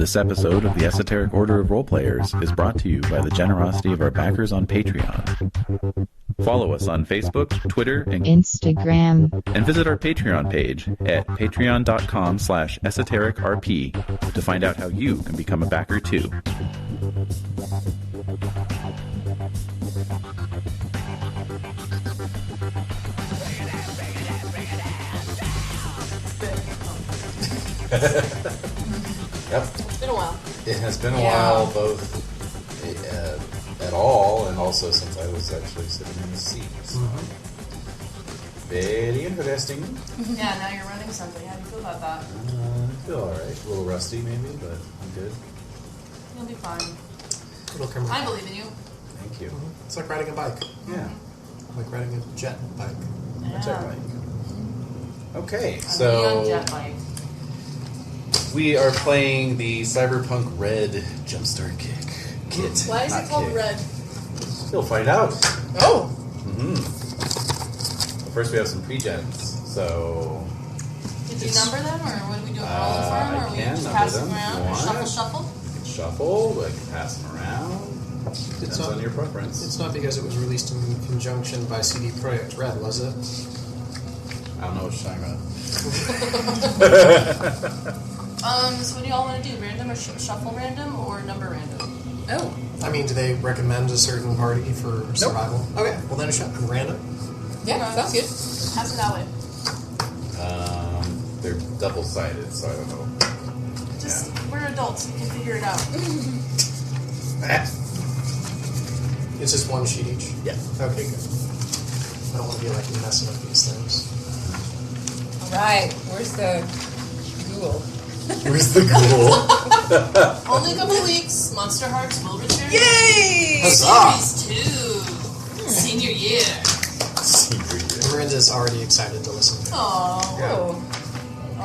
This episode of the Esoteric Order of Roleplayers is brought to you by the generosity of our backers on Patreon. Follow us on Facebook, Twitter, and Instagram, and visit our Patreon page at patreon.com/esotericrp to find out how you can become a backer too. Yep. It's been a while. It has been a while, both at all, and also since I was actually sitting in the seat. So. Very interesting. Yeah, now you're running something. How do you feel about that? I feel alright. A little rusty, maybe, but I'm good. You'll be fine. It'll come I believe in you. Thank you. It's like riding a bike. Yeah. Like riding a jet bike. Yeah. A jet bike. Okay, A so neon jet bike. we are playing the Cyberpunk Red Jumpstart Kit. Why is it called red? You'll find out. Oh. First, we have some pre-gens. So Did you number them, or what do we do? A rolling for them, or we can just number pass them them if around? you Or want. shuffle? you can shuffle. I can pass them around. Depends on your preference. It's not because it was released in conjunction by CD Projekt Red, was it? I don't know what you're talking about. So what do y'all want to do? Random or shuffle random or number random? Oh. I mean, do they recommend a certain party for survival? Okay, well then a shot. Random. Yeah, sounds good. Pass it that way. They're double-sided, so I don't know. Just, we're adults. We can figure it out. It's just one sheet each? Yeah. Okay, good. I don't want to be like messing up these things. All right. Where's the ghoul? Where's the ghoul? Only a couple weeks. Monster Hearts will return. Yay! Huzzah! Series 2. Senior year. Secret year. Miranda's already excited to listen to it. Oh. Oh.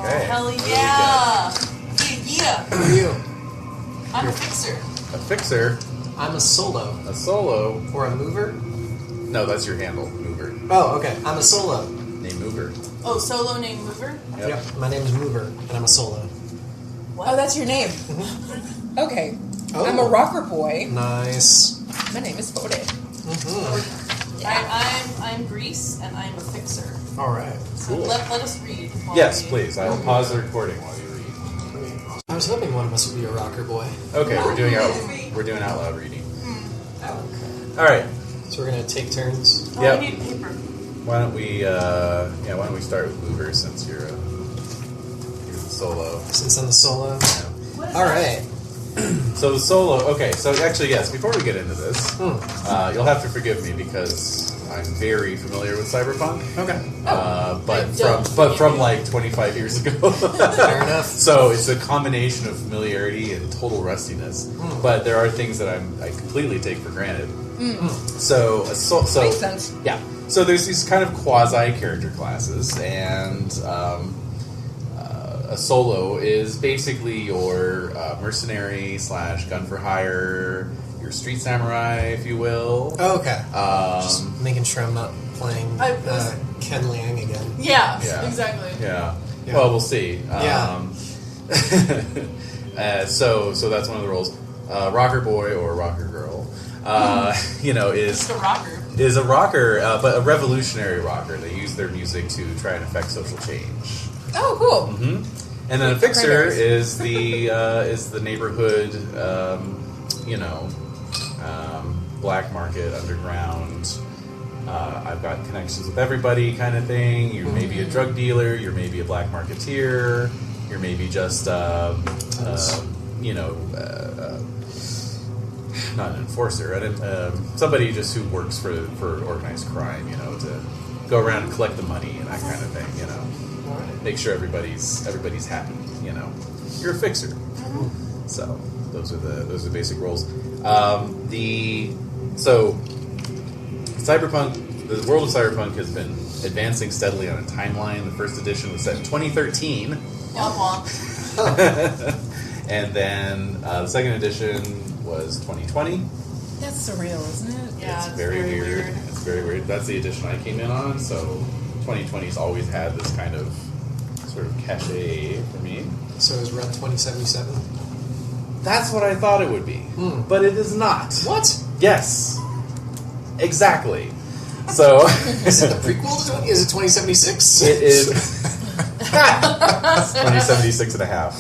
Okay. Hell What do we yeah. Yeah. Who are you? I'm a fixer. A fixer, I'm a solo. a solo. Or a mover? No, that's your handle, mover. Oh, okay. I'm a solo. Name mover. Oh, solo named Mover? Yep. My name's Mover, and I'm a solo. What? Oh, that's your name. Okay. Oh. I'm a rocker boy. Nice. My name is Fode. I'm Grease, and I'm a fixer. All right. So Cool. let us read. while Yes, we- please. I will pause the recording while you read. I was hoping one of us would be a rocker boy. Okay, we're doing out loud reading. All right. So we're gonna take turns. Oh, Yep. I need paper. Why don't we start with mover since you're the solo. Since I'm the solo. What is All that? right. So the solo. Okay. So actually, yes. Before we get into this, you'll have to forgive me because I'm very familiar with Cyberpunk. Okay. But from like 25 years ago. Fair enough. So it's a combination of familiarity and total rustiness. But there are things that I completely take for granted. So Makes sense. yeah. So there's these kind of quasi character classes, and a solo is basically your mercenary / gun for hire, your street samurai, if you will. Oh, okay. Um, Just making sure I'm not playing Ken Liang again. Yeah, Yeah. exactly. Yeah. Yeah. Well, we'll see. Yeah. So that's one of the roles. Rocker boy or rocker girl, Just a rocker. is a rocker, but a revolutionary rocker. They use their music to try and affect social change. Oh, cool. And then a fixer Cranberries. is the neighborhood, black market, underground. I've got connections with everybody kind of thing. You may be a drug dealer. You're maybe a black marketeer. You're maybe just, not an enforcer, somebody just who works for organized crime, to go around and collect the money and that kind of thing, make sure everybody's happy, You're a fixer. So those are the basic roles. Cyberpunk, the world of Cyberpunk has been advancing steadily on a timeline. The first edition was set in 2013. Womp womp. And then the second edition was 2020. That's surreal, isn't it? Yeah, It's very weird. It's very weird. That's the edition I came in on, so 2020's always had this kind of sort of cachet for me. So is Red 2077? That's what I thought it would be, but it is not. What? Yes, exactly. So Is it the prequel to Is it 2076? it is 2076 and a half.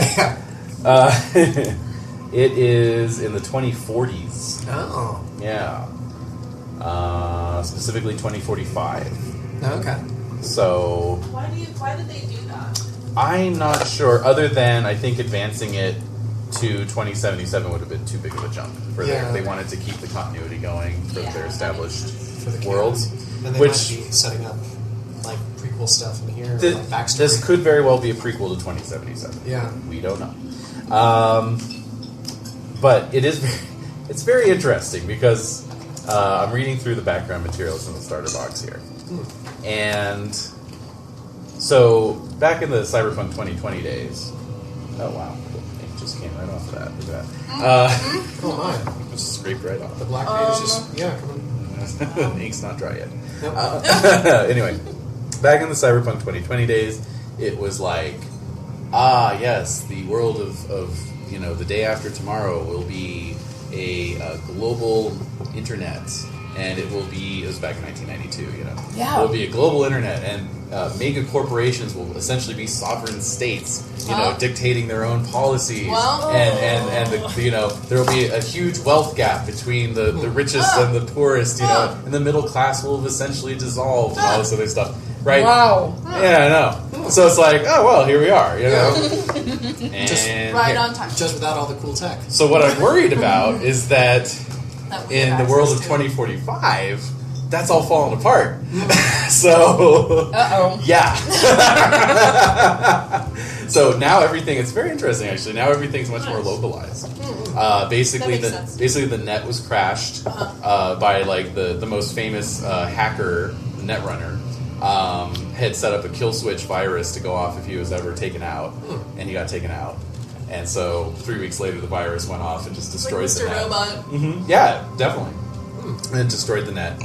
It is in the 2040s. Oh. Yeah. Specifically 2045. Okay. So Why did they do that? I'm not sure, other than I think advancing it to 2077 would have been too big of a jump for them. They wanted to keep the continuity going for their established For the worlds. And they Which might be setting up like prequel stuff in here, Th- like backstory. this could very well be a prequel to 2077. Yeah. We don't know. But it's very interesting because I'm reading through the background materials in the starter box here. And so back in the Cyberpunk 2020 days, oh wow, it just came right off of that. Look at that. Oh my. Just scraped right off. The black page is just, come on. The ink's not dry yet. Nope. Anyway, back in the Cyberpunk 2020 days, it was like, yes, the world of the day after tomorrow will be a global internet, and it was back in 1992, Yeah. It will be a global internet, and mega corporations will essentially be sovereign states, dictating their own policies, Well- and there will be a huge wealth gap between the richest and the poorest, and the middle class will have essentially dissolved and all this other stuff, right? Wow. Yeah, I know. So it's like, oh well, here we are, and Just Right on time. Just without all the cool tech. So what I'm worried about is that That we in have the world of access to. 2045, that's all falling apart. So, yeah. So now everything, it's very interesting actually, now everything's much more localized. Basically, That makes sense. basically the net was crashed by like the most famous hacker, the Netrunner, had set up a kill switch virus to go off if he was ever taken out, and he got taken out. And so 3 weeks later, the virus went off and just destroyed Like the Mr. net. Robot. Yeah, definitely. And it destroyed the net.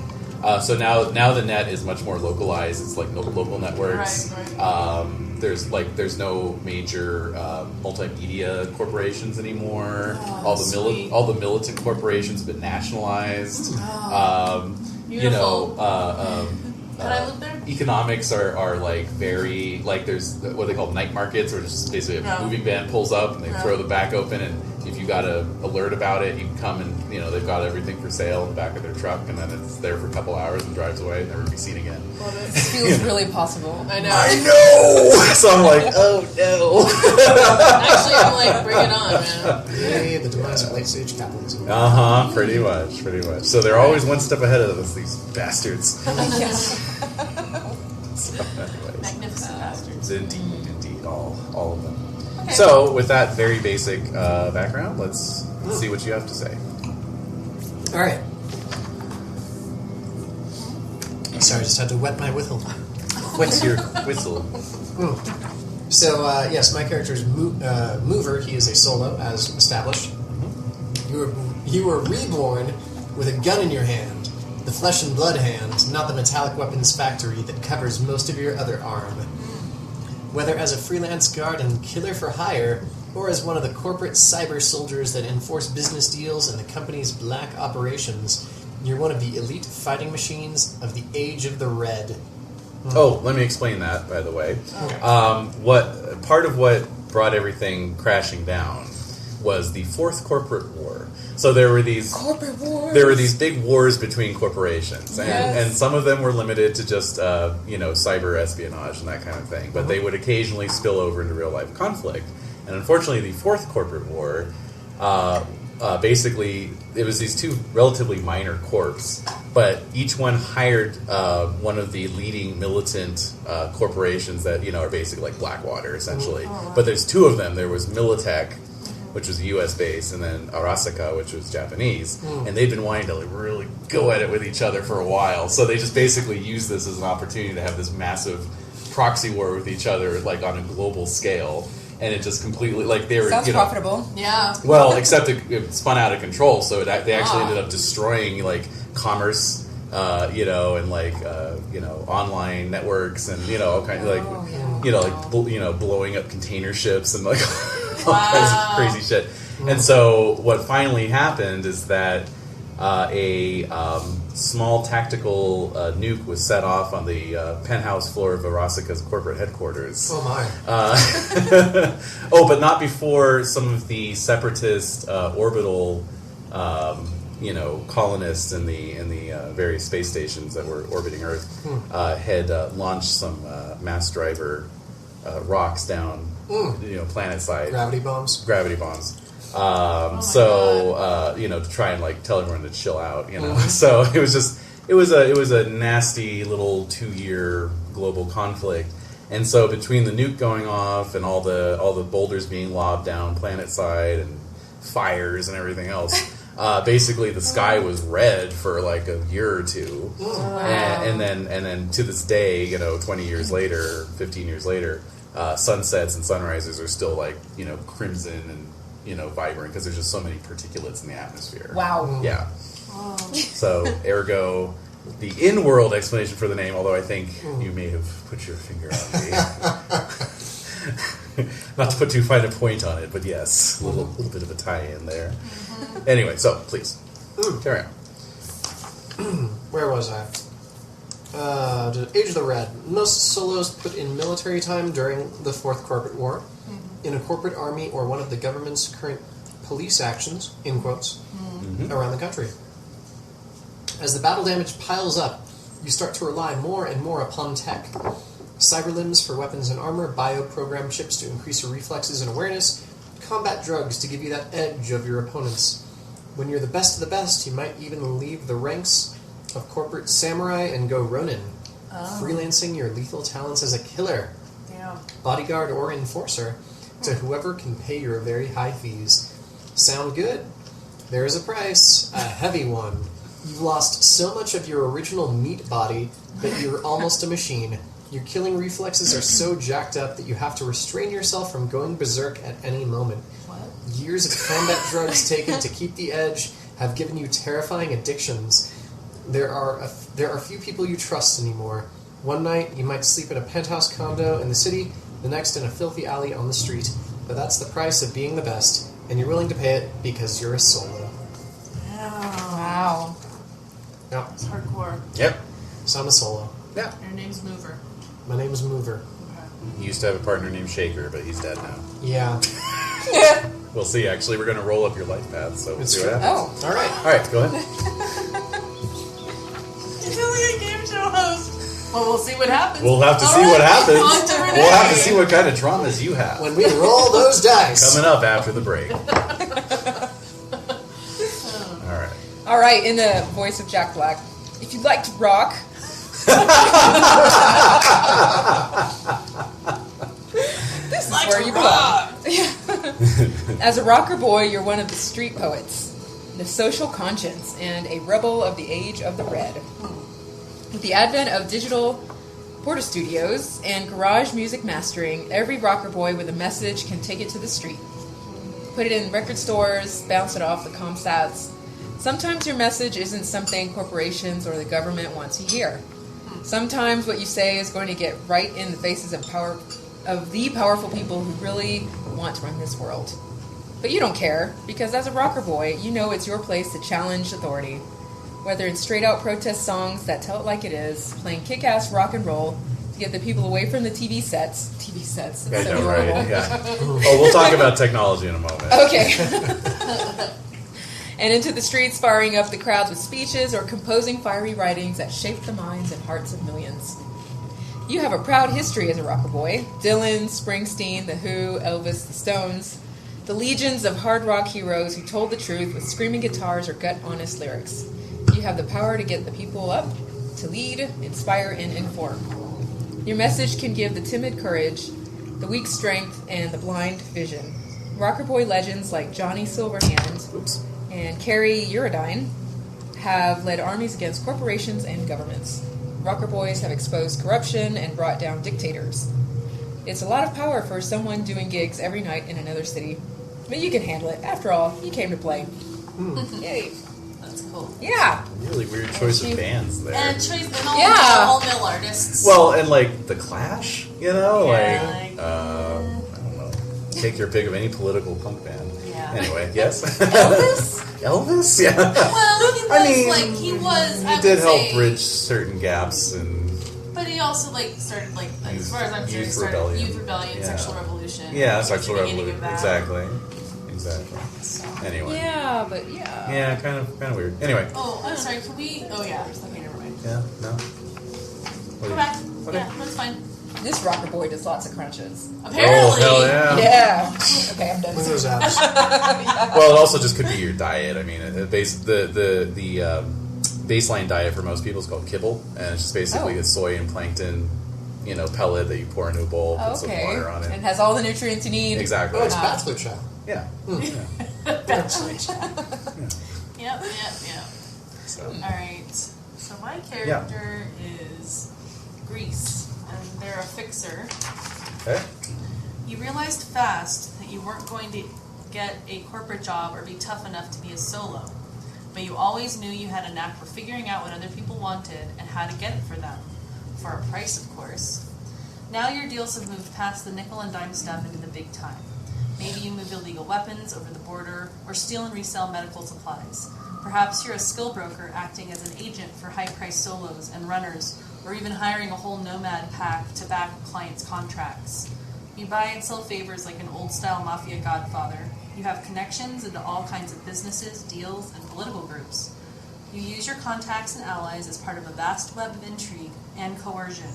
So now the net is much more localized. It's like local networks. Right. There's no major multimedia corporations anymore. Oh, sweet. All the militant corporations have been nationalized. Beautiful. Can I live there? Economics are like very like there's what they call night markets, where just basically a moving van pulls up and they throw the back open, and if you got a alert about it, you can come and they've got everything for sale in the back of their truck, and then it's there for a couple hours and drives away and never be seen again. Love it. This feels really possible. I know. I know. So I'm like, oh no. Actually, I'm like, bring it on, man. Yay, the demise of late stage capitalism. Pretty much. So they're always one step ahead of us, these bastards. Yes. So, anyways. Magnificent bastards. Indeed, all of them. Okay. So, with that very basic background, let's see what you have to say. All right. Sorry, I just had to wet my whistle. What's your whistle? So, yes, my character is Mover. He is a solo, as established. You were reborn with a gun in your hand, the flesh and blood hand, not the metallic weapons factory that covers most of your other arm. Whether as a freelance guard and killer for hire, or as one of the corporate cyber soldiers that enforce business deals in the company's black operations, you're one of the elite fighting machines of the Age of the Red. Oh, let me explain that, by the way. Okay. Part of what brought everything crashing down was the Fourth Corporate War. So there were these Corporate wars. There were these big wars between corporations, and, Yes. and some of them were limited to just cyber espionage and that kind of thing. But they would occasionally spill over into real life conflict. And unfortunately, the Fourth Corporate War, basically, it was these two relatively minor corps, but each one hired one of the leading militant corporations that are basically like Blackwater, essentially. Oh, wow. But there's two of them. There was Militech, which was U.S. based, and then Arasaka, which was Japanese. And they've been wanting to really go at it with each other for a while. So they just basically used this as an opportunity to have this massive proxy war with each other, like on a global scale. And it just completely, like, they were, Sounds profitable. Yeah. well, except it spun out of control. So they actually ended up destroying like commerce, and like online networks, and all kinds of like blowing up container ships and like all kinds of crazy shit. And so what finally happened is that a small tactical nuke was set off on the penthouse floor of Arasica's corporate headquarters. Oh my. But not before some of the separatist orbital, colonists in the various space stations that were orbiting Earth had launched some mass driver rocks down, planet side. Gravity bombs. To try and like tell everyone to chill out, So it was a nasty little 2-year global conflict, and so between the nuke going off and all the boulders being lobbed down planet side and fires and everything else, basically the sky was red for like a year or two, and then to this day, 20 years later, 15 years later, sunsets and sunrises are still like crimson and vibrant because there's just so many particulates in the atmosphere. Wow. Yeah. So, ergo, the in-world explanation for the name, although I think you may have put your finger on the... Not to put too fine a point on it, but yes, a little bit of a tie-in there. Anyway, so, please, carry on. Where was I? Age of the Red. Most solos put in military time during the Fourth Corporate War, in a corporate army or one of the government's current police actions, in quotes, around the country. As the battle damage piles up, you start to rely more and more upon tech. Cyber limbs for weapons and armor, bio-programmed chips to increase your reflexes and awareness, combat drugs to give you that edge of your opponents. When you're the best of the best, you might even leave the ranks of corporate samurai and go Ronin, freelancing your lethal talents as a killer, bodyguard or enforcer, to whoever can pay your very high fees. Sound good? There is a price, a heavy one. You've lost so much of your original meat body that you're almost a machine. Your killing reflexes are so jacked up that you have to restrain yourself from going berserk at any moment. What? Years of combat drugs taken to keep the edge have given you terrifying addictions. There are few people you trust anymore. One night, you might sleep in a penthouse condo in the city, the next in a filthy alley on the street. But that's the price of being the best, and you're willing to pay it because you're a solo. Wow. Yep. That's hardcore. Yep. So I'm a solo. Yeah. Your name's Mover. My name is Mover. He used to have a partner named Shaker, but he's dead now. Yeah. We'll see. Actually, we're going to roll up your life path, so we'll It's see true. what happens. Oh. All right. All right, go ahead. You feel like a game show host. Well, we'll see what happens. We'll have to All see right, what happens. on to Renae. We'll have to see what kind of traumas you have. When we roll those dice. Coming up after the break. All right. All right, in the voice of Jack Black, if you'd like to rock... This is Like where to you rock. belong. As a rocker boy, you're one of the street poets, the social conscience, and a rebel of the age of the red. With the advent of digital porta studios and garage music mastering, every rocker boy with a message can take it to the street. Put it in record stores, bounce it off the comsats. Sometimes your message isn't something corporations or the government want to hear. Sometimes what you say is going to get right in the faces of the powerful people who really want to run this world. But you don't care, because as a rocker boy, you know it's your place to challenge authority. Whether it's straight-out protest songs that tell it like it is, playing kick-ass rock and roll to get the people away from the TV sets. TV sets, I that's so know, horrible. right? Yeah. Oh, we'll talk about technology in a moment. Okay. And into the streets, firing up the crowds with speeches or composing fiery writings that shape the minds and hearts of millions. You have a proud history as a rocker boy. Dylan, Springsteen, The Who, Elvis, The Stones. The legions of hard rock heroes who told the truth with screaming guitars or gut-honest lyrics. You have the power to get the people up, to lead, inspire, and inform. Your message can give the timid courage, the weak strength, and the blind vision. Rocker boy legends like Johnny Silverhand and Carrie Uridine have led armies against corporations and governments. Rocker boys have exposed corruption and brought down dictators. It's a lot of power for someone doing gigs every night in another city. But you can handle it. After all, you came to play. Yay. That's cool. Yeah. Really weird choice of bands there. And choice and all, Yeah. all male artists. Well, and like The Clash, Yeah, I don't know. Take your pick of any political punk band. Yeah. Yeah. Anyway, yes. Elvis? Elvis? Yeah. Well, he was I mean, he was. He I did would help say, bridge certain gaps and. But he also started as far as I'm concerned, Youth started rebellion. youth rebellion, Yeah. sexual revolution. Yeah, He was sexual the beginning revolution. of that. Exactly. So. Anyway. Yeah, but yeah. Yeah, kind of weird. Anyway. Oh, I'm sorry. Can we? Oh yeah. Okay, never mind. Yeah. No. Go back. Okay. Yeah, that's fine. This rocker boy does lots of crunches. Apparently. Oh hell yeah. Yeah. Okay, I'm done. Look at those abs. Well, it also just could be your diet. I mean, the baseline diet for most people is called kibble, and it's just basically Oh. a soy and plankton, pellet that you pour into a bowl, put some Okay. water on it. And has all the nutrients you need. Exactly. Oh, it's bachelor child. Yeah. Yep. So. All right. So my character is Grease, and they're a fixer. Okay. You realized fast that you weren't going to get a corporate job or be tough enough to be a solo, but you always knew you had a knack for figuring out what other people wanted and how to get it for them. For a price, of course. Now your deals have moved past the nickel and dime stuff into the big time. Maybe you move illegal weapons over the border or steal and resell medical supplies. Perhaps you're a skill broker acting as an agent for high-priced solos and runners, or even hiring a whole nomad pack to back clients' contracts. You buy and sell favors like an old-style mafia godfather. You have connections into all kinds of businesses, deals, and political groups. You use your contacts and allies as part of a vast web of intrigue and coercion.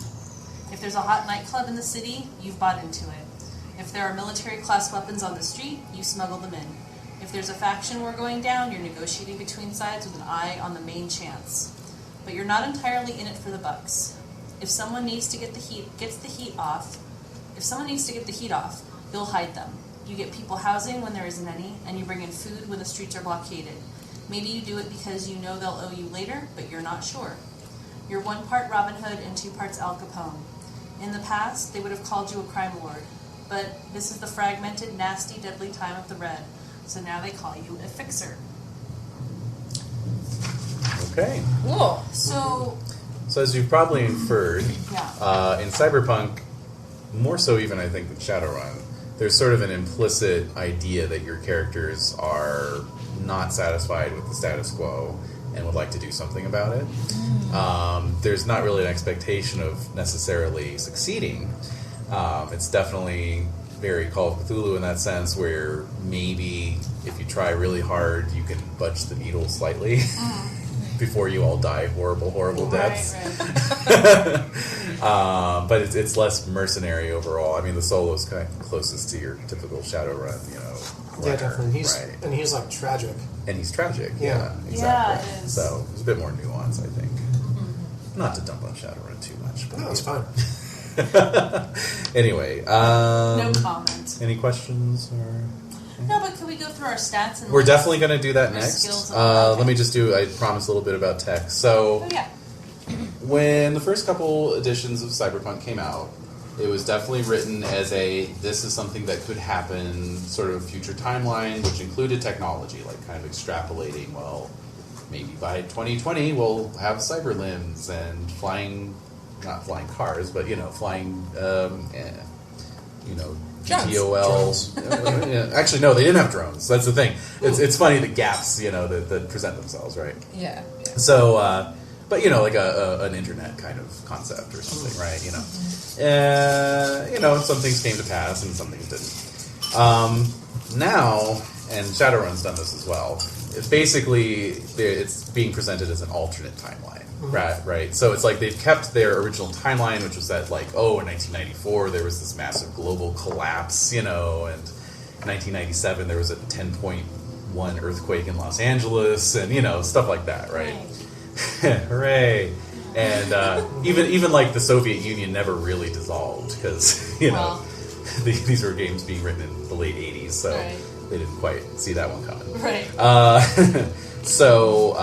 If there's a hot nightclub in the city, you've bought into it. If there are military-class weapons on the street, you smuggle them in. If there's a faction war going down, you're negotiating between sides with an eye on the main chance. But you're not entirely in it for the bucks. If someone needs to get the heat off, you'll hide them. You get people housing when there isn't any, and you bring in food when the streets are blockaded. Maybe you do it because you know they'll owe you later, but you're not sure. You're 1 part Robin Hood and 2 parts Al Capone. In the past, they would have called you a crime lord, but this is the fragmented, nasty, deadly time of the Red, so now they call you a fixer. Okay. Cool. So, So as you've probably inferred, yeah. in Cyberpunk, more so even I think than Shadowrun, there's sort of an implicit idea that your characters are not satisfied with the status quo and would like to do something about it. There's not really an expectation of necessarily succeeding. It's definitely very Call of Cthulhu in that sense, where maybe if you try really hard, you can budge the needle slightly before you all die horrible deaths. Right. But it's less mercenary overall. I mean, the solo's kind of closest to your typical Shadowrun, runner, Yeah, definitely. right? And he's like tragic. And he's tragic. Yeah. Exactly. Yeah, it is. So there's a bit more nuance, I think. Not to dump on Shadowrun too much, but No, it's fine. Anyway, No comment. any questions or? No, but could we go through our stats? And We're definitely going to do that Our next. skills and all that. Let me just I promised a little bit about tech. So Oh, yeah. when the first couple editions of Cyberpunk came out, it was definitely written as this is something that could happen sort of future timeline, which included technology, like kind of extrapolating, well, maybe by 2020 we'll have cyber limbs and not flying cars, but, flying, Drones. GTOL. Actually, no, they didn't have drones. That's the thing. It's funny the gaps, that present themselves, right? Yeah. So, but like an internet kind of concept or something, right? Some things came to pass and some things didn't. Now, and Shadowrun's done this as well. It's being presented as an alternate timeline, right? So it's like they've kept their original timeline, which was that in 1994 there was this massive global collapse, and in 1997 there was a 10.1 earthquake in Los Angeles, and stuff like that, right? Hooray! And even like the Soviet Union never really dissolved because these were games being written in the late 80s, so they didn't quite see that one coming. Right. So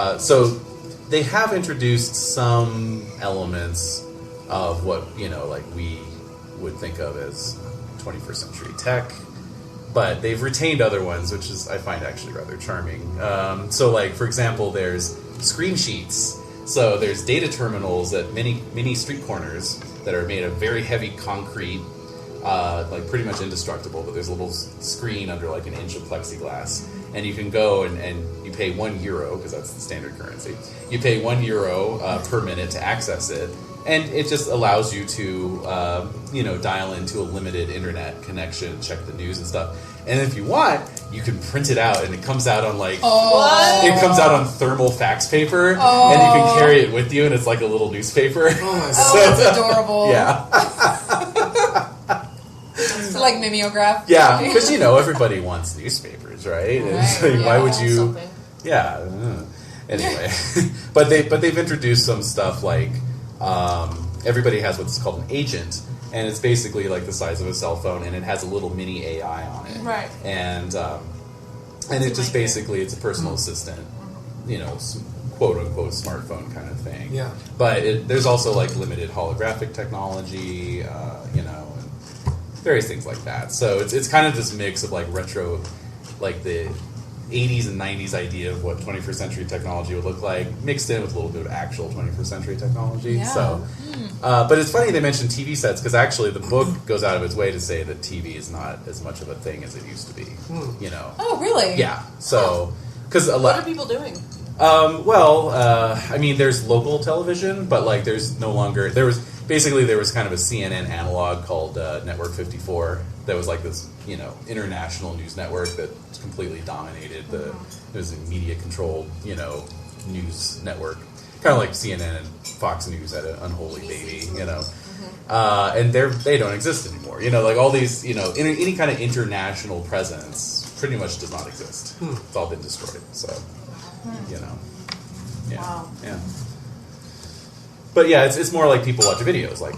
they have introduced some elements of what we would think of as 21st century tech, but they've retained other ones, which I find actually rather charming. For example, there's screen sheets. So there's data terminals at many street corners that are made of very heavy concrete like pretty much indestructible, but there's a little screen under like an inch of plexiglass, and you can go and you pay €1 because that's the standard currency. You pay €1 per minute to access it, and it just allows you to dial into a limited internet connection, check the news and stuff. And if you want, you can print it out, and it comes out on like it comes out on thermal fax paper, and you can carry it with you, and it's like a little newspaper. Oh my god! Oh, that's adorable. Yeah. So like mimeograph. Yeah, because everybody wants newspapers, right? And so Right, why yeah, would you? Something. Yeah. Anyway, but they've introduced some stuff like everybody has what's called an agent, and it's basically like the size of a cell phone, and it has a little mini AI on it, Right. And it just basically it's a personal assistant, quote unquote smartphone kind of thing. Yeah. But there's also like limited holographic technology, and various things like that. So it's kind of this mix of like retro, like the 80s and 90s idea of what 21st century technology would look like, mixed in with a little bit of actual 21st century technology. Yeah. So, but it's funny they mentioned TV sets because actually the book goes out of its way to say that TV is not as much of a thing as it used to be. Oh, really? Yeah. So, because a lot. What are people doing? I mean, there's local television, but like there's no longer. There was kind of a CNN analog called Network 54 that was like this, international news network that completely dominated it was a media controlled, news network, kind of like CNN and Fox News had an unholy baby, and they don't exist anymore. Like all these, any kind of international presence pretty much does not exist. It's all been destroyed. So. Yeah. Wow. Yeah. But yeah, it's more like people watch videos, like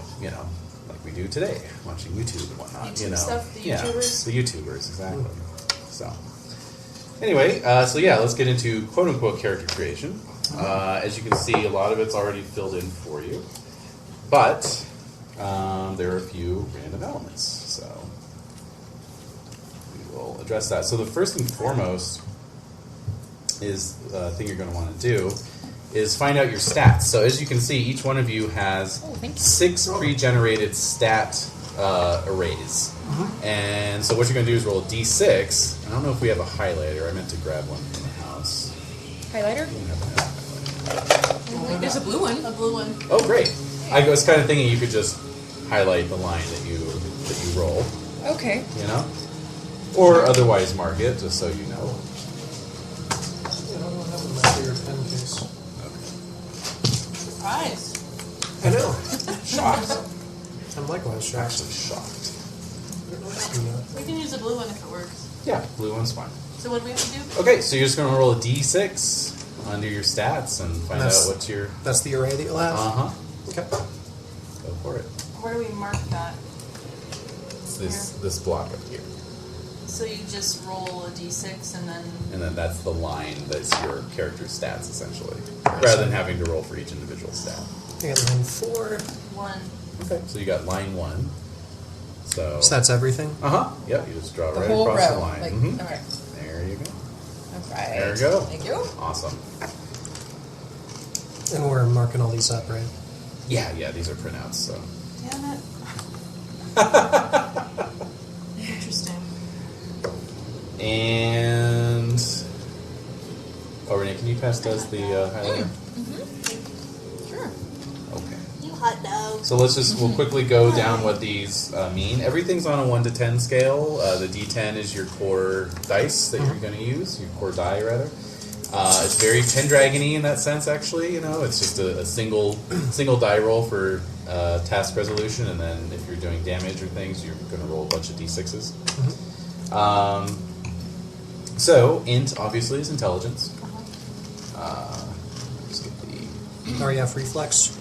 like we do today, watching YouTube and whatnot. YouTube stuff, the Yeah, YouTubers? the YouTubers, exactly. So anyway, let's get into quote unquote character creation. As you can see, a lot of it's already filled in for you, but there are a few random elements. So we will address that. So the first and foremost is thing you're going to want to do is find out your stats. So as you can see, each one of you has 6 pre-generated stat arrays. And so what you're going to do is roll a d6. I don't know if we have a highlighter. I meant to grab one from the house. Highlighter? We don't have a highlighter. There's a blue one. A blue one. Oh, great. I was kind of thinking you could just highlight the line that you roll, Okay. or otherwise mark it, just so you know. Surprise. I know. Shocked. I'm likewise shocked. Actually shocked. We can use a blue one if it works. Yeah, blue one's fine. So what do we have to do? Okay, so you're just going to roll a d6 under your stats and find out what's your... That's the array that you'll have? Uh-huh. Okay. Go for it. Where do we mark that? It's this block up here. So you just roll a d6 and then... And then that's the line that's your character's stats, essentially. Rather than having to roll for each individual stat. I got line 4. 1. Okay, so you got line 1. So So that's everything? Uh-huh. Yep, you just draw The right whole across row. the line. Like, Mhm. Okay. There you go. Okay. There we go. Thank you. Awesome. And we're marking all these up, right? Yeah, these are printouts, so... Damn it. Interesting. And... Oh, Renae, can you pass us the highlighter? Sure. Okay. You hot dog. So we'll quickly go down what these mean. Everything's on a 1 to 10 scale. The D10 is your core dice that you're going to use, your core die, rather. It's very Pendragon-y in that sense, actually. It's just a single die roll for task resolution, and then if you're doing damage or things, you're going to roll a bunch of D6s. So, int, obviously, is intelligence. Just get the... REF reflex.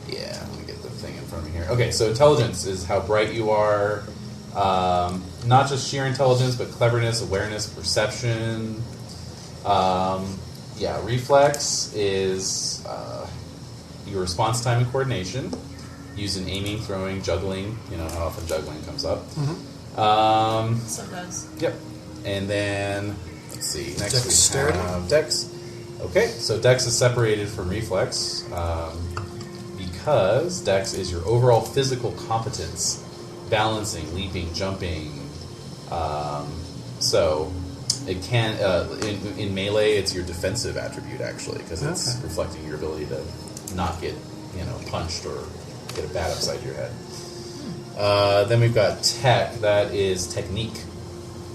Yeah, let me get the thing in front of me here. Okay, so intelligence is how bright you are. Not just sheer intelligence, but cleverness, awareness, perception. Reflex is your response time and coordination. Used in aiming, throwing, juggling. You know how often juggling comes up. Sometimes. Yep. And then, let's see, next Dexterity? we have Dex. Okay, so Dex is separated from Reflex because Dex is your overall physical competence. balancing, leaping, jumping. So it can in melee, it's your defensive attribute actually, because it's reflecting your ability to not get punched or get a bat upside your head. Then we've got tech. That is technique.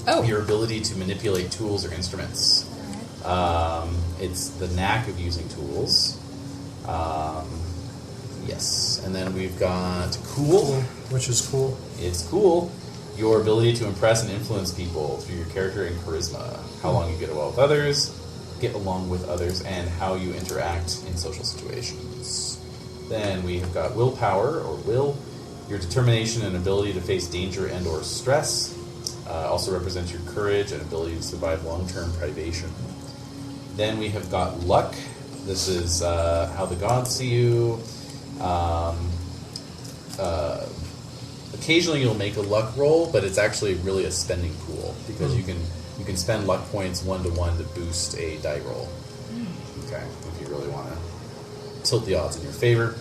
Oh. Your ability to manipulate tools or instruments. It's the knack of using tools. Yes. And then we've got cool. Which is cool. It's cool. Your ability to impress and influence people through your character and charisma. How long you get along with others, and how you interact in social situations. Then we have got willpower, or will. Your determination and ability to face danger and or stress. Also represents your courage and ability to survive long-term privation. Then we have got luck. This is how the gods see you. Occasionally you'll make a luck roll, but it's actually really a spending pool, because you can spend luck points 1-to-1 to boost a die roll. Okay, if you really want to tilt the odds in your favor.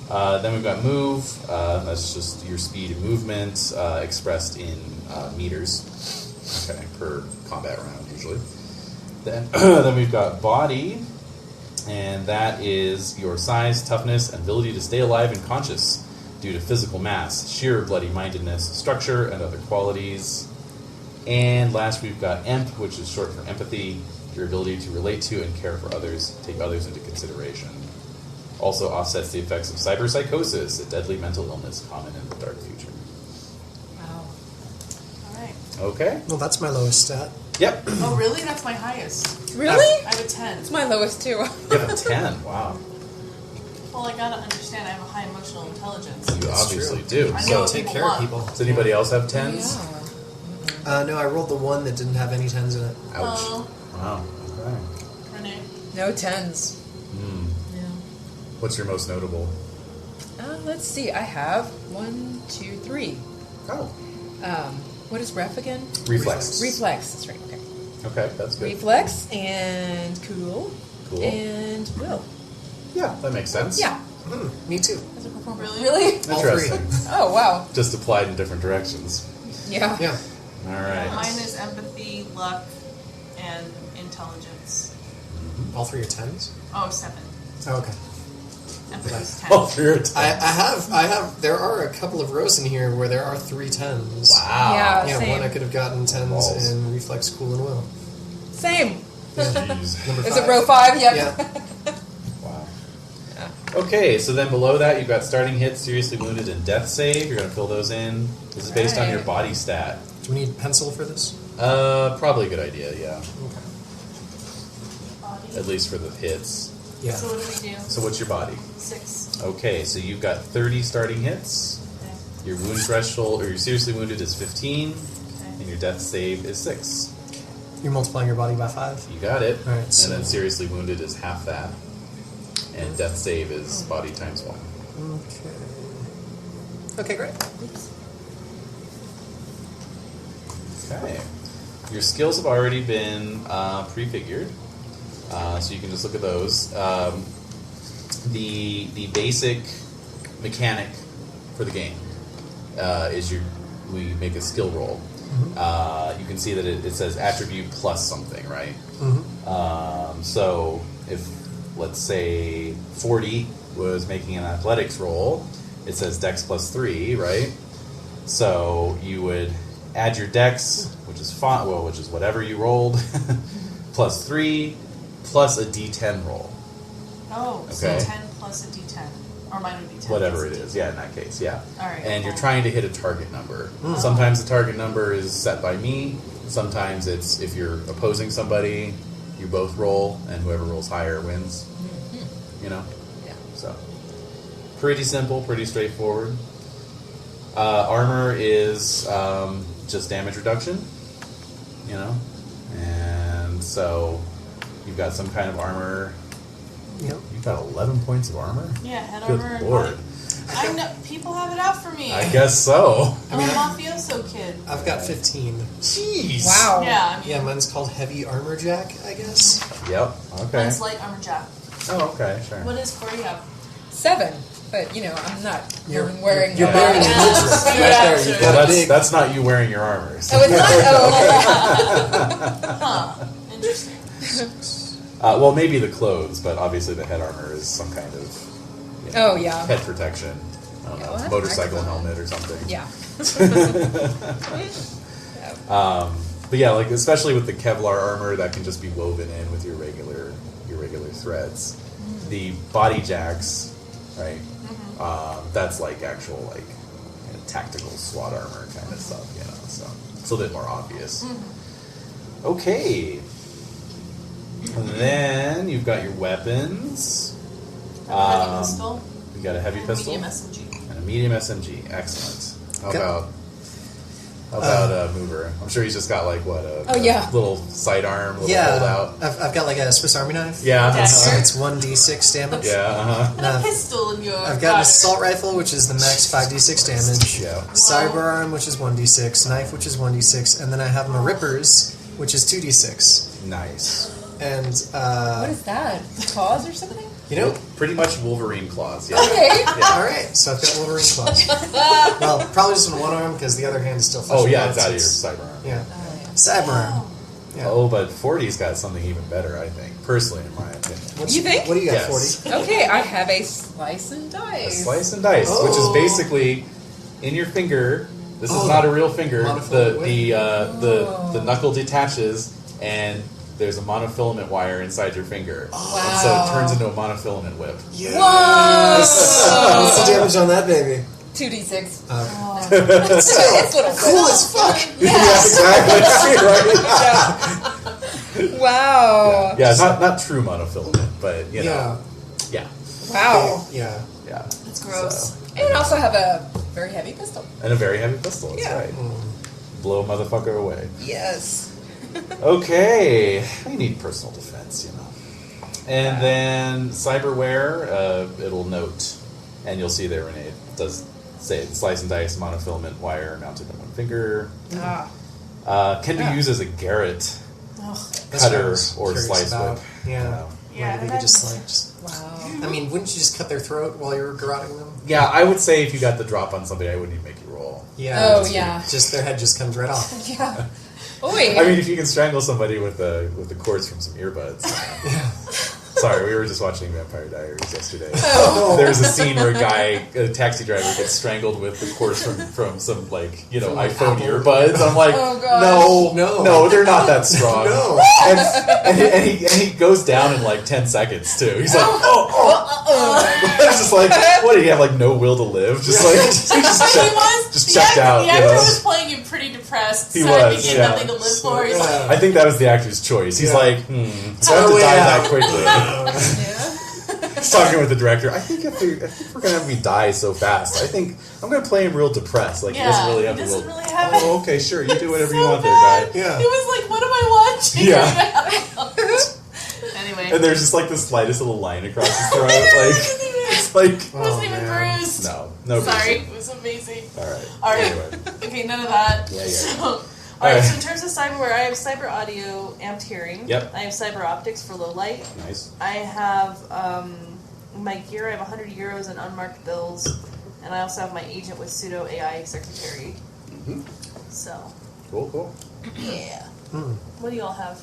Then we've got move. That's just your speed and movement expressed in meters. Okay, per combat round usually. Then we've got body, and that is your size, toughness, and ability to stay alive and conscious due to physical mass, sheer bloody-mindedness, structure, and other qualities. And last, we've got emp, which is short for empathy, your ability to relate to and care for others, take others into consideration. Also offsets the effects of cyberpsychosis, a deadly mental illness common in the dark future. Wow. All right. Okay. Well, that's my lowest stat. Yep. Oh, really? That's my highest. Really? I have a 10. It's my lowest too. You have a 10. Wow. Well, I gotta understand I have a high emotional intelligence. You That's obviously true. do. I know So, what Take people care want. of people. does anybody else have 10s? Yeah. No, I rolled the one that didn't have any 10s in it. Ouch. Oh, Wow. Okay. Renae. No 10s. Yeah. What's your most notable? Let's see. I have 1, 2, 3. Oh. What is ref again? Reflex. Reflex. That's right. Okay. Okay, that's good. Reflex and cool. Cool. And will. Yeah, that makes sense. Yeah. Me too. As a performer. Really? All three. Interesting. Oh wow. Just applied in different directions. Yeah. Yeah. All right. Mine is empathy, luck, and intelligence. All three are 10s? Oh, 7. Oh, okay. Empathy's 10. Oh, you're a 10. I have, there are a couple of rows in here where there are 3 10s. Wow. Yeah. Yeah, Same. one I could have gotten 10s Balls. in Reflex, Cool, and Will. Same. Jeez. Number 5. Is it row 5? Yep. Yeah. Wow. Okay, so then below that you've got starting hit, seriously wounded, and death save. You're going to fill those in. This is based on your Right. body stat. Do we need pencil for this? Probably a good idea, yeah. Okay. Body. At least for the hits. Yeah. So what do we do? So what's your body? 6. Okay, so you've got 30 starting hits. Okay. Your wound threshold, or your seriously wounded, is 15, Okay. and your death save is 6. You're multiplying your body by 5? You got it. All right, so- And then seriously wounded is half that, and death save is body times 1. Okay. Okay, great. Okay. Your skills have already been prefigured, so you can just look at those. The basic mechanic for the game is we make a skill roll. You can see that it says attribute plus something, right? So if, let's say, 40 was making an athletics roll, it says dex plus 3, right? So you would add your dex, which is which is whatever you rolled, plus 3, plus a d10 roll. Oh, so Okay. 10 plus a d10. Or mine would be 10. Whatever plus it a is, D10. yeah, in that case, yeah. All right, And you're cool. trying to hit a target number. Sometimes the target number is set by me. Sometimes it's if you're opposing somebody, you both roll, and whoever rolls higher wins. You know? Yeah. So, pretty simple, pretty straightforward. Armor is just damage reduction, you know? And so, you've got some kind of armor. Yep. You've got 11 points of armor? Yeah, head Good over and lord. body. I know people have it out for me. I guess so. I'm a mafioso kid. I've got 15. Jeez. Wow. Yeah, I mean, Yeah, mine's called Heavy Armor Jack, I guess. Yep. Okay. mine's light armor jack. Oh, okay. Sure. What is 40 have? 7. but I'm not You're wearing. You're wearing an image right there. You've got a big. That's not you wearing your armor. So. Oh, it's not. Huh. Interesting. Well, maybe the clothes, but obviously the head armor is some kind of head protection. I don't know, well, motorcycle helmet or something. Yeah. But yeah, like especially with the Kevlar armor that can just be woven in with your regular threads. The body jacks, right? That's like actual tactical SWAT armor kind of stuff, so it's a little bit more obvious. Okay. And then you've got your weapons. Heavy pistol. You got a heavy pistol. Medium SMG. And a medium SMG. Excellent. How Okay. about Mover? I'm sure he's just got a little sidearm, little holdout. I've got like a Swiss Army knife. Yeah. It's 1d6 damage. Yeah. A pistol in your. I've got an assault rifle, which is the max 5d6 damage. Yeah. Cyberarm, which is 1d6. Knife, which is 1d6. And then I have my rippers, which is 2d6. Nice. And What is that? Claws or something? Pretty much Wolverine claws. Yeah. Okay. All right, so I've got Wolverine claws. Well, probably just in one arm because the other hand is still. Oh yeah, it's out of your cyberarm. Yeah, cyberarm. Yeah. Oh, but 40's got something even better, I think. Personally, in my opinion. You think? What do you got, Yes. 40? Okay, I have a slice and A dice. slice and dice, which is basically in your finger. This is not a real finger. The knuckle detaches and there's a monofilament wire inside your finger. Wow. And so it turns into a monofilament whip. Yes. Whoa! What's the damage on that baby? 2d6. It's little cool as fuck. Exactly. Wow. Yeah, not true monofilament, but Yeah. Yeah. Wow. Yeah. It's gross. And I also have a very heavy pistol. And a very heavy pistol, that's Yeah. right. Blow a motherfucker away. Yes. Okay, we need personal defense, And then cyberware, it'll note, and you'll see there, Renae, it does say slice and dice monofilament wire mounted on one finger. Can be used as a garrote cutter or slice whip. Yeah. Yeah, Maybe they could just Wow. I mean, wouldn't you just cut their throat while you were garroting them? Yeah, I would say if you got the drop on somebody, I wouldn't even make you roll. Yeah. Oh, yeah. Just their head just comes right off. Yeah. Oi. I mean, if you can strangle somebody with the cords from some earbuds. Sorry, we were just watching Vampire Diaries yesterday. Oh. There's a scene where a taxi driver gets strangled with the cords from some iPhone earbuds. I'm like, Oh, gosh. no, they're not that strong. No. and he goes down in 10 seconds too. He's like, It's just like, what do you have? No will to live? Just just checked out. The actor was playing you pretty depressed. He sad was, he had yeah. nothing to live for. He's like, I think that was the actor's choice. He's like, so I have to die that quickly. He's talking with the director. I think if we're gonna have me die so fast, I think I'm gonna play him real depressed. He doesn't really have he the doesn't will. really have it. Oh, okay, sure. You do whatever you So want bad. there, guy. Yeah. He was like, what am I watching? Yeah. Anyway. And there's just the slightest little line across his throat. It's like, It wasn't even bruised. no. Sorry, bruising. it was amazing. All right. Alright. Okay, none of that. Yeah. So, Alright, so in terms of cyberware, I have cyber audio amped hearing. Yep. I have cyber optics for low light. Nice. I have my gear, I have 100 euros in unmarked bills. And I also have my agent with pseudo AI secretary. Mm-hmm. So. Cool. Yeah. What do you all have?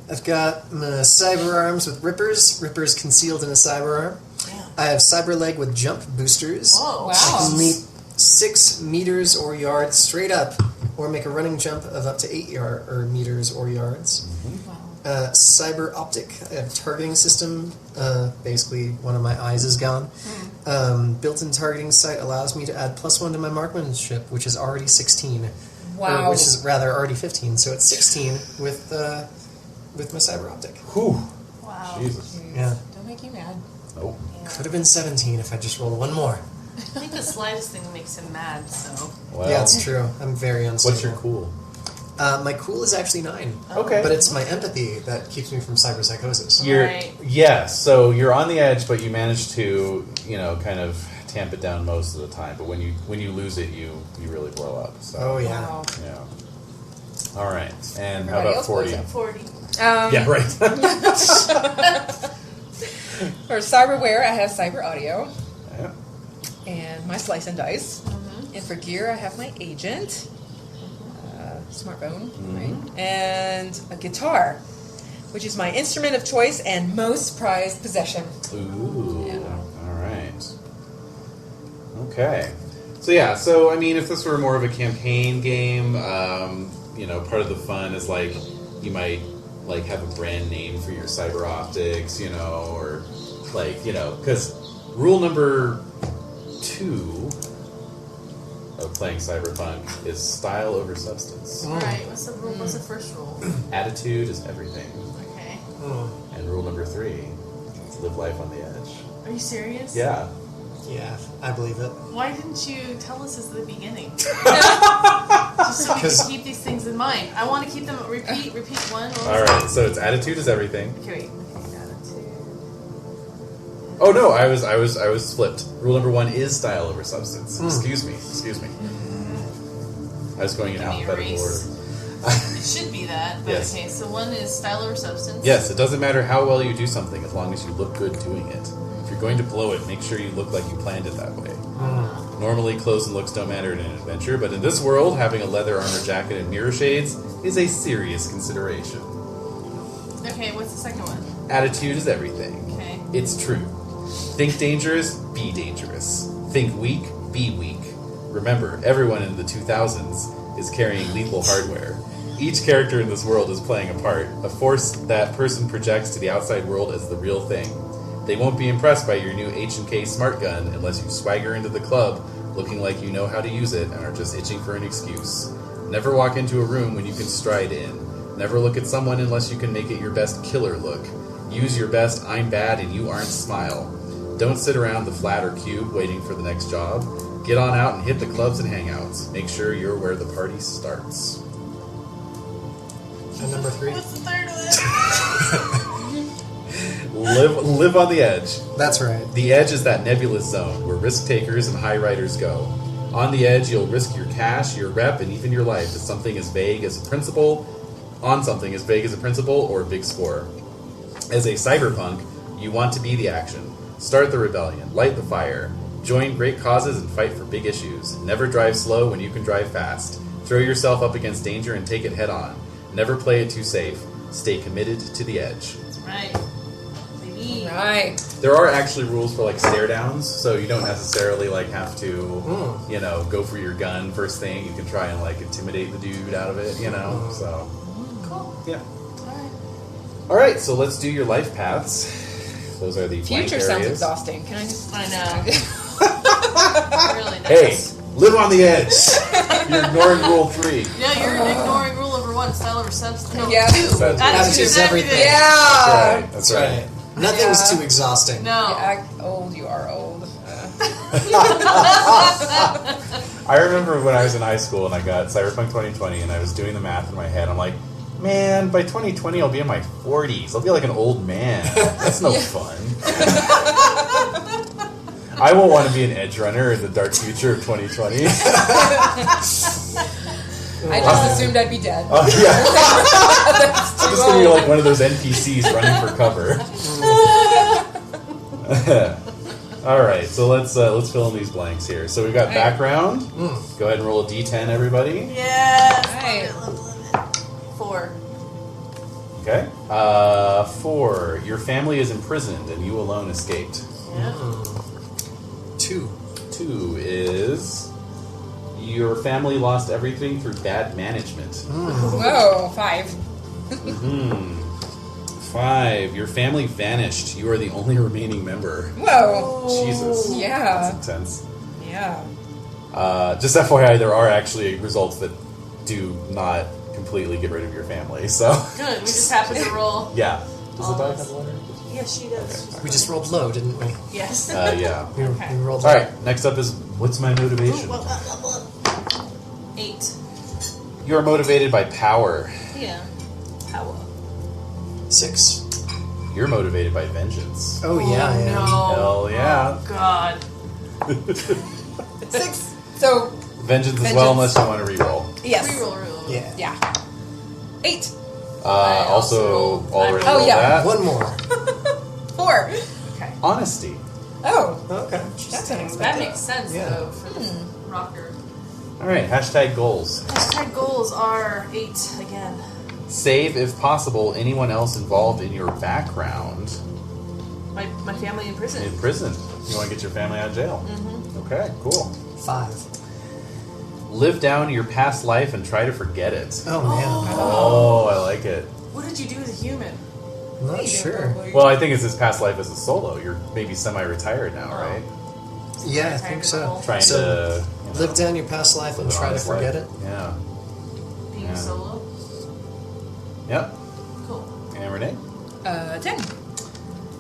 I've got my cyber arms with rippers concealed in a cyber arm. Damn. I have cyber leg with jump boosters. Whoa. Wow. I can leap 6 meters or yards straight up, or make a running jump of up to 8 meters or yards. Wow. Cyber optic. I have targeting system. Basically, one of my eyes is gone. Built-in targeting sight allows me to add +1 to my marksmanship, which is already 16. Wow. Which is rather already 15. So it's 16 with my cyber optic. Whew. Wow. Jesus. Yeah. Don't make you mad. Nope. Could have been 17 if I just rolled one more. I think the slightest thing makes him mad, so. Well, Yeah, it's true. I'm very unstable. what's your cool? My cool is actually 9. Okay. But it's my empathy that keeps me from cyberpsychosis. Right. So you're on the edge, but you manage to, kind of tamp it down most of the time. But when you lose it, you really blow up. So. Oh, yeah. Wow. Yeah. All right. And how Everybody about else 40? blows up. 40. Yeah, right. For cyberware, I have cyber audio. Yeah. and my slice and dice. And for gear, I have my agent, smartphone, right? And a guitar, which is my instrument of choice and most prized possession. Ooh. Yeah. All right. Okay. So I mean, if this were more of a campaign game, part of the fun is like you might like have a brand name for your cyber optics, or like because rule number 2 of playing Cyberpunk is style over substance. Alright, what's the rule? What's the first rule? Attitude is everything. Okay. And rule number 3 is live life on the edge. Are you serious? Yeah. Yeah, I believe it. Why didn't you tell us this at the beginning? Just so we can keep these things in mind. I want to keep them. Repeat one. Alright, so it's attitude is everything. Okay, wait. Attitude. Oh no, I was flipped. Rule number 1 is style over substance. Excuse me. I was going in Give me a alphabetical order. race. It should be that. But Yes. Okay, so 1 is style over substance. Yes, it doesn't matter how well you do something as long as you look good doing it. If you're going to blow it, make sure you look like you planned it that way. Normally, clothes and looks don't matter in an adventure, but in this world, having a leather armor jacket and mirror shades is a serious consideration. Okay, what's the second one? Attitude is everything. Okay. It's true. Think dangerous, be dangerous. Think weak, be weak. Remember, everyone in the 2000s is carrying lethal hardware. Each character in this world is playing a part, a force that person projects to the outside world as the real thing. They won't be impressed by your new H&K smart gun unless you swagger into the club looking like you know how to use it and are just itching for an excuse. Never walk into a room when you can stride in. Never look at someone unless you can make it your best killer look. Use your best I'm bad and you aren't smile. Don't sit around the flat or cube waiting for the next job. Get on out and hit the clubs and hangouts. Make sure you're where the party starts. And number 3? What's the third one? Live on the edge. That's right. The edge is that nebulous zone where risk takers and high riders go. On the edge, you'll risk your cash, your rep, and even your life on something as vague as a principle or a big score. As a cyberpunk, you want to be the action. Start the rebellion, light the fire, join great causes and fight for big issues. Never drive slow when you can drive fast. Throw yourself up against danger and take it head on. Never play it too safe. Stay committed to the edge. That's right. Baby. Right. There are actually rules for like stare downs, so you don't necessarily like have to, go for your gun first thing. You can try and like intimidate the dude out of it, So Cool. yeah. Alright. All right, so let's do your life paths. Those are the blank Future sounds areas. exhausting. Can I just... I know. It really does. Hey, live on the edge. You're ignoring rule 3. Yeah, you're ignoring rule number 1, style over substance. No, Yeah. 2. That's Attitude is everything. Yeah. That's right. Nothing's Yeah. too exhausting. No. You act old, you are old. I remember when I was in high school and I got Cyberpunk 2020 and I was doing the math in my head. I'm like, man, by 2020 I'll be in my 40s. I'll be like an old man. That's no fun. I won't want to be an edge runner in the dark future of 2020. I just assumed I'd be dead. Oh yeah. I'm just gonna be like one of those NPCs running for cover. All right, so let's fill in these blanks here. So we've got background. Go ahead and roll a d10, everybody. Yes. Right. Love it. 4. Okay. 4. Your family is imprisoned and you alone escaped. Yeah. 2. 2 is your family lost everything through bad management. Whoa, 5. 5. Your family vanished. You are the only remaining member. Whoa. Jesus. Yeah. That's intense. Yeah. Just FYI, there are actually results that do not completely get rid of your family. So Good. We just happened to roll. yeah. Does the dog have a letter? Yes, she does. We just rolled low, didn't we? Yes. Yeah. We rolled All low. right. Next up is what's my motivation? 8. You are motivated by power. Yeah. Power. 6. You're motivated by vengeance. Oh, yeah, I am. No. Hell yeah. Oh, God. 6. So, Vengeance as well, unless you want to reroll. yes. Reroll. Yeah. Yeah. 8. Also, rolled- already Oh, rolled yeah. that. One more. 4. Okay. Honesty. Oh. Okay. That's unexpected. That makes sense, Yeah. though, for the rocker. All right, hashtag goals. Hashtag goals are 8 again. Save, if possible, anyone else involved in your background My family in prison. in prison. You want to get your family out of jail. Mm-hmm. Okay, cool. 5. Live down your past life and try to forget it. Oh, man. Oh, I like it. What did you do as a human? I'm not sure. Well, I think it's his past life as a solo. You're maybe semi-retired now, right? Yeah, I think so. Trying So, to live down your past life and live an try to honest forget life. it. Yeah. Being Yeah. solo? Yep. Cool. And Renee? 10.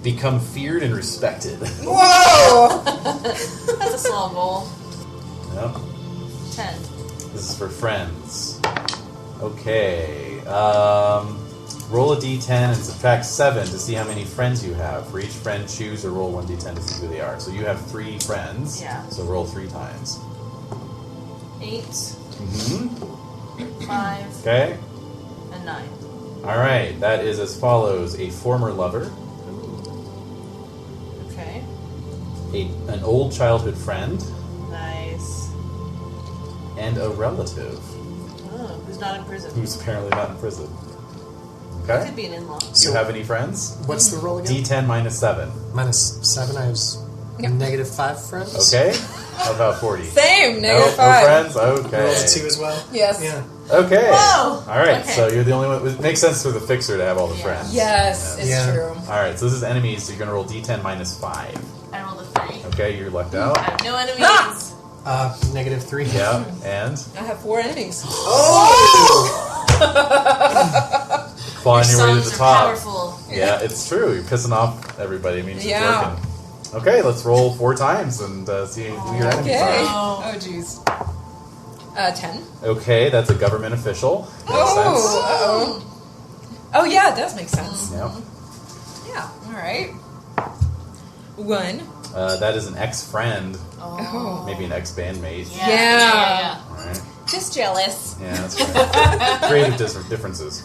Become feared and respected. Whoa! That's a small goal. Yep. 10. This is for friends. Okay. Roll a d10 and subtract 7 to see how many friends you have. For each friend, choose or roll 1d10 to see who they are. So you have 3 friends. Yeah. So roll 3 times. 8, Mm-hmm. 5, Okay. and 9. All right. That is as follows: a former lover, Okay. an old childhood friend, Nice. and a relative Oh, who's not in prison? who's apparently not in prison. Could Okay. be an in-law. Do So- you have any friends? What's the roll again? D10 minus 7. Minus 7, I have Yep. negative 5 friends. Okay. How about 40? Same, No, negative no 5. friends? Rolled Okay. a 2 as well. Yes. Yeah. Okay. Whoa! All right, Okay. so you're the only one. It makes sense for the fixer to have all the Yeah. friends. Yes, it's Yeah. true. All right, so this is enemies, so you're going to roll d10 minus 5. I rolled a 3. Okay, you're lucked out. I have no enemies. Negative 3. Yeah, and I have 4 enemies. Oh! clawing your way to Songs the are top. powerful. Yeah, it's true. You're pissing off everybody. It means Yeah. it's working. Okay, let's roll 4 times and see who your enemies Okay. are. Oh, jeez. 10. Okay, that's a government official. Makes Oh, sense. uh-oh. Oh, yeah, it does make sense. Yeah. Yeah, all right. 1. That is an ex-friend, Oh. maybe an ex-bandmate. Yeah. All right. Just jealous. Yeah, that's right. Creative differences.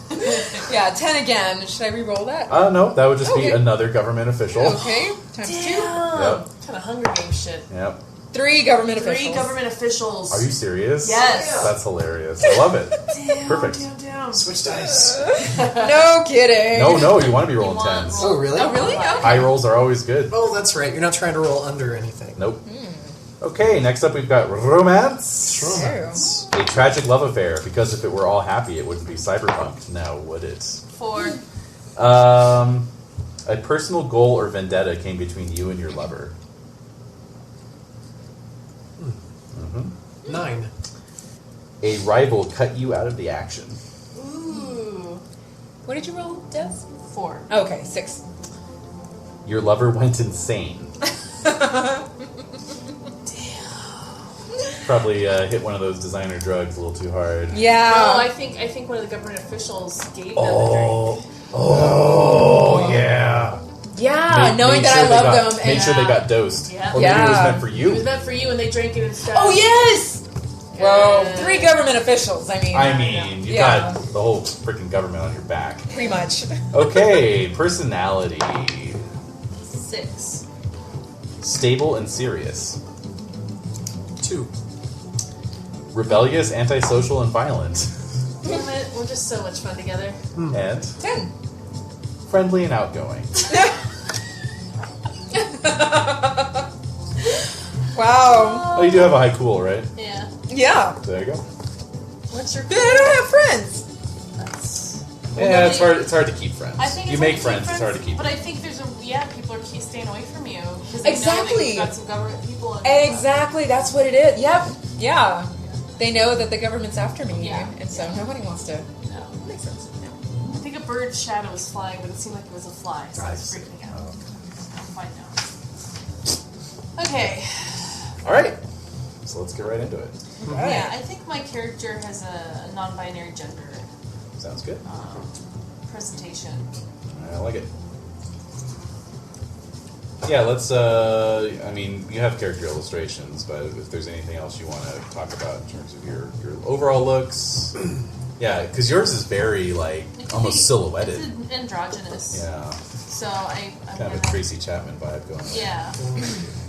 Yeah, 10 again. Should I re-roll that? No, that would just be Okay. another government official. Okay, times 2. Yep. Kind of Hunger Games shit. Yep. 3 government 3 officials. government officials. Are you serious? Yes. That's hilarious. I love it. Damn, Perfect. Damn. Switch dice. No kidding. No, you want to be rolling You want 10s. Oh, really? Oh, really? Okay. High rolls are always good. Oh, that's right. You're not trying to roll under anything. Nope. Okay, next up we've got romance. Romance. A tragic love affair, because if it were all happy, it wouldn't be cyberpunk. Now, would it? 4. A personal goal or vendetta came between you and your lover. 9. A rival cut you out of the action. Ooh. What did you roll, Des? 4. Okay, 6. Your lover went insane. Probably hit one of those designer drugs a little too hard. Yeah. No, I think one of the government officials gave them Oh, yeah. Yeah, knowing that I love them. Made And, sure they got dosed. Yeah. Or maybe it was Yeah. meant for a drink. It was you. meant for you, and they drank it instead. oh, yes! Well, Good. 3 government officials. I mean, You Yeah. got the whole freaking government on your back. pretty much. Okay, personality. 6. Stable and serious. 2. Rebellious, antisocial, and violent. Damn it, we're just so much fun together. And 10. friendly and outgoing. Wow. Oh, you do have a high cool, right? Yeah. Yeah. There you go. What's your But I don't have friends. That's, Yeah, it's hard. It's hard to keep friends. I think you it's make hard to friends. It's hard to keep. But I think there's people are staying away from you because they know that Exactly. you've got some government people. In Exactly, that's what it is. Yep. Yeah. They know that the government's after me. Yeah. And so nobody wants to. No. Makes sense. Yeah. I think a bird's shadow was flying, but it seemed like it was a fly, so I was Nice. freaking out. I'll find out. Okay. All right. So let's get right into it. Right. Yeah, I think my character has a non-binary gender Sounds good. presentation. I like it. Yeah, let's. I mean, you have character illustrations, but if there's anything else you want to talk about in terms of your overall looks, Yeah, because yours is very, like, almost silhouetted. It's androgynous. Yeah. So I'm Kind of a Tracy Chapman vibe going on. Yeah.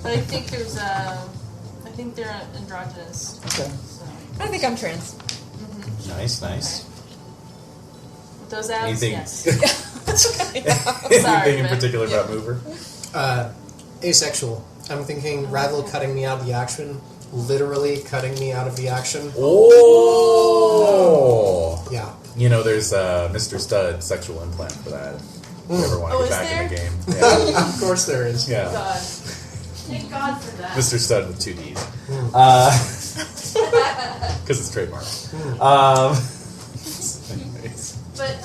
But I think I think they're androgynous. Okay. So. I think I'm trans. Nice. With those abs, Anything, yes. anything Sorry, in man. particular about Mover? Asexual. I'm thinking rival cutting me out of the action, literally cutting me out of the action. Oh! Yeah. You know, there's Mr. Stud sexual implant for that. If you ever want to Oh, get is back in the there? game. Yeah. Of course there is. Yeah. God. Thank God for that. Mr. Stud with 2 Ds. Because it's trademarked. Anyways. But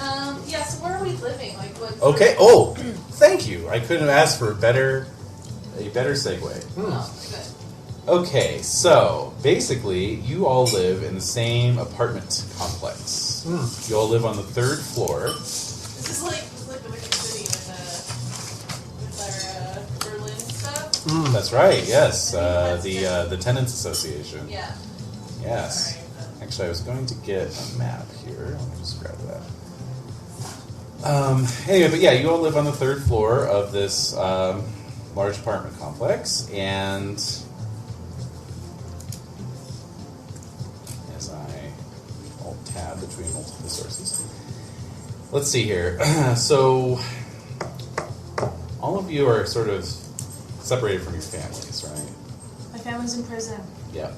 yeah. So where are we living? Like what? Okay. Oh, thank you. I couldn't have asked for a better segue. Oh, good. Okay, so basically, you all live in the same apartment complex. You all live on the 3rd floor. This is like the Wicked City with our Berlin stuff. That's right. Yes, the Tenants Association. Yeah. Yes. Alright. Actually, I was going to get a map here. Let me just grab that. Anyway, but yeah, you all live on the 3rd floor of this large apartment complex, and as I alt-tab between multiple sources. Let's see here. So, all of you are sort of separated from your families, right? My family's in prison. Yep.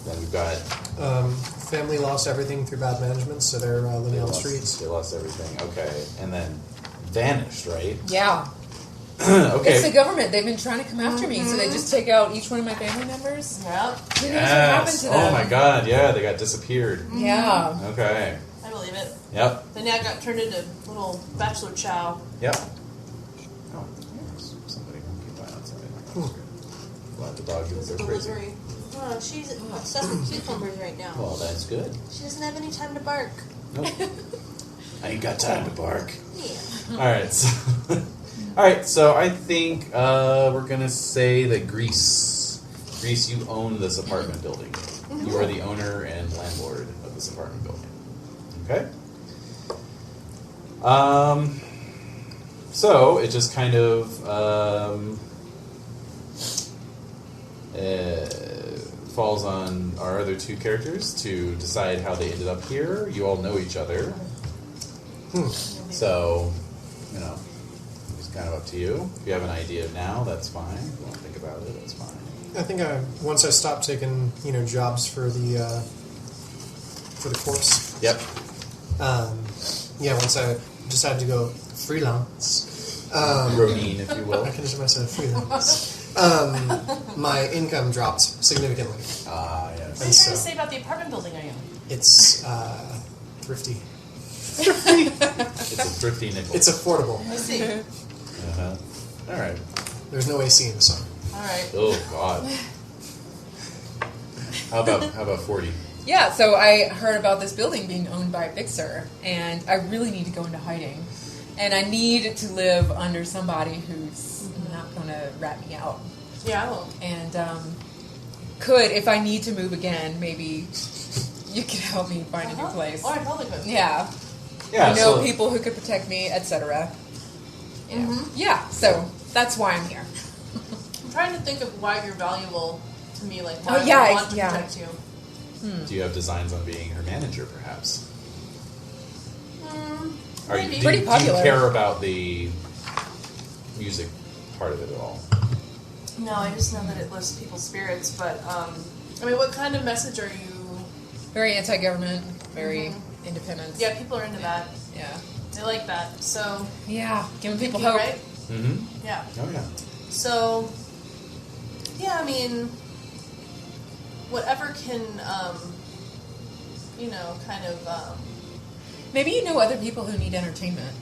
Then we've got Family lost everything through bad management, so they're living on the streets. They lost everything. Okay, and then vanished, right? Yeah. Okay. It's the government. They've been trying to come after me, so they just take out each one of my family members. Yep. Who knows what happened to them? Oh my God! Yeah, they got disappeared. Yeah. Okay. I believe it. Yep. Then I got turned into little bachelor chow. Yep. Oh, there's somebody monkey by outside. Glad the dog is there crazy. Delivery. Oh, she's obsessed with cucumbers right now. Well, that's good. She doesn't have any time to bark. Nope. I ain't got time to bark. Yeah. All right. So, all right. So I think we're gonna say that Greece, you own this apartment building. You are the owner and landlord of this apartment building. Okay. So it just kind of falls on our other 2 characters to decide how they ended up here. You all know each other. So, you know, it's kind of up to you. If you have an idea now, that's fine. If you want to think about it, that's fine. I think once I stopped taking jobs for the corpse. Yep. Once I decided to go freelance. Ronine, if you will. I consider myself freelance. My income dropped significantly. Ah, yes. What are you And trying so- to say about the apartment building are you? It's thrifty. It's a thrifty nickel. It's affordable. I see. Uh-huh. All right. There's no AC in the summer. Alright. Oh, God. How about 40? Yeah, so I heard about this building being owned by a fixer, and I really need to go into hiding. And I need to live under somebody who's not going to rat me out. Yeah, I won't. And if I need to move again, maybe you could help me find a new place. Oh, I totally could. Yeah. Yeah. I know so, people who could protect me, etc. Mm-hmm. Yeah, so that's why I'm here. I'm trying to think of why you're valuable to me, like why Oh, yeah, I want to yeah. protect you. do you have designs on being her manager, perhaps? Are you, Maybe. do, Pretty you, do you popular. care about the music part of it at all? No, I just know that it lifts people's spirits, but, I mean, what kind of message are you... Very anti-government, very independent. Yeah, people are into that. Yeah. They like that, so... Yeah, giving people you, hope. right? Mm-hmm. Yeah. Oh, yeah. So, yeah, I mean, whatever can, kind of, Maybe you know other people who need entertainment.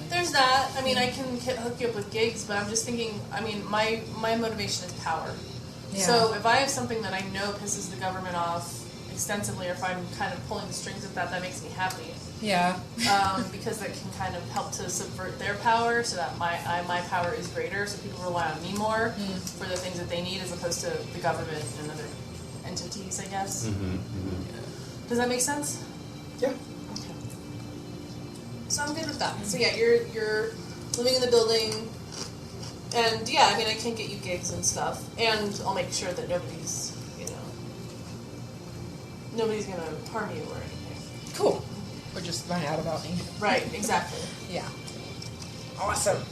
there's that. I mean, I can hook you up with gigs, but I'm just thinking, I mean, my motivation is power. Yeah. So if I have something that I know pisses the government off extensively, or if I'm kind of pulling the strings of that makes me happy. Yeah. Because that can kind of help to subvert their power so that my power is greater, so people rely on me more for the things that they need as opposed to the government and other entities, I guess. Mm-hmm. Mm-hmm. Does that make sense? Yeah. So I'm good with that. So yeah, you're living in the building, and yeah, I mean, I can get you gigs and stuff, and I'll make sure that nobody's gonna harm you or anything. Cool. Or just run out about me. Right, exactly. Yeah. Awesome.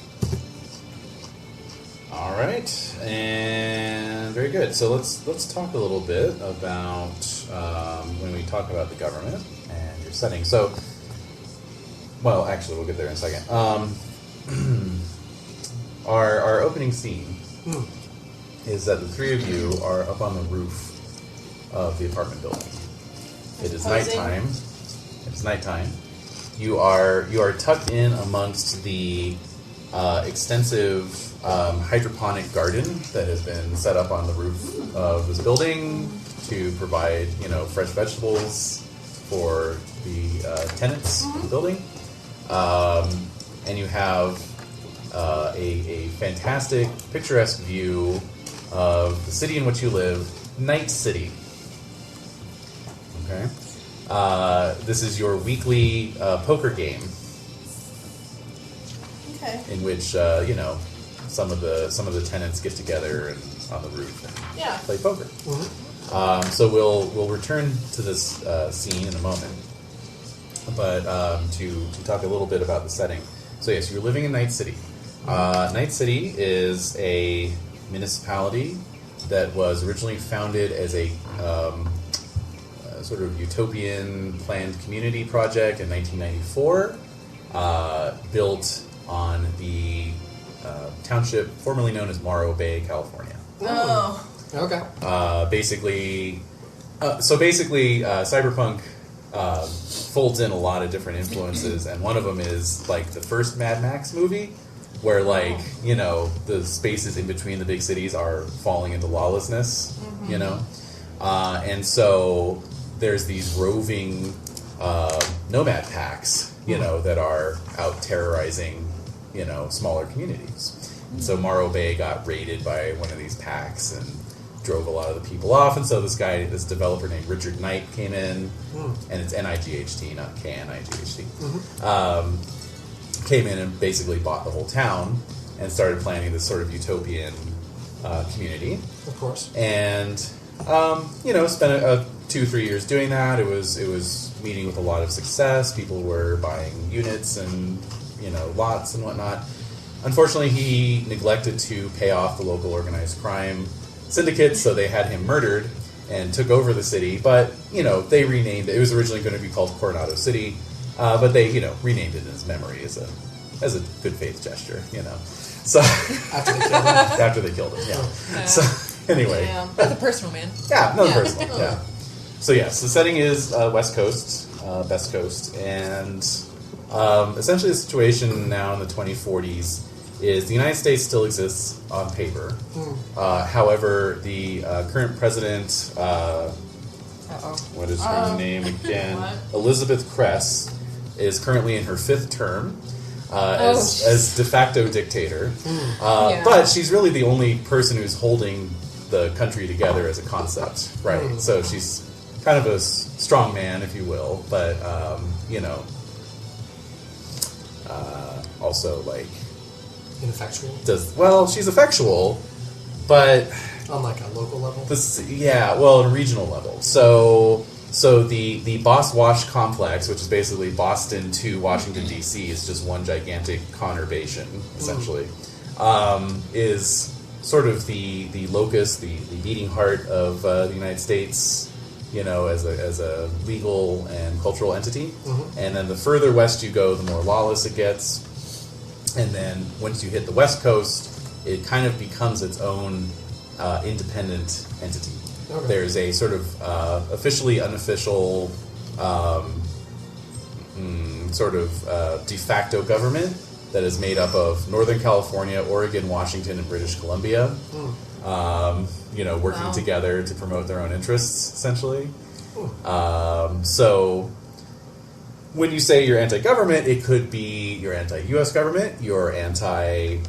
All right, and very good. So let's talk a little bit about when we talk about the government and your setting. So, well, actually, we'll get there in a second. Our opening scene is that the three of you are up on the roof of the apartment building. It is nighttime. It's nighttime. You are tucked in amongst the extensive hydroponic garden that has been set up on the roof of this building to provide, fresh vegetables for the tenants of the building. And you have a fantastic, picturesque view of the city in which you live, Night City. Okay. This is your weekly poker game. Okay. In which some of the tenants get together and on the roof and play poker. Mm-hmm. So we'll return to this scene in a moment, but to talk a little bit about the setting. So yes, you're living in Night City. Night City is a municipality that was originally founded as a sort of utopian planned community project in 1994, built on the township formerly known as Morro Bay, California. Oh. Okay. Basically, Cyberpunk folds in a lot of different influences, and one of them is like the first Mad Max movie, where the spaces in between the big cities are falling into lawlessness, and so there's these roving nomad packs, that are out terrorizing, smaller communities. And so Morro Bay got raided by one of these packs and drove a lot of the people off. And so this developer named Richard Knight came in, and it's N-I-G-H-T, not K-N-I-G-H-T, came in and basically bought the whole town and started planning this sort of utopian community. Of course. And, spent 2-3 years doing that. It was meeting with a lot of success. People were buying units and, lots and whatnot. Unfortunately, he neglected to pay off the local organized crime syndicate, so they had him murdered and took over the city. But, they renamed it. It was originally going to be called Coronado City, but they, renamed it in his memory as a good faith gesture, So after they killed him, yeah. So anyway, That's personal, man. yeah, no personal, yeah. So yes, the setting is West Coast, Best Coast, and essentially the situation now in the 2040s is the United States still exists on paper. However, the current president, what is her name again? Elizabeth Kress, is currently in her 5th term as de facto dictator. But she's really the only person who's holding the country together as a concept, right? So she's kind of a strong man, if you will, but also like ineffectual. She's effectual, but on like a local level. On a regional level. So the Boss Wash complex, which is basically Boston to Washington D.C., is just one gigantic conurbation, essentially. Is sort of the locus, the beating heart of the United States, as a legal and cultural entity. And then the further west you go, the more lawless it gets. And then once you hit the West Coast, it kind of becomes its own independent entity. Okay. There's a sort of officially unofficial sort of de facto government that is made up of Northern California, Oregon, Washington, and British Columbia. Working together to promote their own interests, essentially. So when you say you're anti-government, it could be you're anti-U.S. government, you're anti-West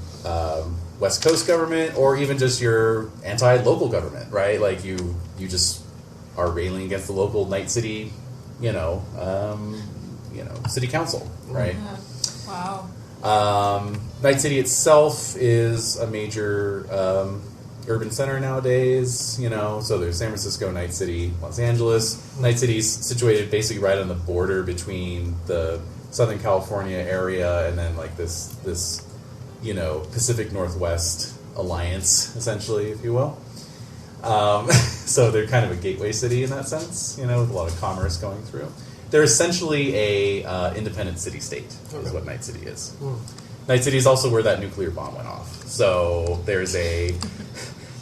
Coast government, or even just your anti-local government, right? Like you just are railing against the local Night City, city council, right? Wow. Night City itself is a major urban center nowadays, you know, so there's San Francisco, Night City, Los Angeles. Night City's situated basically right on the border between the Southern California area and then like this you know, Pacific Northwest alliance, essentially, if you will. So they're kind of a gateway city in that sense, you know, with a lot of commerce going through. They're essentially a independent city-state, is what Night City is. Night City is also where that nuclear bomb went off. So there's a,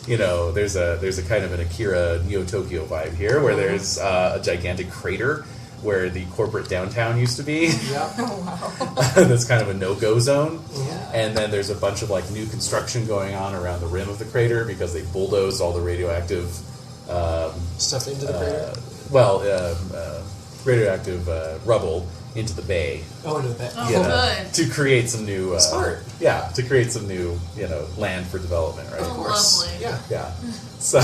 you know, there's a kind of an Akira Neo Tokyo vibe here, where there's a gigantic crater where the corporate downtown used to be. That's kind of a no-go zone. And then there's a bunch of like new construction going on around the rim of the crater because they bulldozed all the radioactive Stuff into the crater? Radioactive rubble into the bay. Oh, into the bay. Oh, good. To create some new... Smart. Yeah, to create some new, you know, land for development, right? Oh, Of course. lovely. Yeah. So...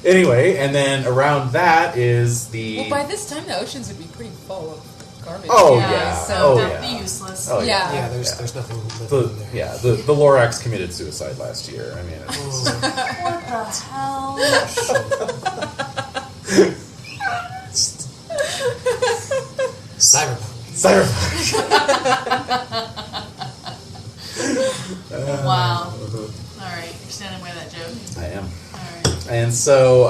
Anyway, and then around that is the... Well, by this time, the oceans would be pretty full of garbage. Oh, yeah. So Oh, that'd yeah. be useless. Oh, Yeah. Yeah, there's nothing living in there. The Lorax committed suicide last year. I mean, it's What the hell? Cyberpunk. Wow. Alright, you're standing by that joke. I am. Alright. And so,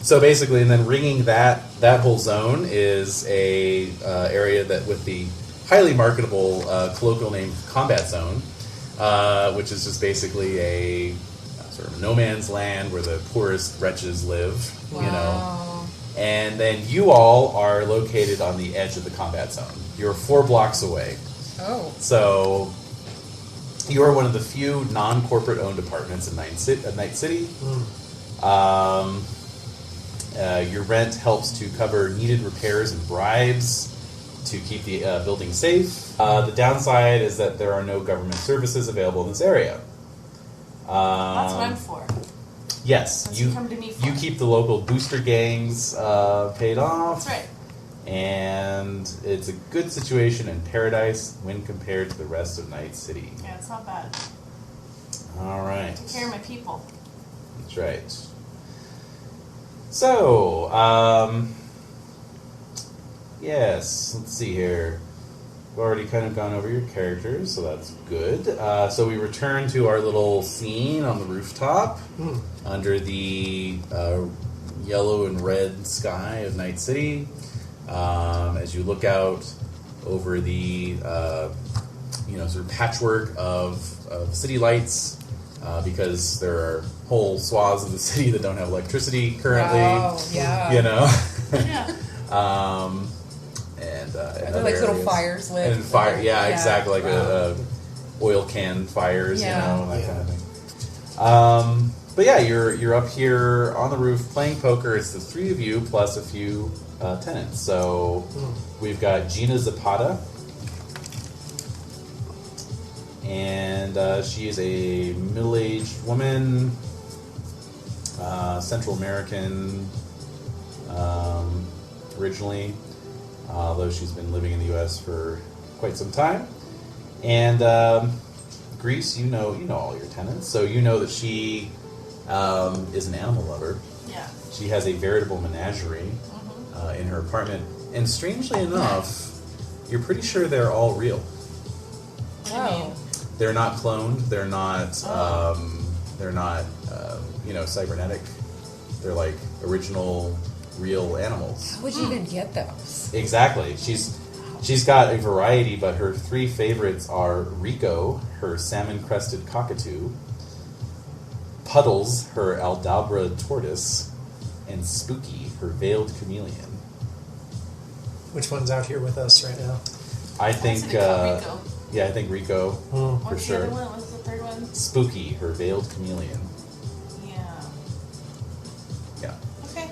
so basically, and then ringing that whole zone is a area that with the highly marketable colloquial name Combat Zone, which is just basically a sort of no man's land where the poorest wretches live, you know. Wow. And then you all are located on the edge of the combat zone. You're 4 blocks away. Oh. So you are one of the few non-corporate owned apartments in Night City. Your rent helps to cover needed repairs and bribes to keep the building safe. The downside is that there are no government services available in this area. That's what I'm for. Yes, That's what you come to me for. you keep the local booster gangs paid off. That's right. And it's a good situation in Paradise when compared to the rest of Night City. Yeah, it's not bad. All right. Take care of my people. That's right. So, yes, let's see here. We've already kind of gone over your characters, so that's good. So we return to our little scene on the rooftop under the yellow and red sky of Night City. As you look out over the sort of patchwork of city lights, because there are whole swaths of the city that don't have electricity currently. Wow, yeah. You know. Yeah. And Are there like little fires lit? And yeah, exactly, like oil can fires, Yeah. you know, that kind of thing. But yeah, you're up here on the roof playing poker. It's the 3 of you plus a few tenants. So we've got Gina Zapata, and she is a middle-aged woman, Central American originally. Although she's been living in the U.S. for quite some time. And Greece, you know all your tenants, so you know that she is an animal lover. Yeah. She has a veritable menagerie in her apartment, and strangely enough, you're pretty sure they're all real. What do you mean? They're not cloned. They're not. Cybernetic. They're like original, real animals. How would you even get those? Exactly. She's got a variety, but her 3 favorites are Rico, her salmon-crested cockatoo, Puddles, her Aldabra tortoise, and Spooky, her veiled chameleon. Which one's out here with us right now? I think, Rico. yeah, I think Rico, for What's sure. the other one? What's the third one? Spooky, her veiled chameleon. Yeah. Yeah, Okay.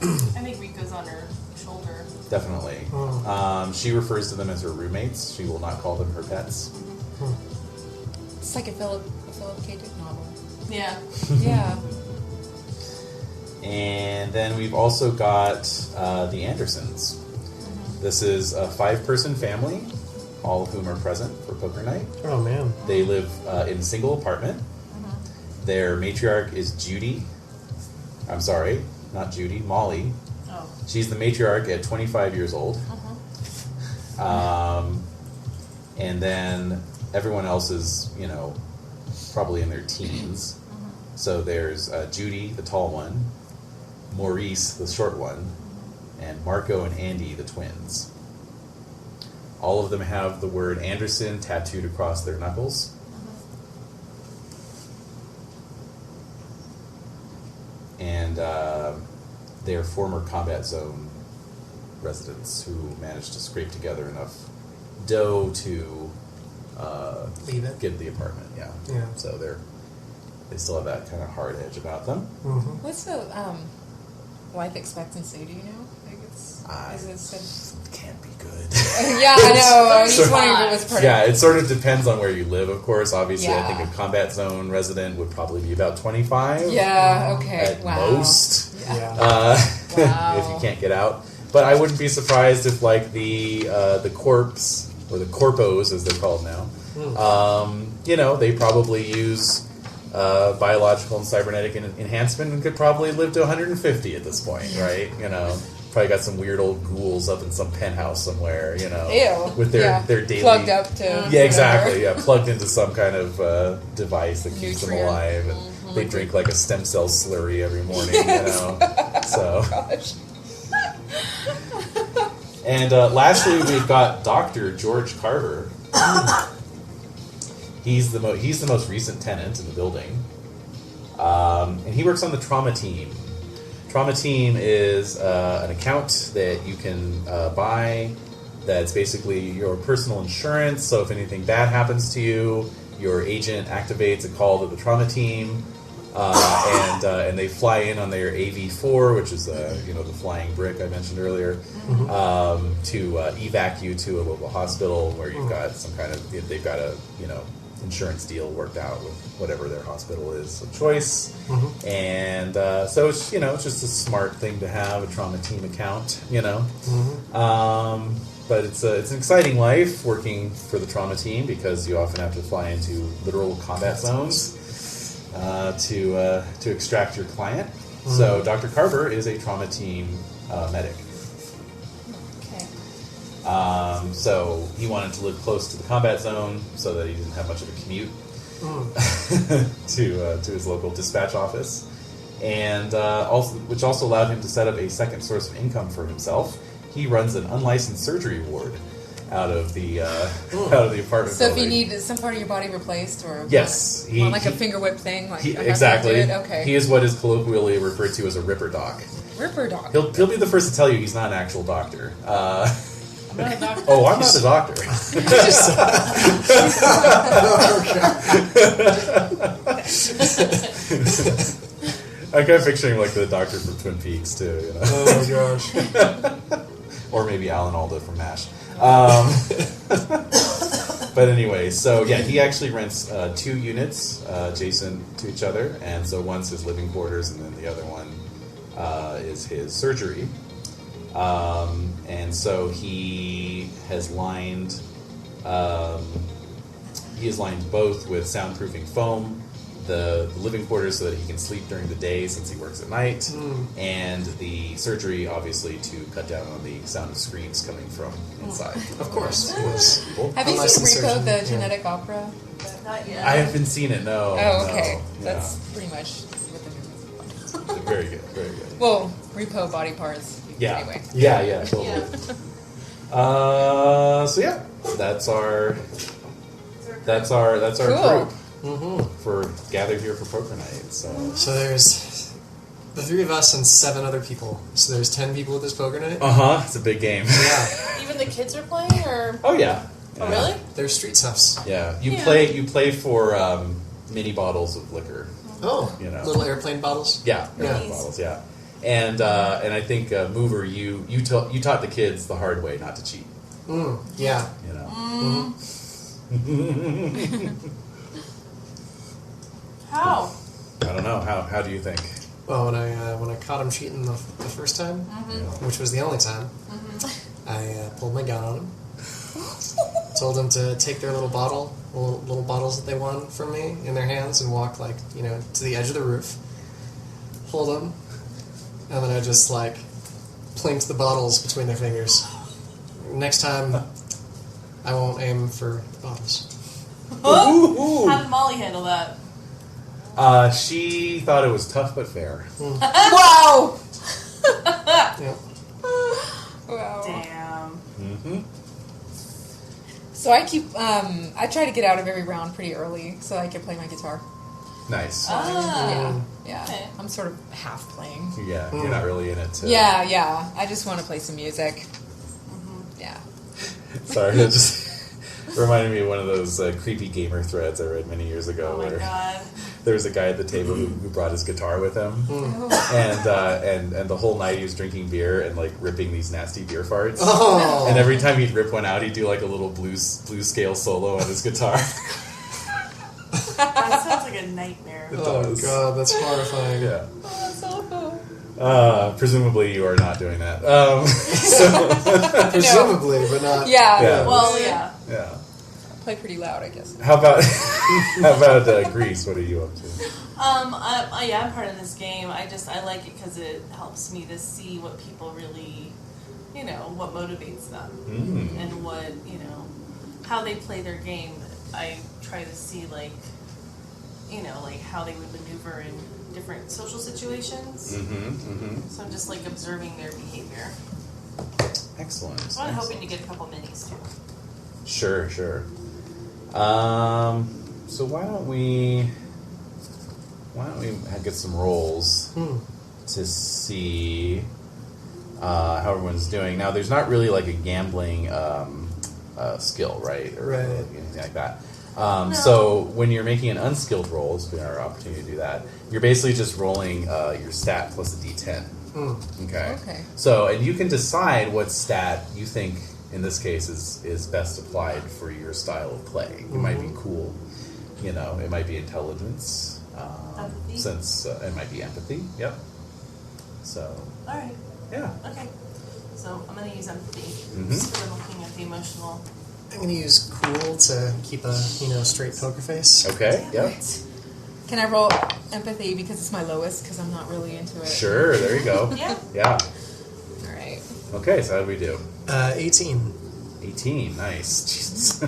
I think Rico's on her shoulder. definitely. She refers to them as her roommates. She will not call them her pets. It's like a Philip K. Dick novel. Yeah. Yeah. And then we've also got the Andersons. This is a 5-person family, all of whom are present for poker night. Oh, man. They live in a single apartment. Their matriarch is Judy. I'm sorry, not Judy, Molly. Oh. She's the matriarch at 25 years old. And then everyone else is, probably in their teens. So there's Judy, the tall one, Maurice, the short one, and Marco and Andy, the twins. All of them have the word Anderson tattooed across their knuckles. And they're former combat zone residents who managed to scrape together enough dough to Leave it. get the apartment. Yeah. So they still have that kind of hard edge about them. What's the life expectancy? Do you know? Can't be good. Yeah, I know. I was just wondering if it was part Yeah, it sort of depends on where you live, of course. Obviously, Yeah. I think a combat zone resident would probably be about 25. Yeah, okay. At Wow. most. Yeah. Wow. If you can't get out. But I wouldn't be surprised if, like, the corpse, or the corpos, as they're called now, they probably use biological and cybernetic enhancement and could probably live to 150 at this point, right? Probably got some weird old ghouls up in some penthouse somewhere, Ew. with their daily... Plugged up to... Yeah, exactly, yeah, plugged into some kind of device that keeps them Nutrient. alive, and they drink, like, a stem cell slurry every morning, So... Gosh. And lastly, we've got Dr. George Carver. He's the most recent tenant in the building, and he works on the trauma team. Trauma team is an account that you can buy. That's basically your personal insurance. So if anything bad happens to you, your agent activates a call to the trauma team, and they fly in on their AV4, which is the flying brick I mentioned earlier, to evac you to a local hospital where you've got some kind of they've got a insurance deal worked out with whatever their hospital is of choice, and so it's it's just a smart thing to have, a trauma team account, but it's an exciting life working for the trauma team because you often have to fly into literal combat zones to extract your client. So Dr. Carver is a trauma team medic. Okay. So he wanted to live close to the combat zone so that he didn't have much of a commute to his local dispatch office, and which also allowed him to set up a second source of income for himself. He runs an unlicensed surgery ward out of the apartment. So if you building. need some part of your body replaced, or Yes, like a finger whip thing, like exactly. Okay. He is what is colloquially referred to as a ripper doc. Ripper dog. He'll be the first to tell you he's not an actual doctor. I'm not a doctor. Oh, I'm not a doctor. I'm kind of picturing like the doctor from Twin Peaks too. Oh my gosh. Or maybe Alan Alda from MASH. But anyway, so yeah, he actually rents 2 units adjacent to each other, and so one's his living quarters, and then the other one is his surgery. And so he has lined both with soundproofing foam the living quarters so that he can sleep during the day since he works at night, and the surgery obviously to cut down on the sound of screams coming from inside. Of course. Have you seen Unlicensed Repo, surgeon, the yeah. genetic opera? Not yet. I haven't seen it. No. Oh, okay. No, That's pretty much what the movie. yeah. Very good. Very good. Well, Repo body parts. Yeah. Anyway. Yeah. Totally. Yeah. So yeah, that's our Cool. group for gathered here for poker night. So there's the 3 of us and 7 other people. So there's 10 people at this poker night. it's a big game. Yeah, Even the kids are playing, or Oh yeah. oh, really? they're street stuffs. Yeah. You Yeah. play for mini bottles of liquor. Oh, little airplane bottles. Yeah. Yeah. Mini bottles. Yeah. And I think Mover, you taught the kids the hard way not to cheat. Yeah. You know. How? I don't know. How do you think? Well, when I caught him cheating the first time, which was the only time, I pulled my gun on him. Told them to take their little bottles that they won from me in their hands and walk to the edge of the roof. Hold them, and then I just plinked the bottles between their fingers. Next time, I won't aim for the bottles. How did Molly handle that? She thought it was tough but fair. Wow! Yep. Wow. Damn. Mm-hmm. So I try to get out of every round pretty early so I can play my guitar. Nice. Yeah. Okay. I'm sort of half playing. Yeah, you're not really in it. Yeah. I just want to play some music. Yeah. Sorry, it just reminded me of one of those creepy gamer threads I read many years ago. Oh my where god. there was a guy at the table who brought his guitar with him, and the whole night he was drinking beer and ripping these nasty beer farts. Oh. And every time he'd rip one out, he'd do a little blues scale solo on his guitar. That sounds like a nightmare. It Oh does. god, that's horrifying. Yeah. Oh, that's awful. Presumably you are not doing that. Presumably, but not. Yeah. Well, yeah. Yeah. Play pretty loud, I guess. How about Greece? What are you up to? I'm part of this game. I like it because it helps me to see what people really, what motivates them and what how they play their game. I try to see how they would maneuver in different social situations. So I'm just observing their behavior. Excellent. So I'm hoping to get a couple minis too. Sure. So why don't we get some rolls to see how everyone's doing. Now, there's not really a gambling skill, right? Or Right. anything like that. No. So when you're making an unskilled roll, it's been our opportunity to do that. You're basically just rolling your stat plus a d10. Okay. So, and you can decide what stat you think, in this case, is best applied for your style of play. It might be cool, it might be intelligence, Empathy? since it might be empathy. Yep. So, All right. yeah. Okay. So I'm going to use empathy. Mhm. Just for looking at the emotional. I'm going to use cool to keep a straight poker face. Okay. Yep. Can I roll empathy because it's my lowest because I'm not really into it? Sure. There you go. Yeah. Yeah. All right. Okay. So how do we do? 18. 18. Nice. Jesus.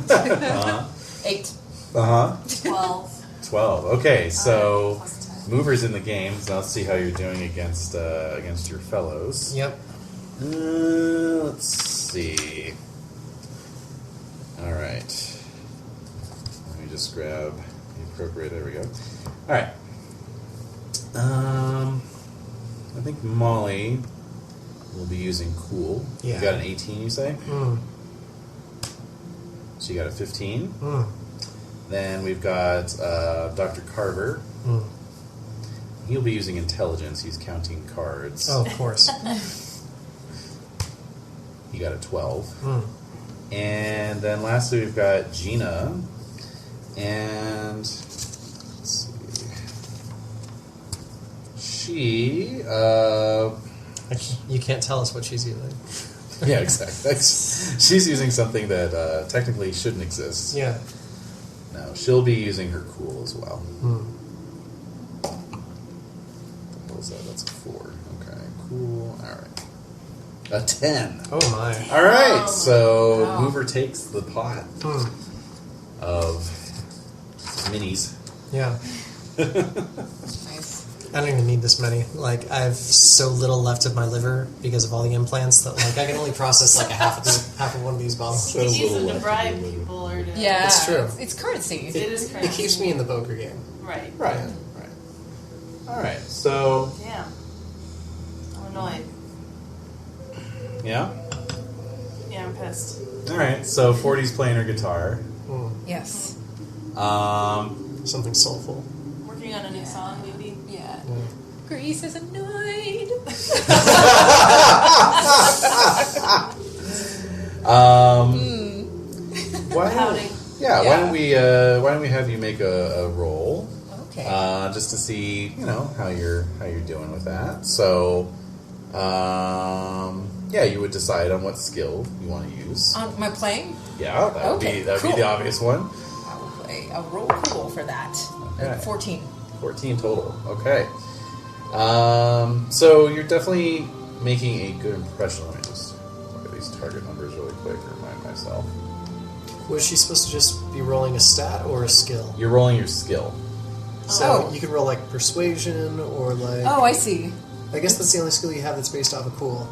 8. 12. 12. Okay. So Plus 10. movers in the game. So let's see how you're doing against your fellows. Yep. Let's see. All right. Let me just grab the appropriate. There we go. All right. I think Molly will be using cool. Yeah. You got an 18, you say? Mm. So you got a 15. Mm. Then we've got Dr. Carver. Mm. He'll be using intelligence. He's counting cards. Oh, of course. He got a 12. Mm. And then lastly, we've got Gina. And let's see. You can't tell us what she's using. Yeah, exactly. She's using something that technically shouldn't exist. Yeah. No, she'll be using her cool as well. Mm. What was that? That's a 4. Okay, cool. All right. A 10. Oh my. All right, so Wow. Mover takes the pot Mm. of minis. Yeah. Nice. I don't even need this many. I have so little left of my liver because of all the implants that I can only process a half of one of these bottles. You can Sounds a use little them to left bribe of the liver. people or to... Yeah. It's true. It's currency. It is It crazy. keeps me in the poker game. Right. Right. All right, so, Yeah. I'm annoyed. yeah. Yeah, I'm pissed. All right, so 40's playing her guitar. Mm. Yes. Something soulful. Working on a new song, maybe. Yeah. Yeah. Grease is annoyed. Why Pouting. yeah, Yeah. why don't we have you make a roll? Okay. Just to see, how you're doing with that. So, you would decide on what skill you want to use. On my playing? Yeah, that would be the obvious one. I will play a roll cool for that. Okay. 14. 14 total. Okay. So you're definitely making a good impression. Let me just look at these target numbers really quick and remind myself. Was she supposed to just be rolling a stat or a skill? You're rolling your skill. So you could roll like persuasion or like... Oh, I see. I guess that's the only skill you have that's based off of cool.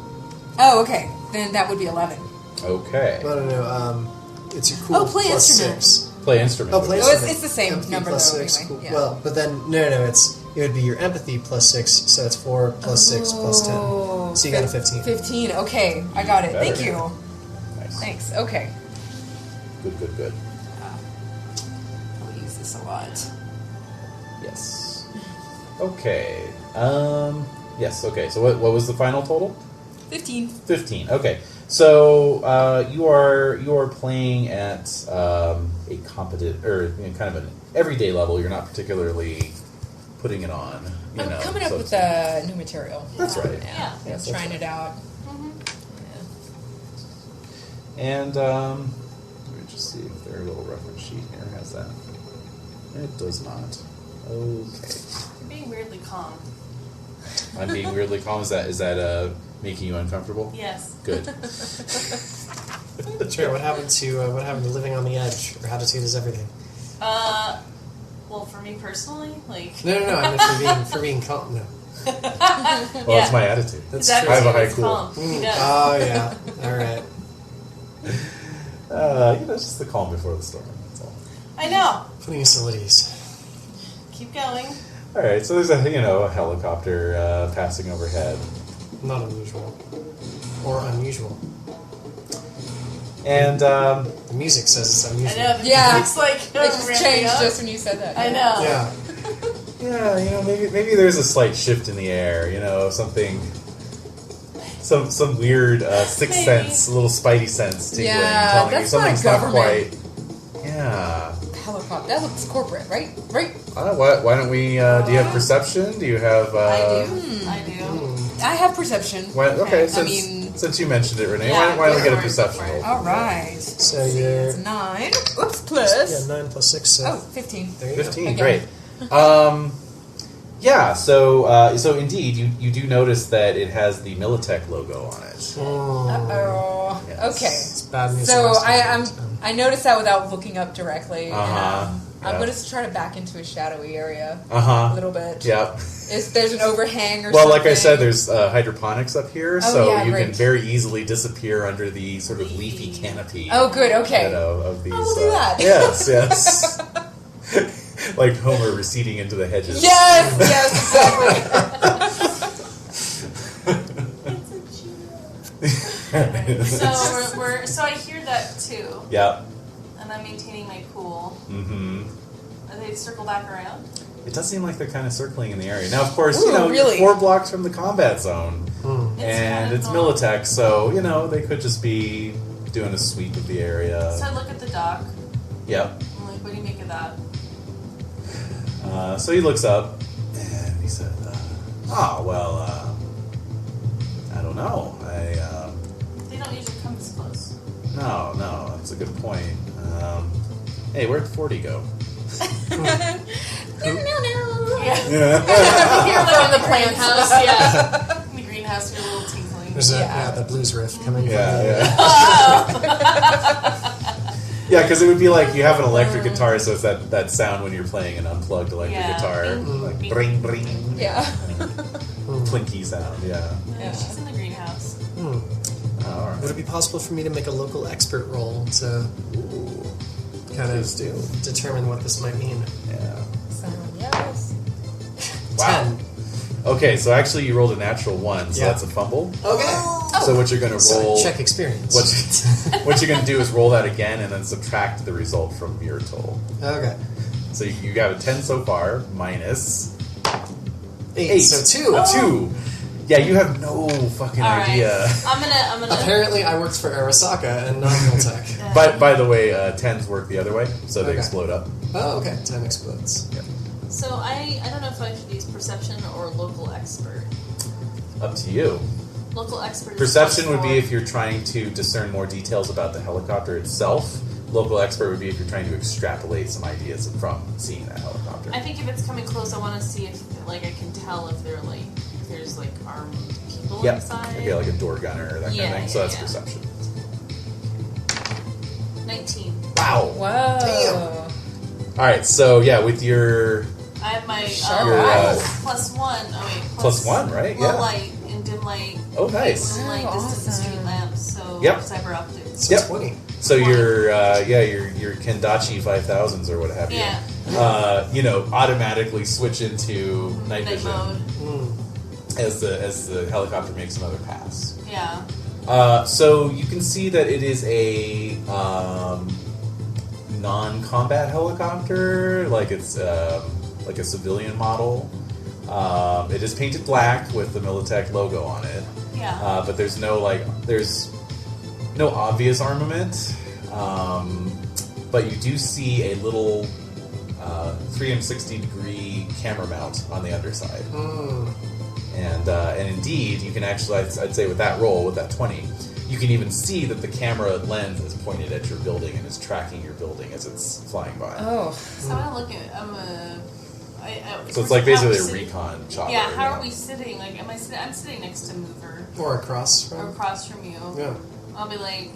Oh, okay. Then that would be 11. Okay. No. It's your cool play plus instrument. 6. Play instrument. Oh, play Oh, instrument. it's the same Empathy number, plus though, 6. anyway. Cool. Yeah. Well, but then, it would be your empathy plus 6, so it's 4 plus 6 plus 10. So you got a 15. 15, okay. I got it. Better. Thank you. Nice. Thanks. Okay. Good. I'll use this a lot. Yes. Okay. Yes, okay. So what was the final total? 15. 15. Okay. So you are playing at a competent or kind of an everyday level. You're not particularly putting it on. I'm coming up with the new material. That's right. Yeah. Yes, Trying that's it out. And let me just see if their little reference sheet here has that. It does not. Okay. You're being weirdly calm. I'm being weirdly calm. Is that making you uncomfortable? Yes. Good. Sure. What happened to living on the edge, or how to is everything? Well, for me personally, like. No. I mean, for being calm. No. Well, that's my attitude. That's His true. I have a attitude high is cool. calm. He does. Oh yeah. All right. It's just the calm before the storm. That's all. I know. Putting us at ease. Keep going. All right. So there's a helicopter passing overhead, Not unusual. Or unusual. and The music says it's I unusual. know. Yeah. It's like It just ramping changed up. just when you said that. I know. Yeah. maybe there's a slight shift in the air. Something. Some weird sixth Maybe. sense, little spidey sense tingling, Yeah, telling you that's not something's not government. quite. Yeah. Helicopter. That looks corporate, right? Right. Why don't we? Do you have perception? Do you have? I do. I have perception. Okay. I Since you mentioned it, Renae, Yeah, why don't we get a go for it, perception go for it. roll? All right. So you're... It's 9. Oops, plus. 9 plus 6, so... Oh, 15. There you 15, Again. great. Yeah, so indeed, you do notice that it has the Militech logo on it. go. Uh-oh. Yes. Okay. It's bad news. So last I time. I noticed that without looking up directly. And, Yeah. I'm going to try to back into a shadowy area a Uh-huh. little bit. Yep. There's an overhang or Well, something? like I said, there's hydroponics up here, so yeah, you great. can very easily disappear under the sort of leafy canopy. Oh, good. Okay. Of these. will do that. Yes. Like Homer receding into the hedges. Yes, exactly. So I hear that too, Yep. and I'm maintaining my cool. Mm-hmm. Are they circle back around? It does seem like they're kind of circling in the area. Now, of course, Ooh, you're really? 4 blocks from the combat zone, and kind of it's cool. Militech, so they could just be doing a sweep of the area. So I look at the dock. Yep. I'm like, what do you make of that? So he looks up, and he said, I don't know. They don't usually come this close. No, that's a good point. Hey, where'd 40 go? Yeah. Yeah. From the plant house, yeah. In the greenhouse, you're a little tinkling. There's Yeah. the blues riff coming Yeah. Yeah, because it would be like you have an electric guitar, so it's that sound when you're playing an unplugged electric Yeah. guitar. Bing, Like bing. bring, bring. Yeah. Clinky sound, yeah. Yeah, she's in the greenhouse. from. All right. Would it be possible for me to make a local expert roll to Ooh. kind of Please do. determine what this might mean? Yeah. Yes. Wow. 10. Okay, so actually you rolled a natural 1, so Yeah. that's a fumble. Okay. So what you're going to So roll... check experience. What you're going to do is roll that again and then subtract the result from your total. Okay. So you got a 10 so far, minus 8. So 2. 2. Yeah, you have no fucking All right. idea. I'm gonna. Apparently, I worked for Arasaka and not Miltech. But by the way, 10s work the other way, so they Okay. explode up. Oh, okay. 10 explodes. Yep. So I don't know if I should use perception or local expert. Up to you. Local expert. Perception is would be if you're trying to discern more details about the helicopter itself. Local expert would be if you're trying to extrapolate some ideas from seeing that helicopter. I think if it's coming close, I want to see if I can tell if there's armed people inside. Okay, like a door gunner or that kind of thing. So that's perception. 19. Wow. Whoa. Damn. All right, so with your I have my +1. Oh wait, +1, right? Low Yeah. light and dim light. Oh, nice. Dim light, distance, and street lamps. So cyber optics. So 20. So your Kendachi 5000s or what have you. Yeah. Automatically switch into night vision mode. as the helicopter makes another pass. Yeah. So you can see that it is a non-combat helicopter, like it's like a civilian model. It is painted black with the Militech logo on it. Yeah. But there's no obvious armament. But you do see a little 360-degree camera mount on the underside. And indeed, you can actually, I'd say with that roll, with that 20, you can even see that the camera lens is pointed at your building and is tracking your building as it's flying by. Oh. So I'm looking. So it's like basically a recon chopper. Yeah. How are we sitting? Like, am I sitting? I'm sitting next to Mover. Or across from. Or across from you. Yeah. I'll be like,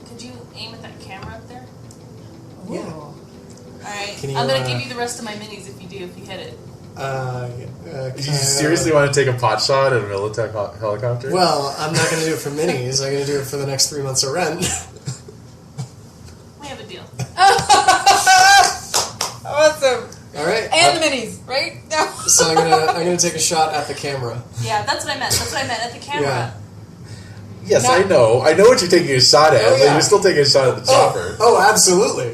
could you aim at that camera up there? Yeah. All right. Can you, I'm gonna give you the rest of my minis if you hit it. You seriously want to take a pot shot at a Militech helicopter? Well, I'm not going to do it for minis. I'm going to do it for the next 3 months of rent. We have a deal. Awesome. All right. And the minis, right? No. So I'm gonna take a shot at the camera. Yeah, that's what I meant. At the camera. Yeah. Yes, I know what you're taking a shot at, Oh, but yeah. you're still taking a shot at the chopper. Oh, absolutely.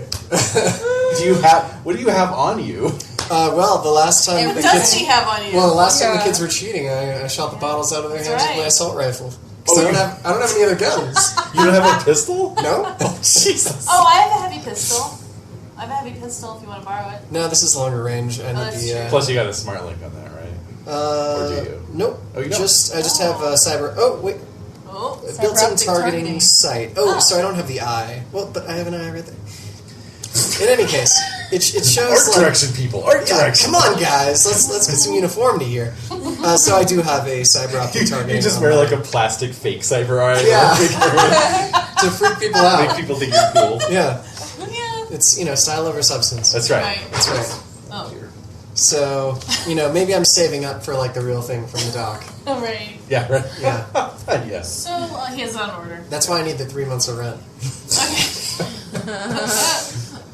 What do you have on you? Well, the last time What the does kids, she have on you? well, the last time the Yeah. kids were cheating, I shot the bottles out of their That's hands with right. my assault rifle. Oh, So I don't have any other guns. You don't have a pistol? No. Oh, Jesus. Oh, I have a heavy pistol. I have a heavy pistol if you want to borrow it. No, this is longer range. I need that's the. true. Plus, you got a smart link on that, right? Or do you? Nope. Oh, you don't? I just have cyber. Oh wait, Oh, built-in optic targeting targeting. sight. Oh, so I don't have the eye. Well, but I have an eye right there. In any case, it shows Art like. direction, people. Art Yeah, direction. come on, guys. Let's get some uniformity here. So I do have a cyber optic targeting. You just on wear my- like a plastic fake cyber eye Yeah. to freak people make out. people think you're cool. Yeah, yeah. it's style over substance. That's right. Right. That's right. Oh, So maybe I'm saving up for like the real thing from the doc. all right. Yeah, right. Yeah, Yes. So he has on order. that's why I need the 3 months of rent. Okay.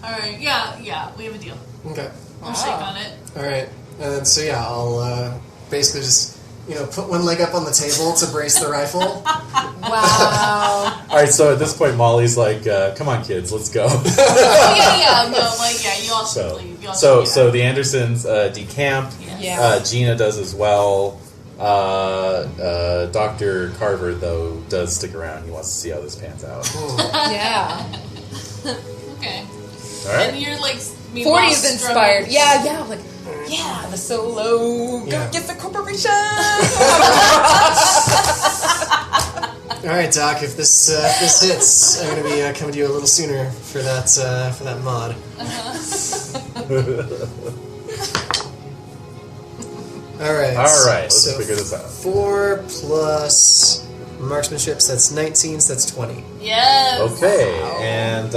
All right. Yeah. We have a deal. Okay. I'll shake on it. All right. And then so yeah, I'll basically just put one leg up on the table to brace the rifle. Wow. All right. So at this point, Molly's like, "Come on, kids, let's go." Yeah. No. You all should leave. You all should So the Andersons decamp. Yeah. Gina does as well. Dr. Carver, though, does stick around. He wants to see how this pans out. Yeah. Okay. All right. And you're like 40 is inspired. struggling. Yeah. Like, yeah, the solo. Yeah. Go get the corporation. All right, Doc. If this hits, I'm going to be coming to you a little sooner for that mod. All right. All right, let's so figure this out. 4 plus marksmanship, so that's 19, so that's 20. Yes. Okay, and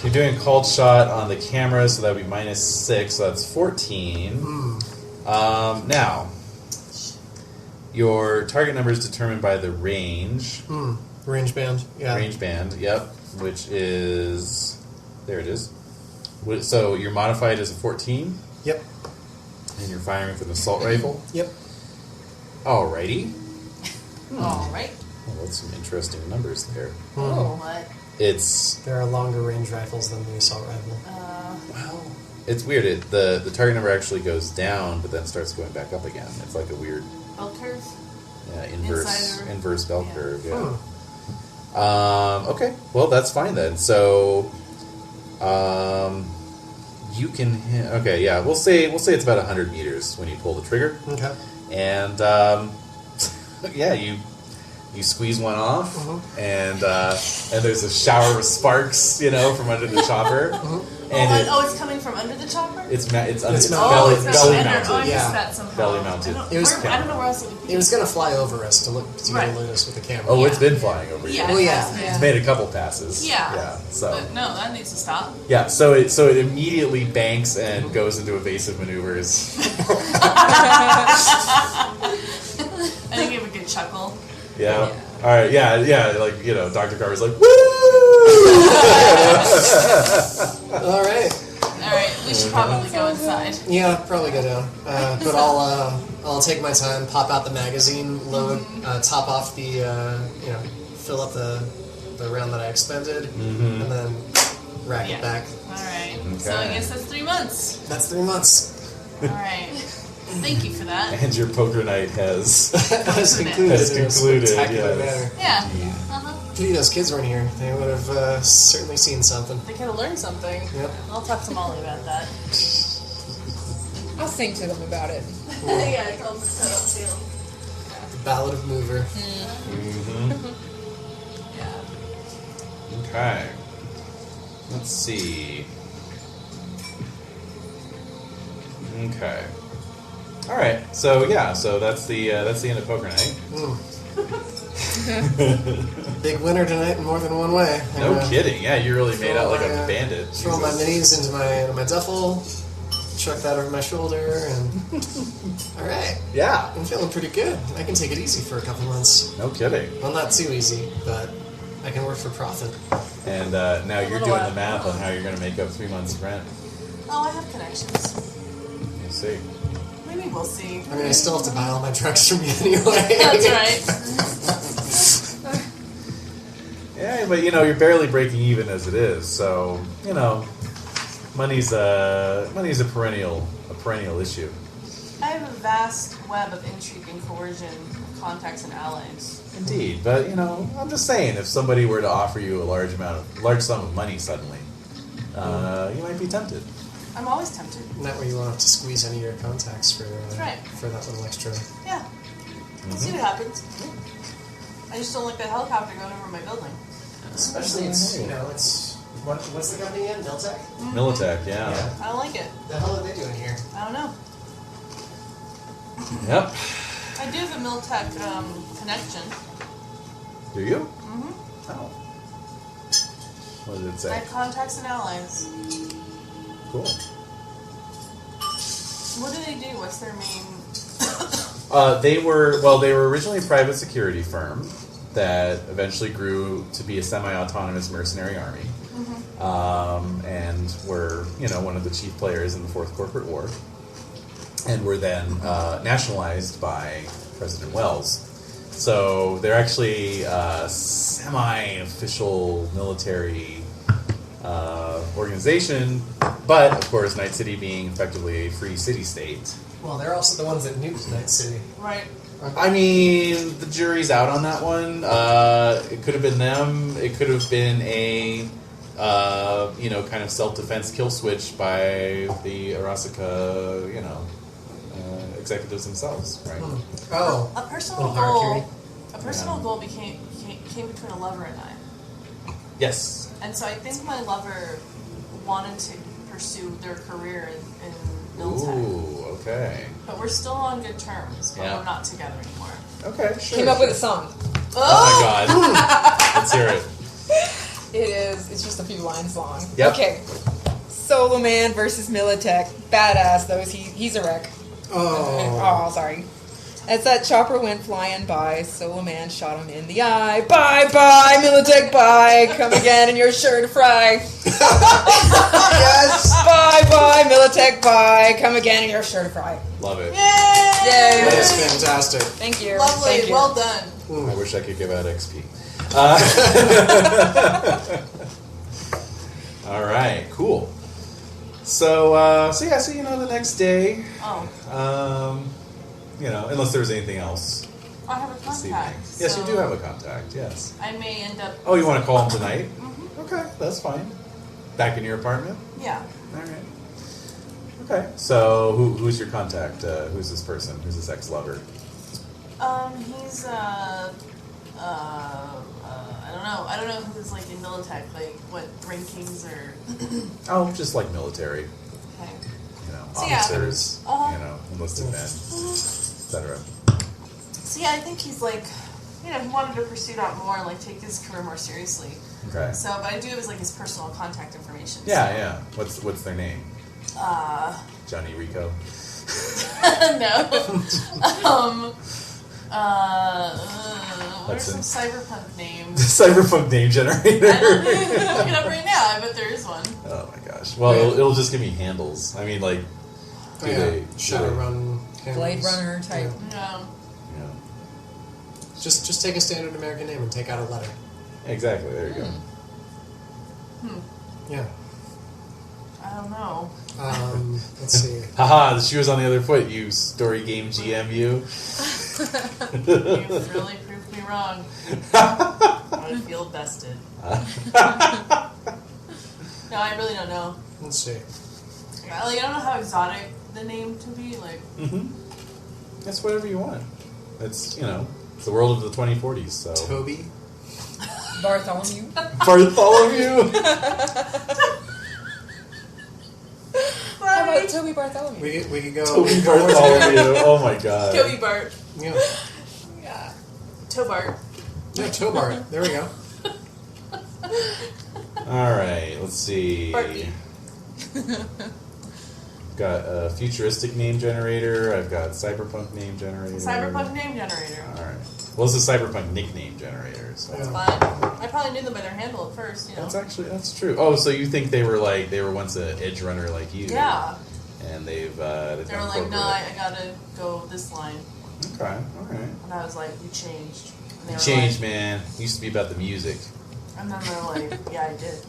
you're doing a called shot on the camera, so that would be -6, so that's 14. Now, your target number is determined by the range. Range band. Yeah. Range band, yep, which is... There it is. So you're modified as a 14, Yep. and you're firing with an assault rifle. Yep. Alrighty. All right. Well, that's some interesting numbers there. Oh. What? It's... There are longer range rifles than the assault rifle. Well, it's weird. The target number actually goes down, but then starts going back up again. It's like a weird Bell curve. inverse bell Yeah. curve. Yeah. Okay. Well, that's fine then. So, you can. Okay, yeah, we'll say it's about 100 meters when you pull the trigger. Okay. And yeah, you squeeze one off, and there's a shower of sparks, from under the chopper. And it's coming from under the chopper? It's belly it's mounted. I missed Yeah. that somehow. Belly mounted. I don't know where else it would be. It was going to fly over us to get a look with the camera. Oh, it's been flying over here. Yeah. Oh, yeah. It's made a couple passes. Yeah. So But no, that needs to stop. yeah, so it immediately banks and goes into evasive maneuvers. I think it would get chuckle. Yeah. All right. Yeah. Like Dr. Carver's like, woo! All right. We should probably go inside. Yeah, probably go down. But I'll take my time, pop out the magazine, load, top off the, fill up the round that I expended, and then rack it back. Alright. Okay. So I guess that's 3 months. That's 3 months. Alright. Thank you for that. And your poker night has Has concluded in a spectacular manner. Yeah. If any of those kids weren't here, they would have certainly seen something. They could have learned something. Yep. I'll talk to Molly about that. I'll sing to them about it. Yeah, I'll set up too. The Ballad of Mover. Yeah. okay. Let's see. Okay. All right. So that's the end of poker night. Big winner tonight in more than one way. No kidding. Yeah, you really made out like a my, bandit. Throw my minis into my duffel, chuck that over my shoulder, and all right. Yeah. I'm feeling pretty good. I can take it easy for a couple months. No kidding. Well, not too easy, but I can work for profit. And now you're doing the math on how you're going to make up 3 months' rent. Oh, I have connections. You see. Maybe we'll see. I mean, I still have to buy all my drugs from you anyway. That's right. Yeah, but you're barely breaking even as it is. So money's a perennial issue. I have a vast web of intrigue and coercion, contacts and allies. Indeed, but I'm just saying, if somebody were to offer you a large sum of money suddenly, you might be tempted. I'm always tempted. Not where you won't have to squeeze any of your contacts for right. for that little extra. Yeah. We'll see what happens. I just don't like that helicopter going over my building. Especially it's what's the company again? Miltech? Militech, yeah. I don't like it. The hell are they doing here? I don't know. Yep. I do have a Miltech connection. Do you? Mm-hmm. Oh. What did it I say? have contacts and allies. Cool. What do they do? What's their main... They were originally a private security firm that eventually grew to be a semi-autonomous mercenary army, and were one of the chief players in the Fourth Corporate War, and were then nationalized by President Wells. So they're actually a semi-official military organization, but of course, Night City being effectively a free city-state. Well, they're also the ones that nuked Night City. Right. I mean, the jury's out on that one. It could have been them. It could have been a, kind of self-defense kill switch by the Arasaka, executives themselves, right? Oh. A personal Harakiri. goal came between a lover and I. Yes. And so I think my lover wanted to pursue their career in Miltech. Ooh, okay. But we're still on good terms, but we're not together anymore. Okay, sure. Came up with a song. Oh my god. Let's hear it. It's just a few lines long. Yep. Okay. Solo Man versus Militech. Badass, though. He's a wreck. Oh, sorry. As that chopper went flying by, Solo Man shot him in the eye. Bye, bye, Militech, bye. Come again and you're sure to fry. Yes! Bye, bye, Militech, bye. Come again and you're sure to fry. Love it. Yay! That is fantastic. Thank you. Lovely. Thank you. Well done. I wish I could give out XP. All right, cool. So the next day, unless there's anything else. I have a this evening. contact. Yes, so you do have a contact, yes. I may end up... Oh, you want to call him tonight? Mm-hmm. Okay, that's fine. Back in your apartment? Yeah. All right. Okay. So who's your contact? Who's this person? Who's this ex-lover? He's I don't know who's like in Militech, like what rankings or. Oh, just like military. Okay. You know, So, yeah. officers. Uh-huh. You know, enlisted men, etc. So yeah, I think he's like, he wanted to pursue that more and like take his career more seriously. Okay. So, but I do have like his personal contact information. Yeah, yeah. What's their name? Johnny Rico. No. Where's some cyberpunk names? Cyberpunk name generator. I don't know. Look it up right now. I bet there is one. Oh my gosh. Well, it'll just give me handles. I mean, like, Shadowrun, Blade Runner type. Yeah. Yeah. Just take a standard American name and take out a letter. Exactly. There you go. Yeah. I don't know. Let's see. Haha, the shoe was on the other foot, you story game GM, you. You've really proved me wrong. I would feel bested. No, I really don't know. Let's see. Like, I don't know how exotic the name to be. Like, That's whatever you want. It's, it's the world of the 2040s, so. Toby. Bartholomew. Bartholomew! How about Toby Bartholomew? We could go. Toby Bartholomew. Oh my god. Toby Bart. Yeah. Yeah. Tobart. Yeah, Tobart. There we go. Alright, let's see. Barky. Got a futuristic name generator. I've got cyberpunk name generator. Cyberpunk name generator. Alright. Well, this is a cyberpunk nickname generator. So. That's fun. I probably knew them by their handle at first, That's true. Oh, so you think they were once an edge runner like you? Yeah. And they were like, no, I gotta go this line. Okay, alright. And I was like, you changed. And they were Changed, like, man. It used to be about the music. And then they're like, yeah, I did.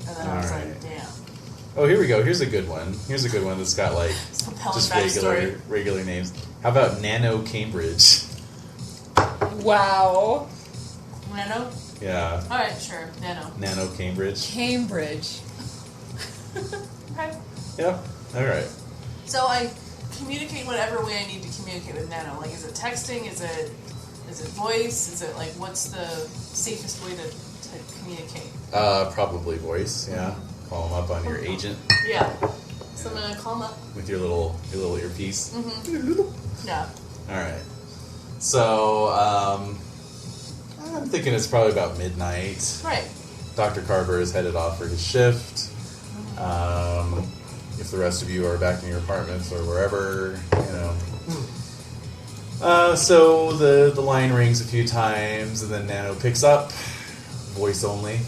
And then I was Alright. like, damn. Oh, here we go. Here's a good one. Here's a good one that's got like Compelling just backstory. regular names. How about Nano Cambridge? Wow. Nano? Yeah. Alright, sure. Nano Cambridge. Cambridge. Okay. Yeah. All right. So I communicate whatever way I need to communicate with Nano. Like, is it texting? Is it voice? Is it like, what's the safest way to communicate? Probably voice. Yeah. Call them up on your agent Yeah. So I'm gonna call him up. with your little earpiece. Yeah. All right. So I'm thinking it's probably about midnight. Right. Dr. Carver is headed off for his shift. If the rest of you are back in your apartments or wherever, So the line rings a few times, and then Nano picks up, voice only.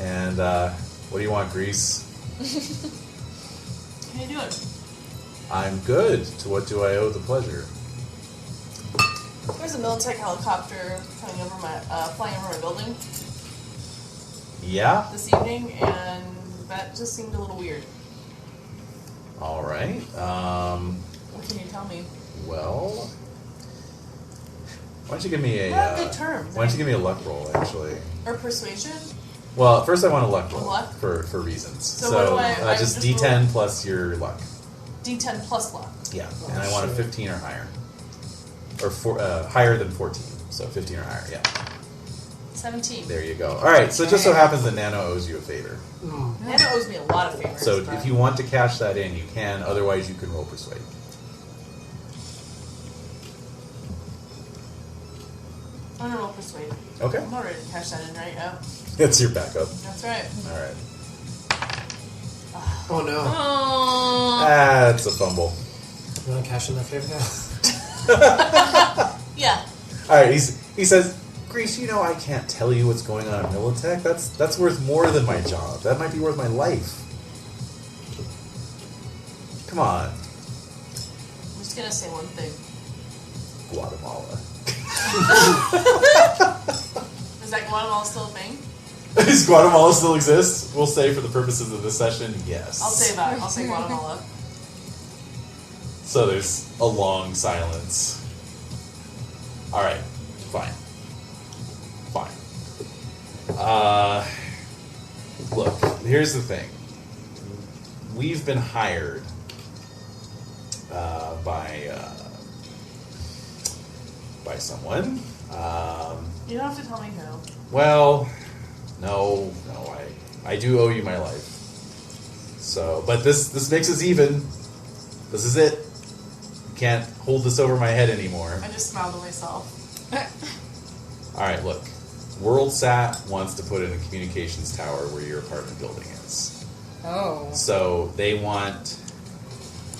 And what do you want, Grease? How you doing? I'm good. To what do I owe the pleasure? There's a Militech helicopter flying over my building Yeah. this evening, and that just seemed a little weird. All right. What can you tell me? Well, why don't you give me a? We're on good terms. Why don't you give me a luck roll, actually? Or persuasion? Well, first I want a luck roll. luck? For reasons. So what do I just just D10 roll? plus your luck. D10 plus luck. Yeah, and I want a 15 or higher, or higher than 14. So 15 or higher. Yeah. 17. There you go. All right. So it just so happens that Nano owes you a favor. Nano owes me a lot of favors. So but if you want to cash that in, you can. Otherwise, you can roll persuade. I'm gonna roll persuade. Okay. I'm not ready to cash that in right now. That's your backup. That's right. All right. Oh no. Aww. That's a fumble. You want to cash in that favor now? Yeah. All right. He says, Grease, I can't tell you what's going on in Militech. That's worth more than my job. That might be worth my life. Come on. I'm just gonna say one thing. Guatemala. Is that Guatemala still a thing? Does Guatemala still exist? We'll say for the purposes of this session, yes. I'll say that. I'll say Guatemala. So there's a long silence. All right. Fine. Look, here's the thing. we've been hired by someone. You don't have to tell me who. Well, no, I do owe you my life. So, but this makes us even. This is it. You can't hold this over my head anymore. I just smiled to myself. All right, look. WorldSat wants to put in a communications tower where your apartment building is. Oh. So they want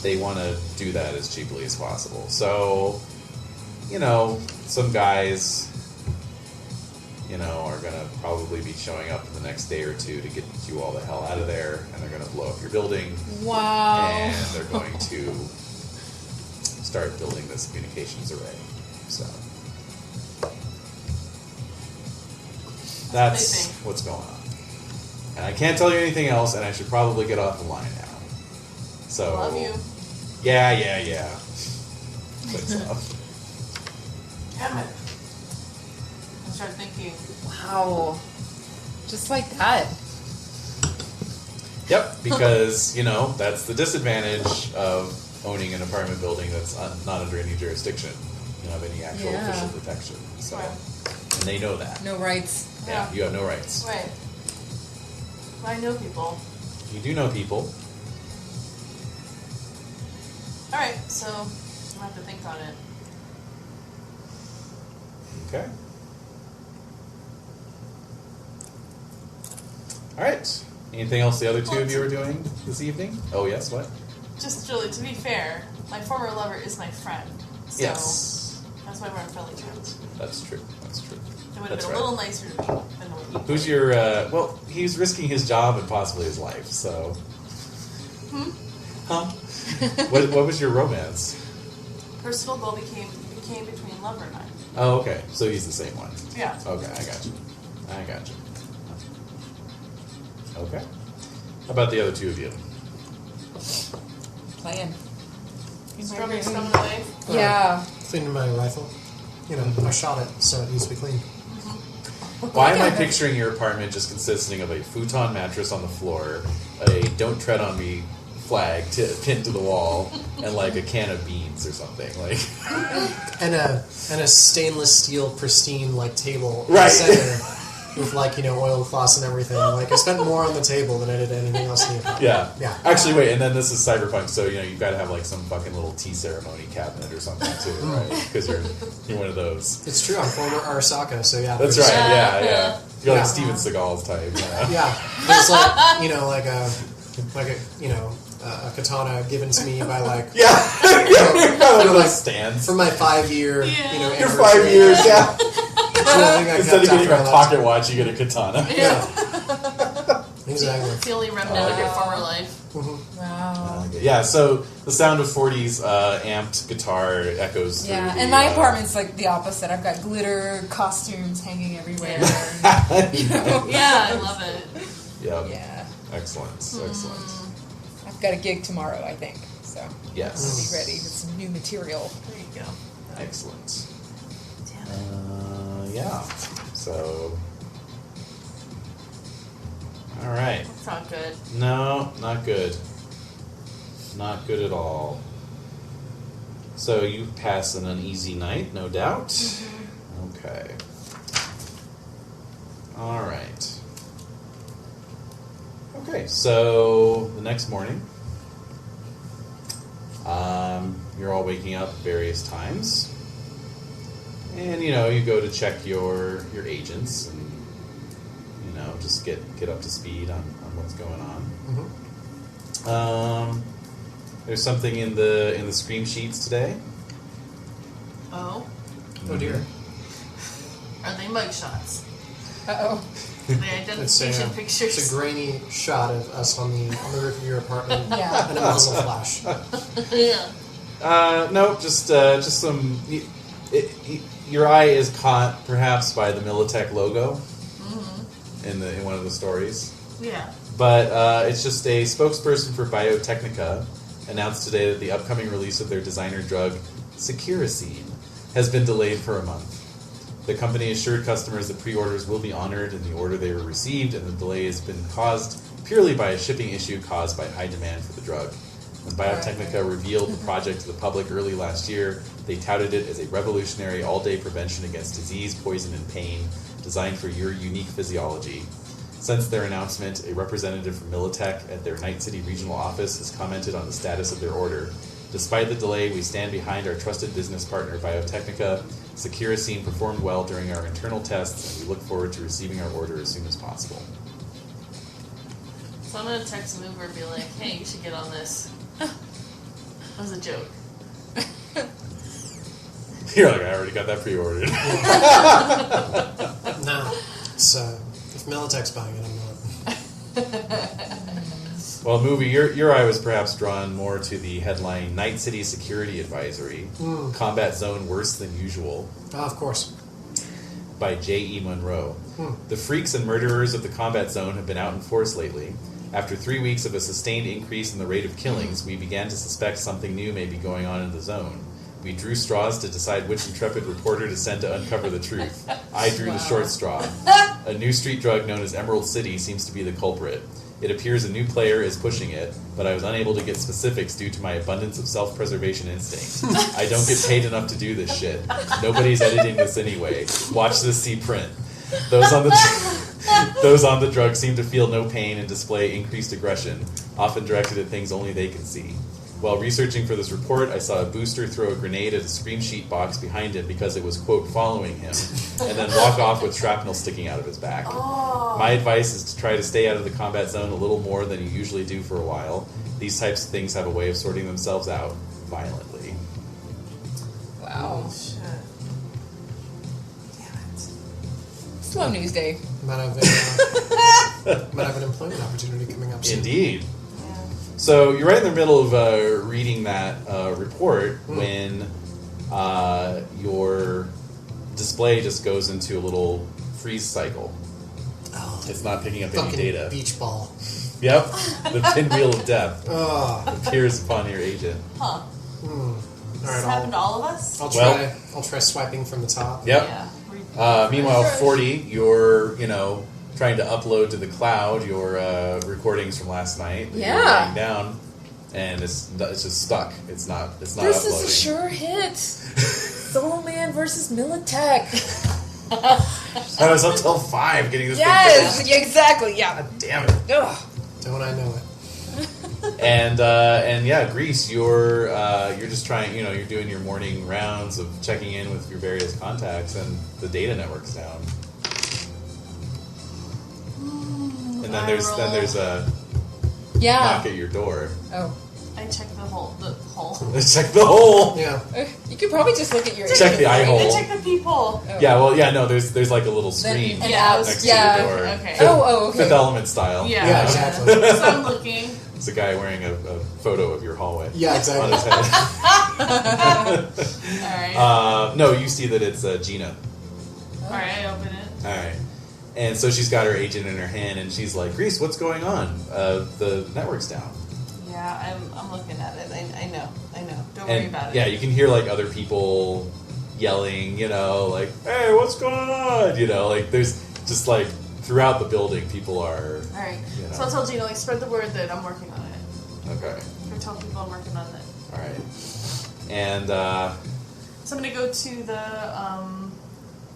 to do that as cheaply as possible. So, some guys, are going to probably be showing up in the next day or two to get you all the hell out of there, and they're going to blow up your building. Wow. And they're going to start building this communications array. So that's what's going on. And I can't tell you anything else, and I should probably get off the line now. So Love you. Yeah. Thanks, love. Damn it. I started thinking. Wow. Just like that. Yep, because, that's the disadvantage of owning an apartment building that's not under any jurisdiction. You don't have any actual official protection. So, Right. and they know that. No rights. Yeah, you have no rights. Right. I know people. You do know people. Alright, so I have to think on it. Okay. All right. Anything else the other two of you are doing this evening? Oh, yes, what? Just really, to be fair, my former lover is my friend. So Yes. that's why we're on friendly terms. That's true. It would have That's been a right. little nicer to me than what you Who's your, well, he's risking his job and possibly his life, so. Huh? What was your romance? Personal goal became between lover and I. Oh, okay. So he's the same one. Yeah. Okay, I got you. Okay. How about the other two of you? Playing. Scrubbing stuff away. Yeah. Cleaning my rifle. I shot it, so it needs to be clean. Why am I picturing your apartment just consisting of a futon mattress on the floor, a "Don't Tread on Me" flag pinned to the wall, and like a can of beans or something like? And a stainless steel pristine table in Right. the center with oilcloths and everything. I spent more on the table than I did anything else in the apartment. Yeah. Actually, wait, and then this is Cyberpunk, so you've got to have some fucking little tea ceremony cabinet or something too, right? Because you're one of those. It's true. I'm former Arasaka, so yeah. That's there's- right. Yeah. You're like Yeah. Steven Seagal's type. Yeah, there's a katana given to me by One of those stands. for my 5-year Yeah. Your 5 years, yeah. Instead of getting a after I pocket watch, you get a katana. Yeah. Exactly. It's the only remnant of your former life. Wow. Yeah, so the sound of 40's amped guitar echoes through Yeah, the, and my apartment's the opposite. I've got glitter costumes hanging everywhere. Yeah, I love it. Yep. Yeah. Excellent. I've got a gig tomorrow, I think. So Yes. I'll be ready with some new material. There you go. Excellent. Damn it. Yeah. So. All right. That's not good. No, not good. Not good at all. So you pass an uneasy night, no doubt. Okay. All right. Okay, so the next morning, you're all waking up at various times, and you go to check your agents and just get up to speed on what's going on. There's something in the scream sheets today. Oh? Oh dear. Are they mugshots? Uh-oh. Are they It's identification pictures? a grainy shot of us on the roof of your apartment Yeah. and a muzzle flash. Yeah. No, just some. Your eye is caught perhaps by the Militech logo in one of the stories. Yeah. But it's just a spokesperson for Biotechnica announced today that the upcoming release of their designer drug, Securacine, has been delayed for a month. The company assured customers that pre-orders will be honored in the order they were received, and the delay has been caused purely by a shipping issue caused by high demand for the drug. When Biotechnica revealed the project to the public early last year, they touted it as a revolutionary all-day prevention against disease, poison, and pain designed for your unique physiology. Since their announcement, a representative from Militech at their Night City regional office has commented on the status of their order. Despite the delay, we stand behind our trusted business partner, Biotechnica. Securicine performed well during our internal tests, and we look forward to receiving our order as soon as possible. So I'm gonna text Mover and be like, hey, you should get on this. That was a joke. You're like, I already got that pre-ordered. No. It's, if Militech's buying it, I'm not. Well, movie, your eye was perhaps drawn more to the headline Night City Security Advisory, Combat Zone Worse Than Usual. Oh, of course. By J.E. Monroe. The freaks and murderers of the combat zone have been out in force lately. After 3 weeks of a sustained increase in the rate of killings, we began to suspect something new may be going on in the zone. We drew straws to decide which intrepid reporter to send to uncover the truth. I drew the short straw. A new street drug known as Emerald City seems to be the culprit. It appears a new player is pushing it, but I was unable to get specifics due to my abundance of self-preservation instinct. I don't get paid enough to do this shit. Nobody's editing this anyway. Watch this see print. Those on the drug seem to feel no pain and display increased aggression, often directed at things only they can see. While researching for this report, I saw a booster throw a grenade at a screen sheet box behind him because it was, quote, following him, and then walk off with shrapnel sticking out of his back. Oh. My advice is to try to stay out of the combat zone a little more than you usually do for a while. These types of things have a way of sorting themselves out violently. Wow. Oh, shit. Damn it. Slow news day. Might have an employment opportunity coming up soon. Indeed. So you're right in the middle of reading that report when your display just goes into a little freeze cycle. Oh, It's not picking up any fucking data. beach ball. Yep, the pinwheel of death Oh. appears upon your agent. Huh. All Does right, this happen to all of us? I'll Well- try swiping from the top. Yep. Yeah. Meanwhile, 40, you're trying to upload to the cloud your recordings from last night. That you were Yeah. writing down, and it's just stuck. It's not This uploading. is a sure hit. Soul Man versus Militech. I was up till 5 getting this Yes, thing exactly. Yeah. fixed. Damn it. Ugh. Don't I know it? And yeah, Grease, you're just trying. You're doing your morning rounds of checking in with your various contacts, and the data network's down. And then there's a Yeah. knock at your door. Oh. I checked the hole. Check the hole. Yeah. You could probably just look at your Check the eye hole. I checked the peephole. Oh. Yeah, well, yeah, no, there's like a little screen Then- Yeah, out- next yeah. to your door. Okay. Okay. Fifth Element style. Yeah. Yeah, exactly. So I'm looking. It's a guy wearing a photo of your hallway. Yeah, On exactly. his head. Alright. No, you see that it's Gina. Alright, I open it. All right. And so she's got her agent in her hand, and she's like, Grease, what's going on? The network's down. Yeah, I'm looking at it. I know. Don't worry And about it. yeah, you can hear like other people yelling, like, hey, what's going on? Like there's just like throughout the building, people are. Alright. You know. So I'll tell Gina, like, spread the word that I'm working on it. Okay. Or tell people I'm working on it. All right. And So I'm gonna go to the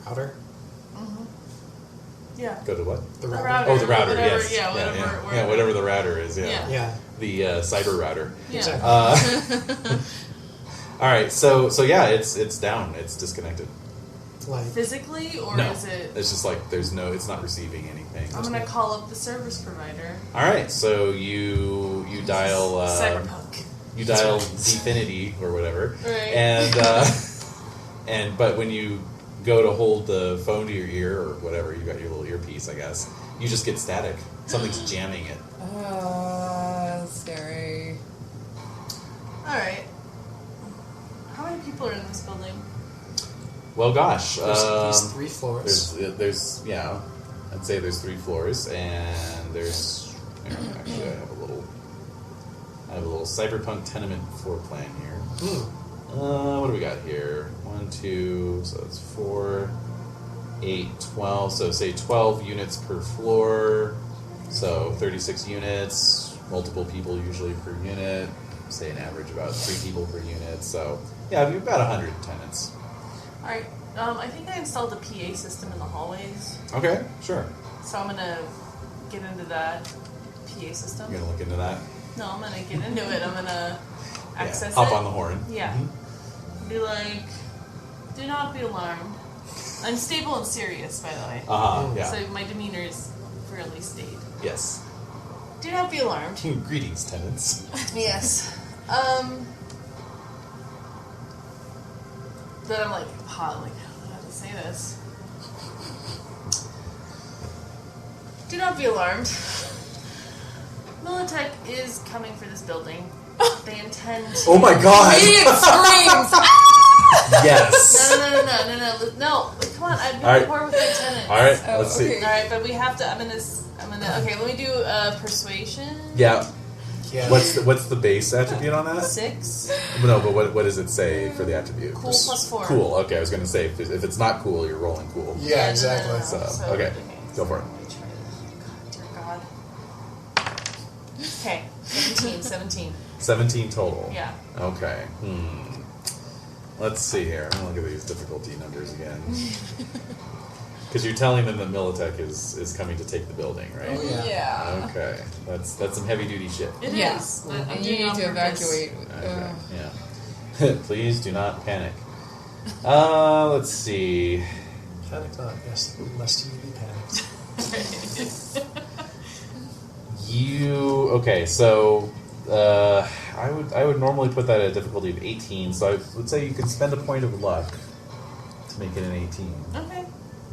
Router? yeah. go to what? The The router. router. Oh, the router. Whatever, Yes. yeah, whatever, Yeah, wherever. whatever the router is. Yeah. Yeah. Yeah. The cyber router. Yeah. Exactly. All right. So yeah, it's down. It's disconnected. Like, Physically, or No, is it? it's just like it's not receiving anything. I'm gonna call up the service provider. All right, so you dial Cyberpunk. you dial Definity or whatever, Right. and but when you go to hold the phone to your ear or whatever, you got your little earpiece, I guess. You just get static. Something's jamming it. That's scary. Alright. How many people are in this building? Well, gosh, there's at least 3 floors. there's I'd say there's 3 floors, and there's actually I have a little cyberpunk tenement floor plan here. What do we got here? 1, 2, so it's 4, 8, 12. So say 12 units per floor. So 36 units, multiple people usually per unit. Say an average about 3 people per unit. So yeah, about 100 tenants. All right. I think I installed a PA system in the hallways, Okay, sure. so I'm gonna get into that PA system. You're gonna look into that. No, I'm gonna get into it. I'm gonna access Hop it. on the horn. Yeah. Be like, do not be alarmed. I'm stable and serious, by the way. Yeah. So my demeanor is fairly staid. Yes. Do not be alarmed. Greetings, tenants. Yes. Then I'm like, hot, like, I don't know how to say this. Do not be alarmed. Militech is coming for this building. They intend to... Oh my god! Immediate screams! Yes! No, come on, I've been All right. before with my tenants. Alright, Oh, let's see. okay. Alright, but we have to, okay, let me do persuasion. Yeah. Yeah. What's the base attribute on that? 6. No, but what does it say for the attribute? Cool plus 4. Cool, okay, I was gonna say, if it's not cool, you're rolling cool. Yeah, exactly. So, okay, go for it. God, dear God. Okay, 17. 17 total. Yeah. Okay. Let's see here. I'm gonna look at these difficulty numbers again. Because you're telling them that Militech is coming to take the building, right? Oh, yeah. Yeah. Okay. That's some heavy duty shit. It Yeah. is, but I'm And doing you it need on to purpose. evacuate. Okay. Yeah. Please do not panic. Let's see. Panic not, yes, lest you be panicked. Okay, so I would normally put that at a difficulty of 18. So I would say you could spend a point of luck to make it an 18 Okay.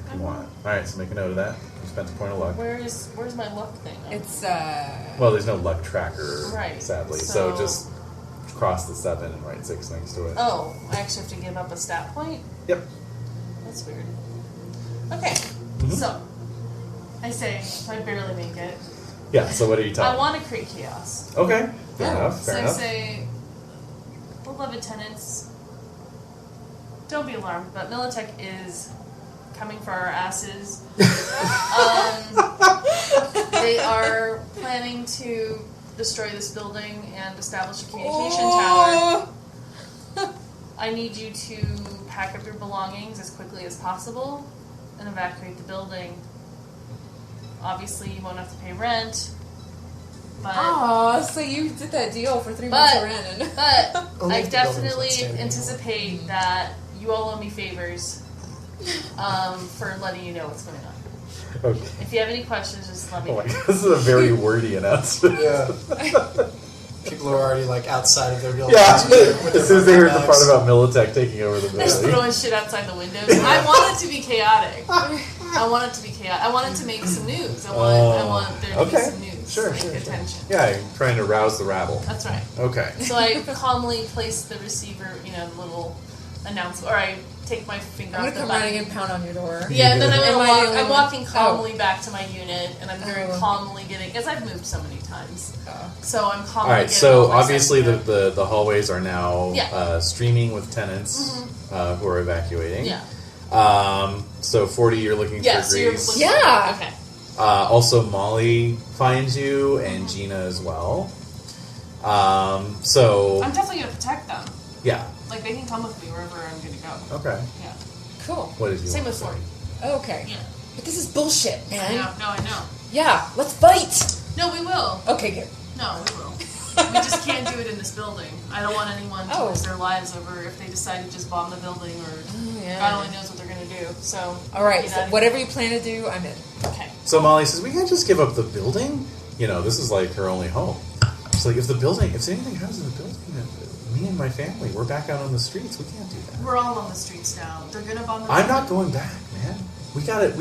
if you want. All right, so make a note of that. You spent a point of luck. Where's my luck thing? It's, Well, there's no luck tracker, Right, sadly. so- So just cross the 7 and write 6 next to it. Oh, I actually have to give up a stat point? Yep. That's weird. Okay, so I say if I barely make it, Yeah. So what are you talking? I want to create chaos. Okay. Fair enough. So Fair I enough. say, beloved tenants, don't be alarmed, but Militech is coming for our asses. They are planning to destroy this building and establish a communication tower. I need you to pack up your belongings as quickly as possible and evacuate the building. Obviously, you won't have to pay rent, but Oh, so you did that deal for 3 months of rent. but Only I if the building's definitely not standing anticipate that you all owe me favors for letting you know what's going on. Okay. If you have any questions, just let me Oh know. my god, this is a very wordy announcement. Yeah. People are already like outside of their buildings. Yeah. with As soon as they heard the bags. part about Militech taking over the Just building. throwing shit outside the windows. I want it to be chaotic. I want it to be chaotic. I want it to make some news. I want there to be okay. some news. Sure, like sure, sure. attention. Yeah, you're trying to rouse the rabble. That's right. Okay. So I calmly place the receiver, the little announcement, or I take my finger I'm off gonna the come button. running and pound on your door. Yeah, then Am I the only I'm one? walking calmly back to my unit, and I'm very Oh. calmly getting, because I've moved so many times. Oh. So I'm calmly All right. getting So all my obviously stuff the hallways are now Yeah. streaming with tenants who are evacuating. Yeah. So 40, you're looking Yeah, for so you're Greece. looking- Yeah. Okay. Also, Molly finds you and Gina as well. So I'm definitely going to protect them. yeah. Like, they can come with me wherever I'm going to go. Okay. Yeah. Cool. What did you? Same want with to say? 40. Okay. Yeah. But this is bullshit, I man. know. No, I know. Yeah, let's fight. No, we will. Okay, good. No, we will. We just can't do it in this building. I don't want anyone to Oh. lose their lives over if they decide to just bomb the building or yeah. God only knows what they're going to do. So, All right, get so out of whatever here. you plan to do, I'm in. Okay. So Molly says, we can't just give up the building. This is like her only home. She's like, if anything happens in the building, me and my family, we're back out on the streets. We can't do that. We're all on the streets now. They're going to bomb the I'm building. not going back, man. We got it.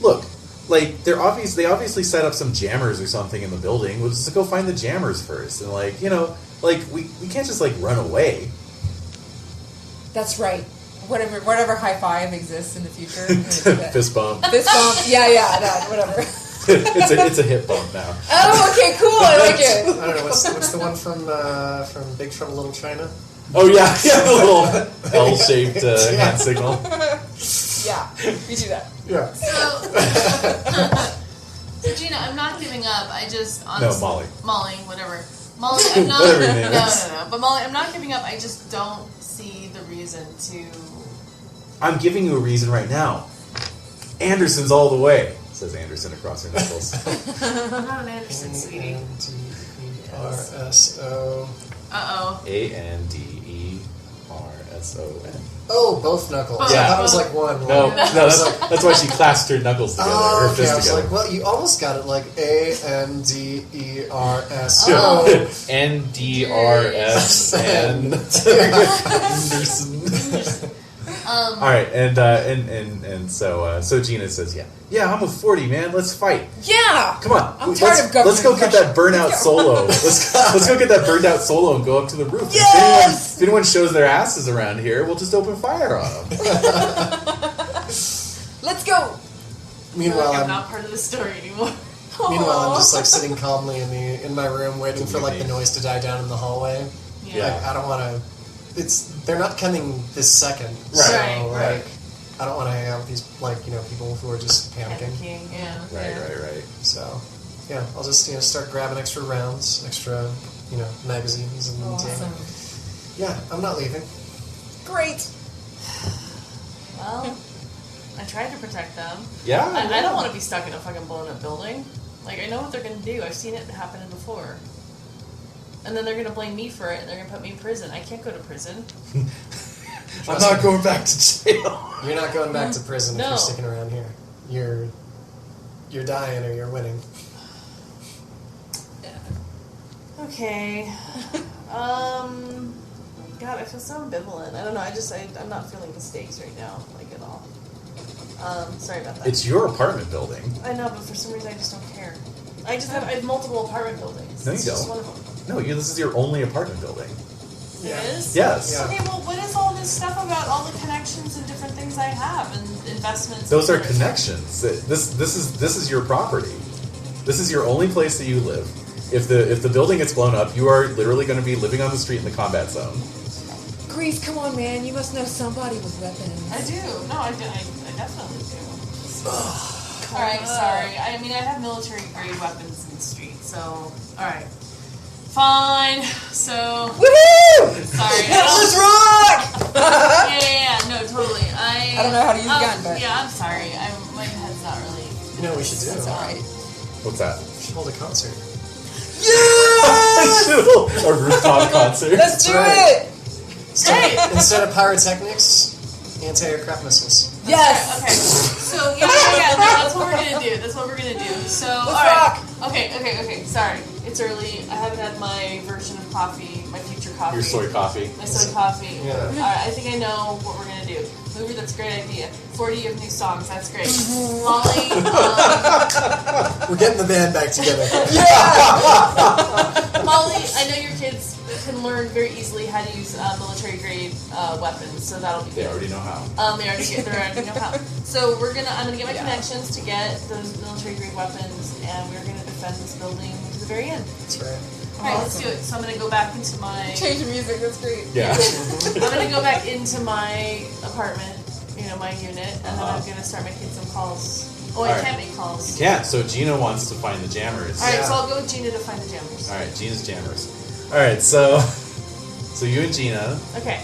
Look, like they obviously set up some jammers or something in the building. We'll just go find the jammers first, and we can't just run away. That's right. Whatever high five exists in the future. I'm gonna do that. Fist bump. Fist bump. Yeah, that, whatever. it's a hip bump now. Oh, okay, cool. I like it. I don't know what's the one from Big Trouble Little China. Oh yeah, the little L-shaped hand signal. Yeah, we do that. Yeah. So Gina, I'm not giving up. I just Molly. Molly, whatever. Molly, I'm not. Whatever your name is. No. But Molly, I'm not giving up. I just don't see the reason to. I'm giving you a reason right now. Anderson's all the way, says Anderson across her nipples. I'm not an Anderson, sweetie. ANDERSO. Uh-oh. ANDERSON. Oh, both knuckles. Oh, I thought it was like one. No, Like, that's why she clasped her knuckles together. oh, her okay. I fists was together. like, well, you almost got it like ANDERSO. Oh. NDRSN. Anderson. All right, and so Gina says, yeah, I'm with 40, man. Let's fight. Yeah! Come on, I'm tired of government let's go get that pressure. burnout solo. Let's go get that burned out solo and go up to the roof. Yes! If anyone shows their asses around here, we'll just open fire on them. Let's go! Meanwhile, I'm I'm not part of the story anymore. Meanwhile, I'm just like sitting calmly in my room, waiting for like the noise to die down in the hallway. Yeah. Like, I don't want to. They're not coming this second. Right. So, Right. like, I don't want to hang out with these people who are just panicking. Yeah. Right. So, yeah, I'll just start grabbing extra rounds, extra magazines, and Awesome. yeah, I'm not leaving. Great! Well, I tried to protect them. Yeah. I don't want to be stuck in a fucking blown up building. Like, I know what they're going to do. I've seen it happen before. And then they're going to blame me for it, and they're going to put me in prison. I can't go to prison. I'm not going back to jail. You're not going back to prison if No. you're sticking around here. You're dying or you're winning. Okay. God, I feel so ambivalent. I don't know. I'm not feeling the stakes right now, like at all. Sorry about that. It's your apartment building. I know, but for some reason I just don't care. I have multiple apartment buildings. No, you It's just don't. one of them. No, this is your only apartment building. Yeah. It is? Yes. Yeah. Okay, well, what is all this stuff about all the connections and different things I have and investments? Those are and- connections. This is your property. This is your only place that you live. If the building gets blown up, you are literally going to be living on the street in the combat zone. Grease, come on, man. You must know somebody with weapons. I do. No, I definitely do. Alright, sorry. I mean, I have military grade weapons in the street, so. Alright. Fine. So. Woohoo! Sorry. Let's rock! Yeah, no, totally. I don't know how to use a gun, but. Yeah, I'm sorry. My head's not really. You know what we should do? That's alright. What's that? We should hold a concert. Yeah! A rooftop concert. Let's do right. it! Instead of pyrotechnics, anti-aircraft missiles. Yes! Okay. So yeah, that's what we're gonna do. That's what we're gonna do. So Let's rock! Okay. Sorry, it's early. I haven't had my version of coffee, my future coffee. Your soy coffee. My soy coffee. Yeah. I think I know what we're gonna do. Mover, that's a great idea. 40 of new songs, that's great. Molly, We're getting the band back together. Molly, I know your kids can learn very easily how to use military grade weapons, so that'll be They good. already know how. They already know how. So I'm gonna get my connections to get those military grade weapons, and we're gonna defend this building to the very end. That's right. All right, let's do it. So I'm gonna go back into my. Change the music, that's great. Yeah. I'm gonna go back into my apartment, my unit, and then I'm gonna start making some calls. Oh, I All right. can't make calls. You can't. So Gina wants to find the jammers. All right, Yeah. so I'll go with Gina to find the jammers. All right, Gina's jammers. All right, so you and Gina. Okay.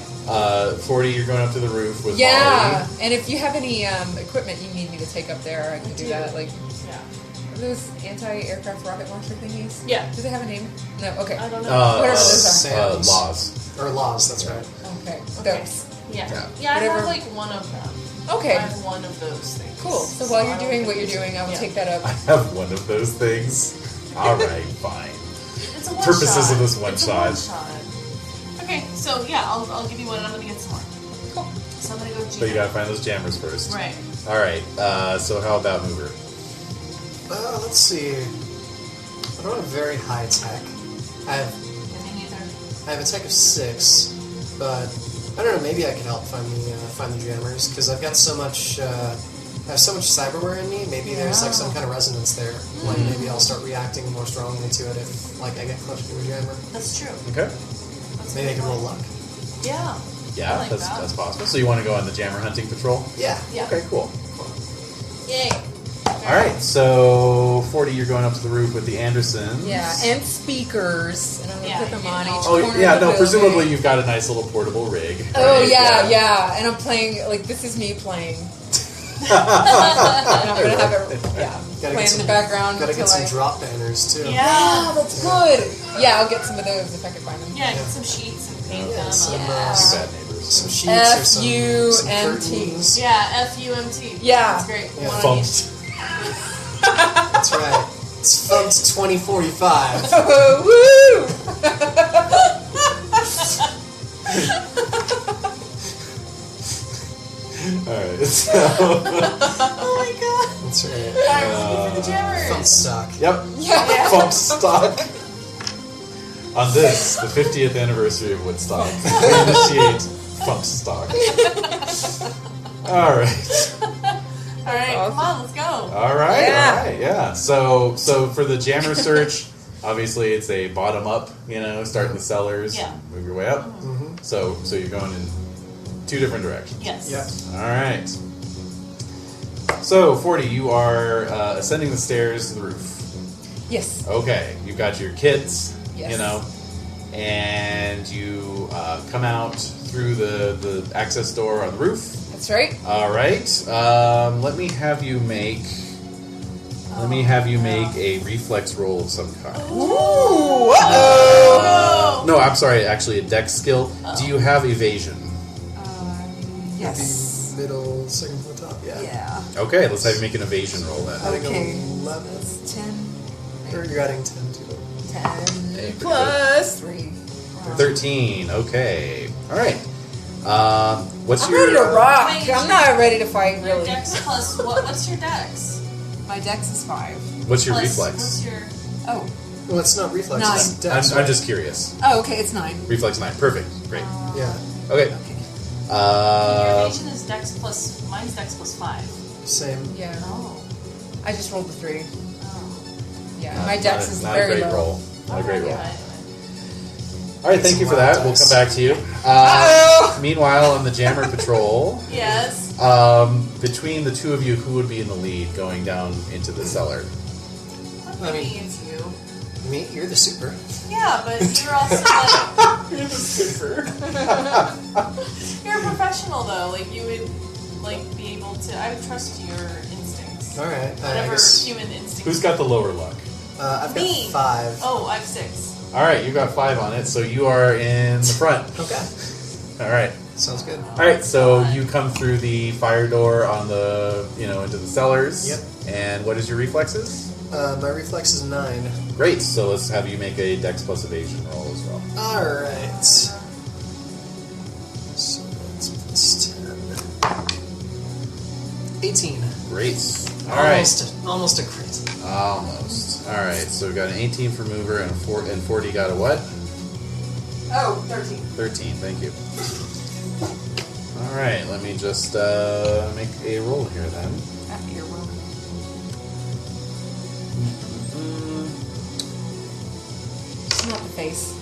40, you're going up to the roof with Yeah, and if you have any equipment you need me to take up there, I can do that. Like, Yeah. are those anti-aircraft rocket launcher thingies? Yeah. Do they have a name? No. Okay. I don't know. Whatever those are. Sam's. Laws. Or laws, that's right. Okay. Okay. Those. Yeah. Yeah. Yeah, I Whatever. have like one of them. Okay. I have one of those things. Cool. So while I you're don't doing think what you're it's- doing, I will yeah. take that up. I have one of those things. All right, fine. It's a one Purposes shot. of this one It's shot. A one shot. Okay, so yeah, I'll give you one and I'm gonna get some more. Cool. So I'm gonna go Gina. But you gotta find those jammers first. Right. All right. So how about Mover? Let's see. I don't have very high tech. I have Me neither. a tech of 6, but I don't know. Maybe I can help find the jammers because I've got so much. I have so much cyberware in me. Maybe there's like some kind of resonance there. Like maybe I'll start reacting more strongly to it if like I get close to a jammer. That's true. Okay. That's Maybe I a good can roll one. luck. Yeah. Yeah, I like that. that's possible. So you want to go on the jammer hunting patrol? Yeah. Yeah. Okay, cool. Yay. All right, so 40, you're going up to the roof with the Andersons. Yeah, and speakers. And I'm going to put them on each Oh, corner yeah, of the no, building. presumably you've got a nice little portable rig. Oh, right? yeah. And I'm playing, like, this is me playing. And I'm going to have it, playing in the background. Gotta get until some drop banners, too. Yeah, that's good. Yeah, I'll get some of those if I can find them. Yeah, get some sheets and paint them. Some, Too bad neighbors. some sheets or some F-U-M-T. curtains. Yeah, FUMT. Yeah. That's great. Yeah. One on Funked. each. That's right. It's Funked 2045. Woo! Alright, so. Oh my god. That's right. Alright, we'll for the jammers. Funk stock. Yep. Yeah. Funk stock. On this, the 50th anniversary of Woodstock, we initiate Funk stock. Alright. Alright, come on, let's go. Alright, yeah. So for the jammer search, obviously it's a bottom up, start in the cellars, Yeah. move your way up. Mm-hmm. So you're going in 2 different directions. Yes. Yeah. Alright. So, 40, you are ascending the stairs to the roof. Yes. Okay, you've got your kids, Yes. and you come out through the access door on the roof. That's right. Alright, let me have you make a reflex roll of some kind. Ooh! No, I'm sorry, actually a dex skill. Do you have evasion? Yes. The middle, second from the top. Yeah. Okay, let's have you make an evasion roll then. Adding Okay. 11. That's 10. Or you're adding 10 to it. 10 Hey, plus 3. 13, okay. Alright. What's I'm your... ready to rock. Wait, I'm not ready to fight, Your really. dex plus what? What's your dex? My dex is 5. What's your Plus, reflex? What's your? Oh. Well, it's not reflex, it's 9. dex. I'm just curious. Oh, okay, it's 9. Reflex 9, perfect, great. Yeah, Okay. Okay. Your evasion is dex plus. Mine's dex plus 5. same. Yeah. Oh. I just rolled a 3. Oh. Yeah, my dex is not very a great low. roll. Not a great roll. Alright. Alright, thank you for that. We'll come back to you. Meanwhile, on the jammer patrol, Yes. between the two of you, who would be in the lead going down into the cellar? I mean- it's you. Me, you're the super. Yeah, but you're also like You're the super. you're a professional though. Like you would be able to. I would trust your instincts. All right. I Whatever guess human instincts. Who's got the lower luck? I've got Me. 5. Oh, I have 6. Alright, you got 5 on it, so you are in the front. Okay. Alright. Sounds good. Alright, so you come through the fire door on the, into the cellars. Yep. And what is your reflexes? My reflex is 9. Great, so let's have you make a dex plus evasion roll as well. All right. So that's plus 10. 18. Great. Alright. Almost a crit. Almost. Alright, so we've got an 18 for mover and 40 got a what? Oh, 13. 13, thank you. Alright, let me just make a roll here then. After your roll. It's not the face.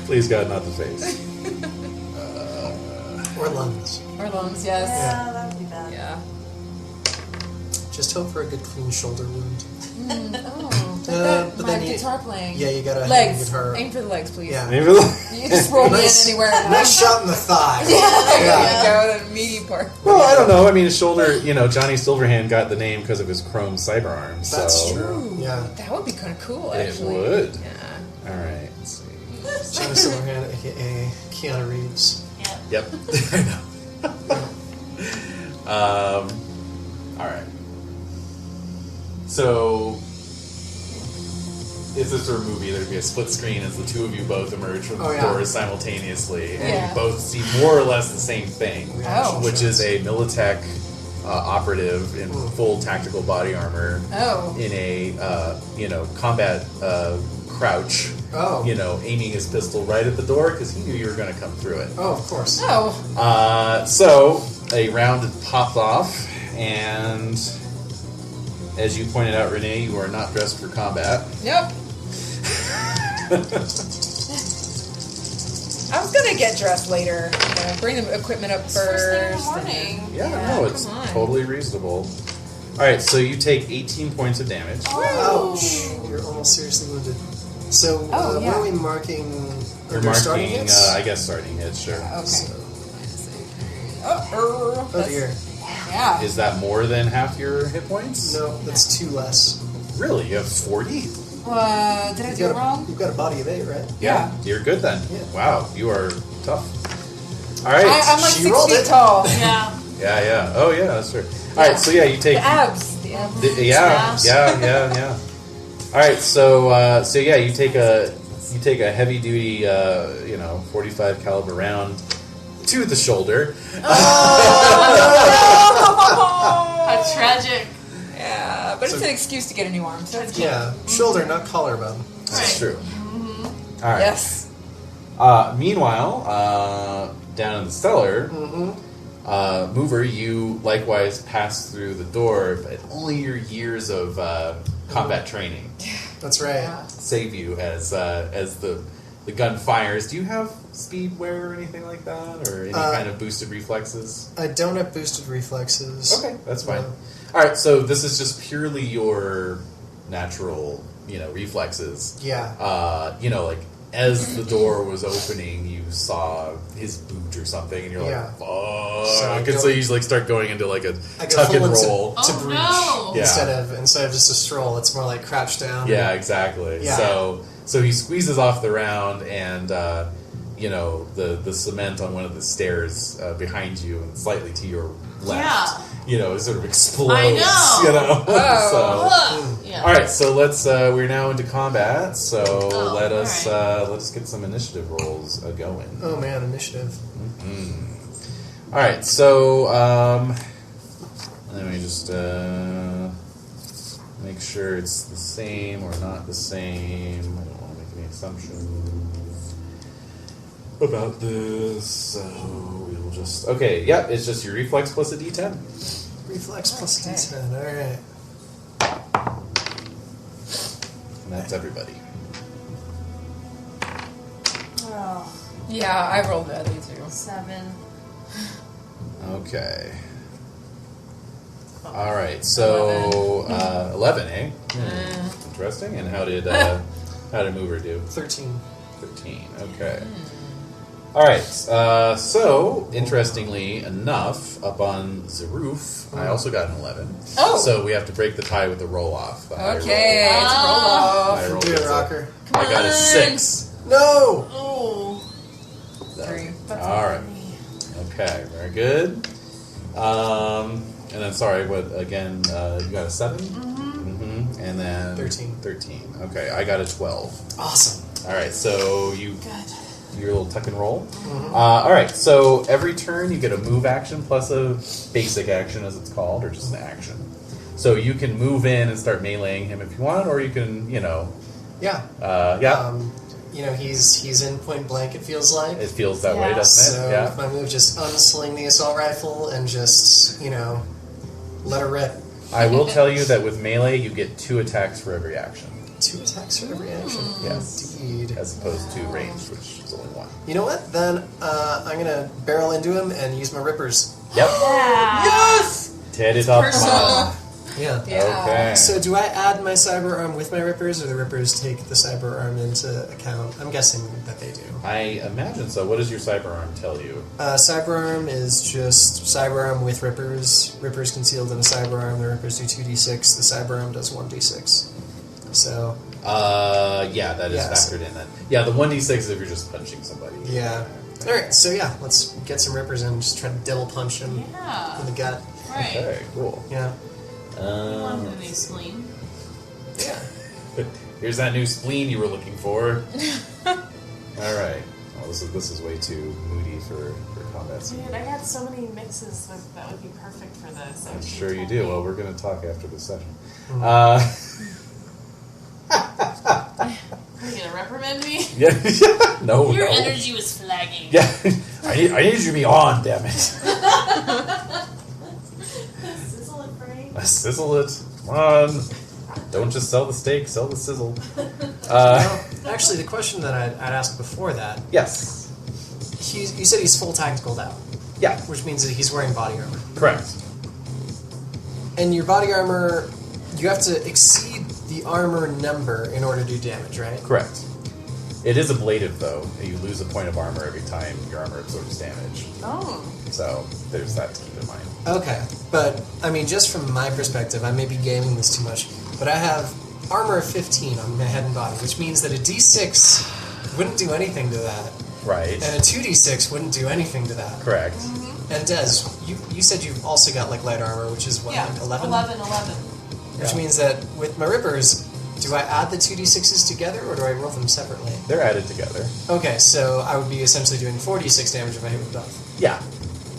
Please God, not the face. Or lungs. Or lungs, yes. Yeah, that would be bad. Yeah. Just hope for a good clean shoulder wound. Oh, but my then you- guitar playing. Yeah, you gotta have Legs. a guitar. Aim for the legs, please. Yeah. Maybe You just roll me in anywhere. Nice shot in the thigh. There Yeah. you go, the meaty part. Well, I don't know. I mean, his shoulder, Johnny Silverhand got the name because of his chrome cyber arm. That's so true. Ooh, Yeah. That would be kind of cool, It actually. would. Yeah. All right. Let's see. Johnny Silverhand, aka Keanu Reeves. Yeah. Yep. I know. All right. So, if this were a movie, there'd be a split screen as the two of you both emerge from the doors simultaneously, and you both see more or less the same thing, which is a Militech operative in full tactical body armor in a combat crouch. Aiming his pistol right at the door because he knew you were going to come through it. Oh, of course. So a round had popped off, and as you pointed out, Renae, you are not dressed for combat. Yep. I was gonna get dressed later. Bring the equipment up It's first thing in the first. morning. Yeah, no, it's come on. totally reasonable. All right, so you take 18 points of damage. Ouch! You're almost seriously wounded. So, Oh, yeah. what are we marking? You're under starting marking, hits? I guess, starting hits. Sure. Okay. So, Oh, oh dear. Yeah. Is that more than half your hit points? No, that's 2 less. Really? You have 40? Did I You've do it got, wrong? you've got a body of 8, right? Yeah. You're good then. Yeah. Wow, you are tough. All right. I'm like She 6 rolled feet it. tall. Yeah. Yeah. Oh, yeah, that's true. All right, so yeah, you take. The abs. The abs. Yeah. All right, so yeah, you take a heavy duty, 45 caliber round to the shoulder. How tragic. Yeah, but it's an excuse to get a new arm, so it's Yeah, shoulder, not collarbone. That's Right. true. All right. Yes. Meanwhile, down in the cellar, Mover, you likewise pass through the door, but only your years of combat training That's right. Yeah. save you as the gun fires. Do you have speed wear or anything like that, or any kind of boosted reflexes? I don't have boosted reflexes. Okay, that's fine. No. All right, so this is just purely your natural, reflexes. Yeah. Like as the door was opening, you saw his boot or something, and you're Yeah. like, "Fuck!" So I and go- so you just start going into like a I go tuck full and into- roll. to Oh, breach no. Yeah. instead of just a stroll. It's more like crouch down. Yeah, exactly. Yeah. So he squeezes off the round, and the cement on one of the stairs behind you and slightly to your left, sort of explodes. I know. Oh. Ugh. Yeah. All right, so let's. We're now into combat. So Oh, let us all let us get some initiative rolls going. Oh man, initiative. All right, so let me just make sure it's the same or not the same. I don't want to make any assumptions about this. So we'll just it's just your reflex plus a D10. Reflex plus Okay. D10. All right. And that's everybody. Oh, Yeah, I rolled badly too. 7. Okay. All right, so 11, eh? Interesting. And how did Mover do? 13. 13. Okay. All right. So interestingly enough, up on the roof, I also got an 11. Oh. So we have to break the tie with the roll off. The high Okay, roll. it's roll off. High roll Do gets it, a- rocker. I got a on. 6. No. Oh. 3. All right. Okay. Very good. And then sorry, what again? You got a 7. Mm-hmm. And then 13. 13. Okay, I got a 12. Awesome. All right. So you. Good. Your little tuck and roll. All right, so every turn you get a move action plus a basic action, as it's called, or just an action. So you can move in and start meleeing him if you want, or you can, Yeah. He's in point blank. It feels like. It feels that way, Yeah. doesn't So it? Yeah. if I move, just unsling the assault rifle and just let her rip. I will tell you that with melee, you get 2 attacks for every action. 2 attacks for every action. Yes. Indeed. As opposed to range, which is only 1. You know what? Then I'm gonna barrel into him and use my rippers. Yep. Yes! Tear it up. Personal. Yeah. Yeah. Okay. So do I add my cyber arm with my rippers, or the rippers take the cyber arm into account? I'm guessing that they do. I imagine so. What does your cyber arm tell you? Cyber arm is just cyber arm with rippers. Rippers concealed in a cyber arm. The rippers do 2d6. The cyber arm does 1d6. So Yeah, that is Yes. factored in then. Yeah, the 1d6 is if you're just punching somebody. yeah. All right. So yeah, let's get some rippers and just try to devil punch him in Yeah. the gut. Right. Okay, cool. Yeah. One movie spleen. Yeah. Here's that new spleen you were looking for. All right. Oh, this is way too moody for combat scene. Dude, I got so many mixes that would be perfect for this. I'm sure you do. Well, we're going to talk after the session. Are you gonna reprimand me? Yeah. No. Your no. energy was flagging. Yeah. I need you to be on. Damn it. Sizzle it, Frank. Sizzle it. Come on. Don't just sell the steak. Sell the sizzle. Well, actually, the question that I'd asked before that Yes. you said he's full tacticaled out, Yeah, which means that he's wearing body armor. correct. And your body armor, you have to exceed the armor number in order to do damage, right? Correct. It is ablative, though. You lose a point of armor every time your armor absorbs damage. Oh. So there's that to keep in mind. Okay, but I mean, just from my perspective, I may be gaming this too much, but I have armor of 15 on my head and body, which means that a D6 wouldn't do anything to that, Right. and a 2D6 wouldn't do anything to that. Correct. And Des, you said you've also got like light armor, which is what, Yeah. like 11? 11. Which Yeah. means that with my rippers, do I add the 2D6s together, or do I roll them separately? They're added together. Okay, so I would be essentially doing 4d6 damage if I hit with both. Yeah.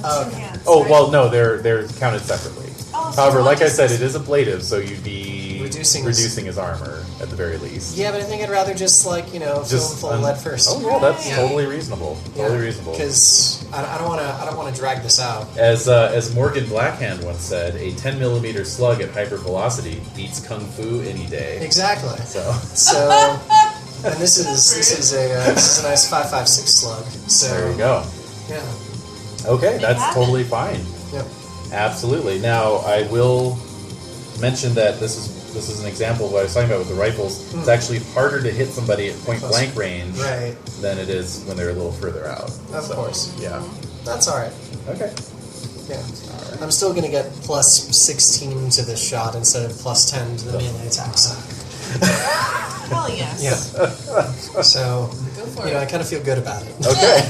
Oh, Two okay. hands, Oh, right? well, no, they're counted separately. Oh, so However, one like I just- said, it is ablative, so you'd be Reducing his armor at the very least. Yeah, but I think I'd rather just, like, fill him full of lead first. Oh yeah, that's Yeah. totally reasonable. Totally reasonable. Because I don't want to drag this out. As Morgan Blackhand once said, a 10mm slug at hyper velocity beats kung fu any day. Exactly. So And this is a nice 5.56 slug. So there you go. Yeah. Okay, Make that's happen. totally fine. Yep. Absolutely. Now I will mention that this is an example of what I was talking about with the rifles. It's actually harder to hit somebody at point blank range Right. than it is when they're a little further out. Of course. Yeah. That's all right. Okay. Yeah. I'm still gonna get plus 16 to this shot instead of plus 10 to the melee attack. So. Hell yes. Yeah. So Go for I it. kind of feel good about it. Okay.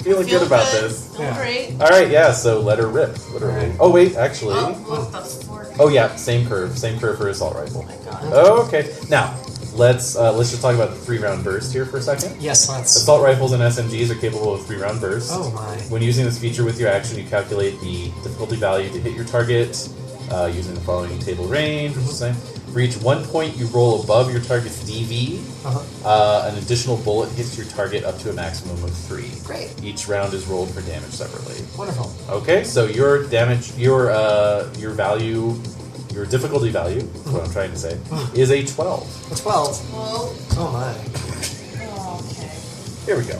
Feeling Feel good about this. Feel Yeah. great. All right, yeah. So let her rip. Literally. Oh wait, actually. Oh, look, the fork. Oh yeah, same curve for assault rifle. Oh my god. Okay, now let's just talk about the 3-round burst here for a second. Yes, let's. Assault rifles and SMGs are capable of 3-round bursts. Oh my. When using this feature with your action, you calculate the difficulty value to hit your target using the following table range, which is the same. For each 1 point you roll above your target's DV, an additional bullet hits your target up to a maximum of 3. Great. Each round is rolled for damage separately. Wonderful. Okay, so your damage, your value, your difficulty value, is what I'm trying to say, is a 12. A 12. Well, Oh my. oh, okay. Here we go.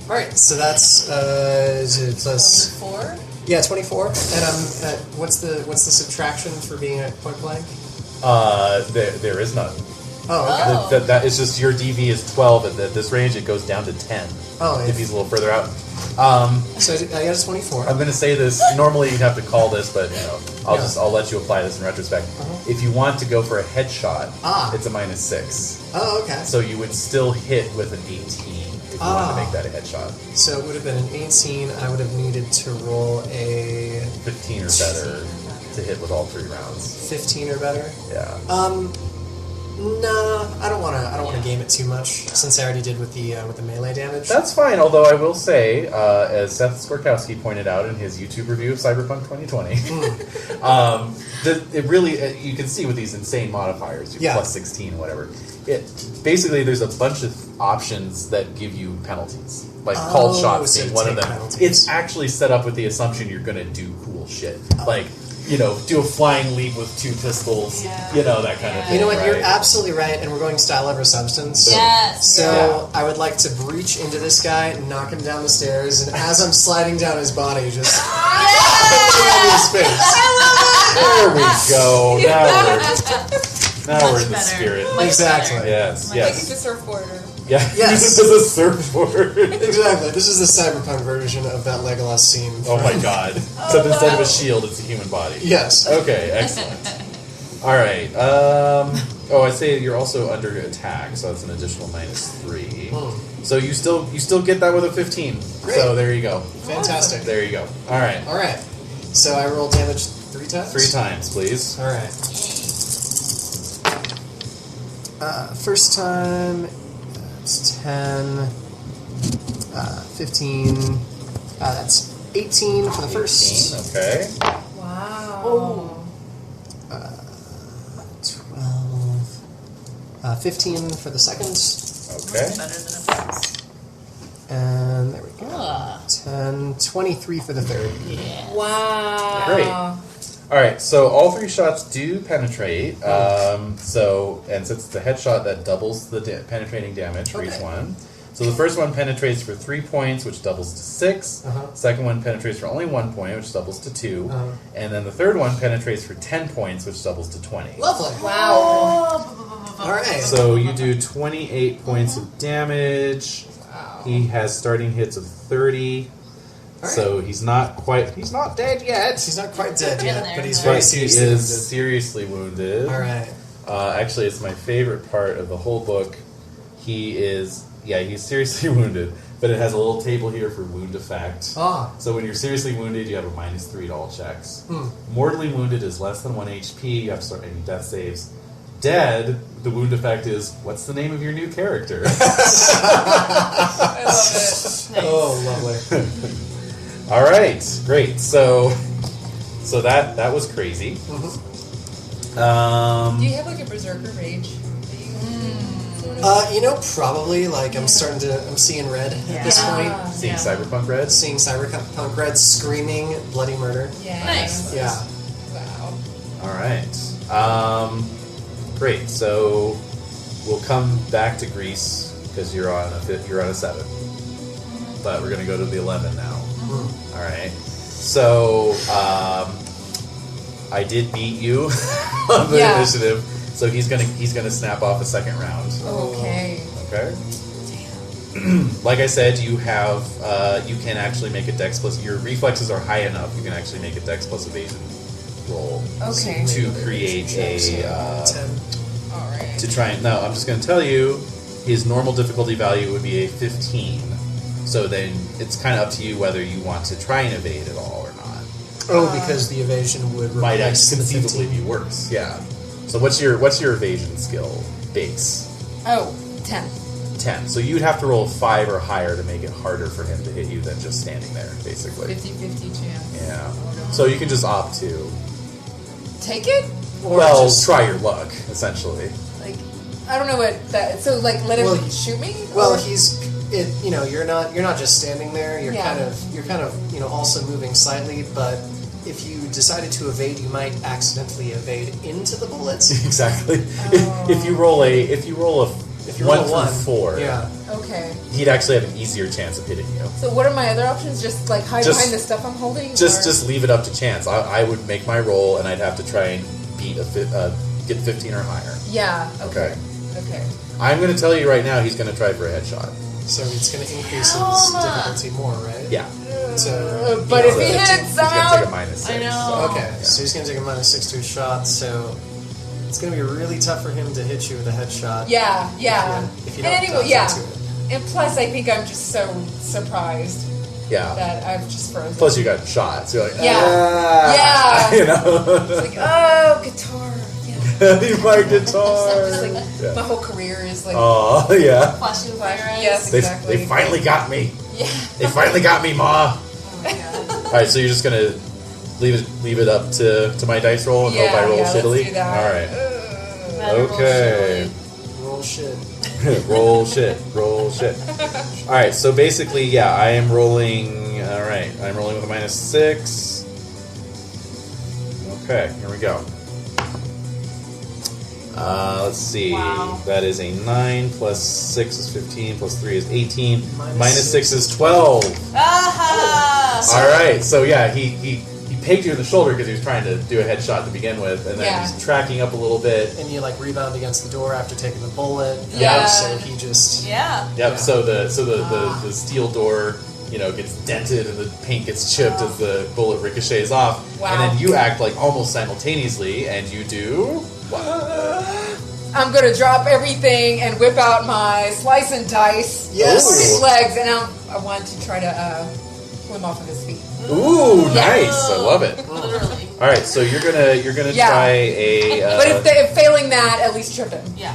All right, so that's is it plus 4? yeah 24, and I'm at, what's the subtraction for being at point blank? There is none. Oh, okay. Oh. That is just your DV is 12 at this range. It goes down to 10 Oh, if yeah. he's a little further out. So I got a 24. I'm going to say this. Normally you'd have to call this, but Yeah. I'll let you apply this in retrospect. If you want to go for a headshot, it's a -6. Oh, okay. So you would still hit with an 18 if you wanted to make that a headshot. So it would have been an 18. I would have needed to roll a 15 or better to hit with all 3 rounds. 15 or better. Yeah. Nah, I don't want to game it too much since I already did with the melee damage. That's fine, although I will say, as Seth Skorkowski pointed out in his YouTube review of Cyberpunk 2020, it really, you can see with these insane modifiers, Yeah. plus 16, whatever, basically there's a bunch of options that give you penalties. Like called shots so being to one of take them. penalties. It's actually set up with the assumption you're going to do cool shit. Like, do a flying leap with 2 pistols, Yeah. That kind of thing. You know what? right? You're absolutely right, and we're going style over substance. Yes. So I would like to breach into this guy and knock him down the stairs, and as I'm sliding down his body, just into his face. There we go. Now we're in the better. spirit. Much Exactly. better. Yes, Like yes. it's a surfboarder. Yeah, Yes. this is a surfboard. Exactly. This is the cyberpunk version of that Legolas scene. Oh my god. Except instead of a shield, it's a human body. Yes. Okay, excellent. Alright, I say you're also under attack, so that's an additional -3. So you still get that with a 15. Great. So there you go. Fantastic. There you go. Alright. All right. So I roll damage 3 times? 3 times, please. All right. First time, it's 10, 15, that's 18 for the first. 18, okay. Wow. 12, 15 for the second. Okay. Better than it was. And there we go. Ugh. 10, 23 for the third. Wow. Great. Alright, so all 3 shots do penetrate. And since it's the headshot, that doubles the penetrating damage for each Okay. one. So the first one penetrates for 3 points, which doubles to 6. Second one penetrates for only 1 point, which doubles to 2. And then the third one penetrates for 10 points, which doubles to 20. Lovely. Wow. All right. So you do 28 points of damage. Wow. He has starting hits of 30. So he's not dead yet. He's not quite dead yet, but he's But very he seriously is wounded. seriously wounded. All right. Actually, it's my favorite part of the whole book. He's seriously wounded, but it has a little table here for wound effect. Ah. So when you're seriously wounded, you have a -3 to all checks. Mortally wounded is less than 1 HP. You have to start making death saves. Dead, the wound effect is, what's the name of your new character? I love it. Oh, lovely. All right, great. So that was crazy. Do you have like a berserker rage? Probably. Like I'm seeing red at this point. Seeing Cyberpunk Red? Seeing Cyberpunk Red screaming bloody murder. Yeah. Nice. Yeah. Wow. All right. Great. So we'll come back to Greece because you're on a 7, but we're gonna go to the 11 now. All right. So I did beat you on the initiative, so he's gonna snap off a second round. Okay. Okay. Like I said, you have you can actually make a Dex plus. Your reflexes are high enough. You can actually make a Dex plus evasion roll Okay. to create a 10. All right. to try and. No, I'm just going to tell you, his normal difficulty value would be a 15. So then it's kind of up to you whether you want to try and evade at all or not. Oh, because the evasion would Might replace the conceivably 15. be worse. Yeah. So what's your evasion skill base? Oh, 10. 10. So you'd have to roll a 5 or higher to make it harder for him to hit you than just standing there, basically. 50-50 chance. Yeah. So you can just opt to, Take it? Or well, just- try your luck, essentially. Like, I don't know what that. So, like, let him Well, shoot me? Well, Or- you're not just standing there. You're Yeah. kind of also moving slightly. But if you decided to evade, you might accidentally evade into the bullets. Exactly. If you roll a If you 1 roll a through 1, 4, yeah. Okay. he'd actually have an easier chance of hitting you. So, what are my other options? Just like hide Just- behind the stuff I'm holding? Just or- just leave it up to chance. I would make my roll, and I'd have to try and beat get 15 or higher. Yeah. Okay. Okay. I'm going to tell you right now, he's going to try for a headshot. So it's going to increase his Hell. difficulty more, right? Yeah. So, But if he He's hits, going I'm to out. take a -6. I know. okay, Yeah. so he's going to take a -6 to his shot. So it's going to be really tough for him to hit you with a headshot. Yeah. If you And don't anyway, dodge yeah. into it. And plus, I think I'm just so surprised Yeah. that I've just frozen. Plus, you got shots. You're like, Yeah. "Ah," Yeah. you know, It's like, oh, guitar. Yeah. my guitar. It's like, Yeah. my whole career is like, Oh yeah. Flash you with fire eyes. yes, They exactly. finally got me. Yeah. They finally got me, Ma. Oh my god. All right, so you're just gonna leave it up to my dice roll and hope I roll let's shittily. do that. All right. Better roll Okay. Roll shit. roll shit. Roll shit. All right. So basically, yeah, I am rolling. All right, I'm rolling with a -6. Okay, here we go. Let's see. Wow. That is a 9 plus 6 is 15 plus 3 is 18. Minus -6 is 12. Aha! All right. So yeah, he pegged you in the shoulder because he was trying to do a headshot to begin with, and then Yeah. he's tracking up a little bit. And you like rebound against the door after taking the bullet. Yeah. So he just Yeah. Yep. Yeah. So the steel door, gets dented and the paint gets chipped as the bullet ricochets off, Wow. and then you act like almost simultaneously, and you do what? I'm gonna drop everything and whip out my slice and dice. Yes. For his legs, and I want to try to pull him off of his feet. Ooh, Yeah. nice! I love it. Literally. All right, so you're gonna Yeah. try a. But if failing that, at least trip him. Yeah.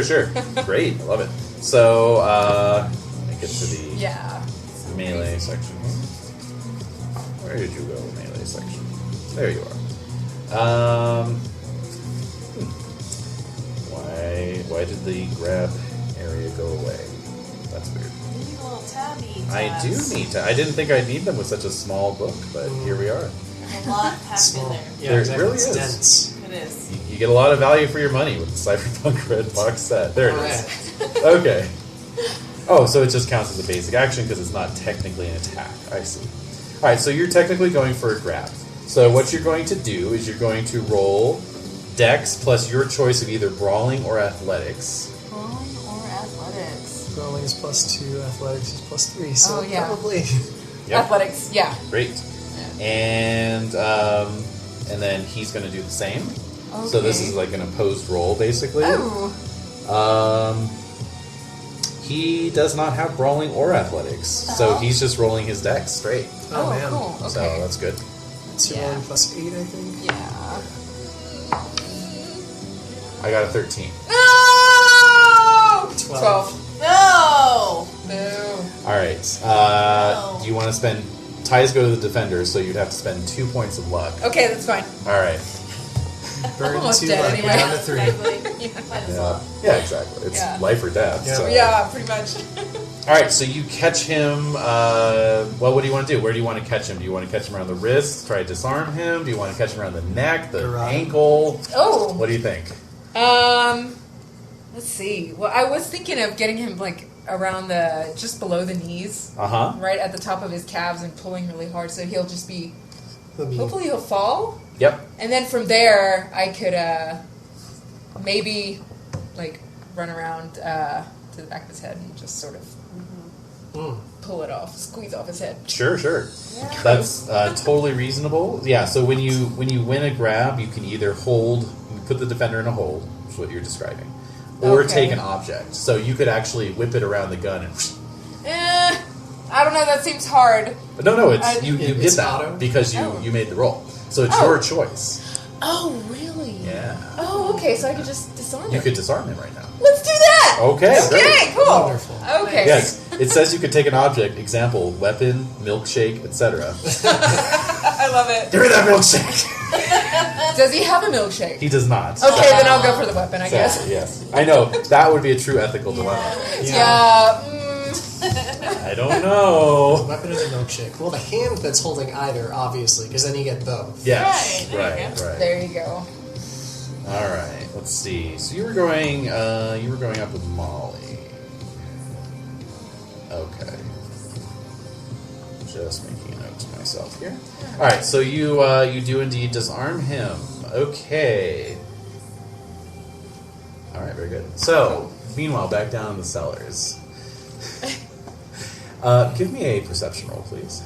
Sure. Great, I love it. So let me get to the Yeah. melee section. Where did you go, melee section? There you are. Why did the grab area go away? That's weird. You need a little tabby. I do need to. I didn't think I'd need them with such a small book, but here we are. A lot packed small. in there. Yeah, There exactly. really It's is. dense. It is. You get a lot of value for your money with the Cyberpunk Red box set. There it is. Okay. Oh, so it just counts as a basic action because it's not technically an attack. I see. All right, so you're technically going for a grab. So what you're going to do is you're going to roll Dex plus your choice of either brawling or athletics. Brawling or athletics? Brawling is +2, athletics is +3, so Oh, yeah. probably. Yep. Athletics, yeah. Great. And then he's going to do the same. Okay. So this is like an opposed roll, basically. Oh. He does not have brawling or athletics, so he's just rolling his Dex straight. Oh, man. cool. Okay. So that's good. So you're rolling +8, I think. Yeah. I got a 13. No! 12. No! No. All right. Do you want to spend... Ties go to the defender, so you'd have to spend 2 points of luck. Okay, that's fine. All right. Burn almost 2 dead luck, anyway. down to 3. Exactly. Might as well. Yeah, exactly. It's Yeah. life or death. Yeah. So. Yeah, pretty much. All right, so you catch him. Well, what do you want to do? Where do you want to catch him? Do you want to catch him around the wrist, try to disarm him? Do you want to catch him around the neck, the Garage. ankle? Oh. What do you think? Let's see. Well, I was thinking of getting him like around the just below the knees, Uh-huh. right at the top of his calves, and pulling really hard, so he'll just be. He'll be- Hopefully, he'll fall, Yep. and then from there, I could maybe like run around to the back of his head and just sort of pull it off, squeeze off his head. Sure. That's totally reasonable. Yeah. So when you win a grab, you can either put the defender in a hold, which is what you're describing, or Okay. take an object. So you could actually whip it around the gun and. I don't know. That seems hard. But no, it's you It's get that auto? because you made the roll. So it's your choice. Oh, really? Yeah. Oh, okay. So I could just disarm him. You could disarm him right now. Let's do that. Okay, Okay, great. cool. Wonderful. Okay. Yes, it says you could take an object, example, weapon, milkshake, etc. I love it. Give me that milkshake! Does he have a milkshake? He does not. Okay, then I'll go for the weapon, I guess. Sadly, yes. I know, that would be a true ethical dilemma. Yeah. I don't know. Weapon or the milkshake? Well, the hand that's holding either, obviously, because then you get both. Yes, Right, there you right. There you go. Alright, let's see. So you were going up with Molly. Okay. Just making a note to myself here. Alright, so you do indeed disarm him. Okay. Alright, very good. So, meanwhile, back down in the cellars. Give me a perception roll, please.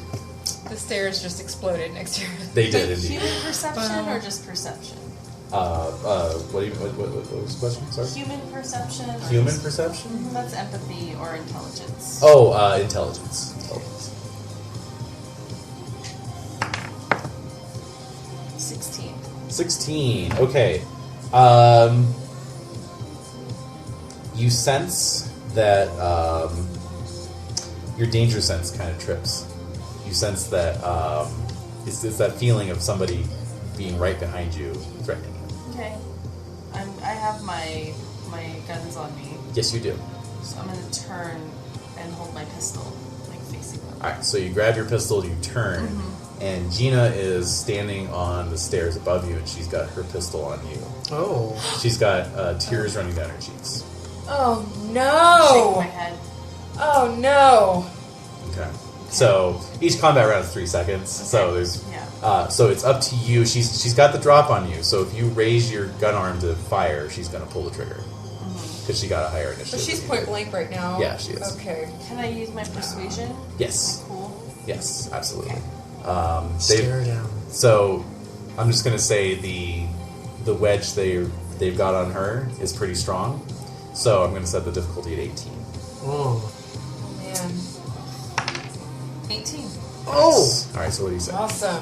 The stairs just exploded next to her. They did indeed. Human perception or just perception? What was the question? Sorry? Human perception. Or Human just- perception? That's empathy or intelligence. Oh, intelligence. 16. Okay. You sense that your danger sense kind of trips. You sense that it's that feeling of somebody being right behind you, threatening you. Okay. I have my guns on me, Yes, you do. so I'm gonna turn and hold my pistol, like facing them. All right. So you grab your pistol, you turn, and Gina is standing on the stairs above you, and she's got her pistol on you. Oh. She's got tears running down her cheeks. Oh, Shaking no. my head. Oh, no. Okay. So each combat round is 3 seconds. So there's so it's up to you. She's got the drop on you. So if you raise your gun arm to fire, she's gonna pull the trigger because she got a higher initiative. So she's point blank right now. Yeah, she is. Okay. Can I use my persuasion? Yes. Cool. Yes, absolutely. Stare down. So I'm just gonna say the wedge they've got on her is pretty strong. So I'm gonna set the difficulty at 18. Oh. Man. 18. Oh! All right. So what do you say? Awesome.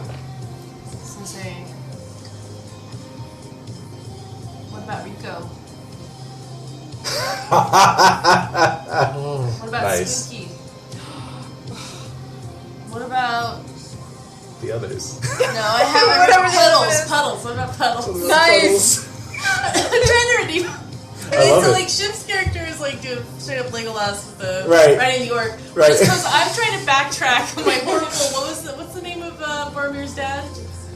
So I say, what about Rico? What about Nice. Spooky? What about... The others. No, I have Whatever the other one is. Puddles. What about Puddles? Nice. I'm trying to redeem. I love so it. like Ship's character is like doing straight up Legolas with the Right. riding the orc. Right. Just because I'm trying to backtrack my horrible. What's the name of Boromir's dad?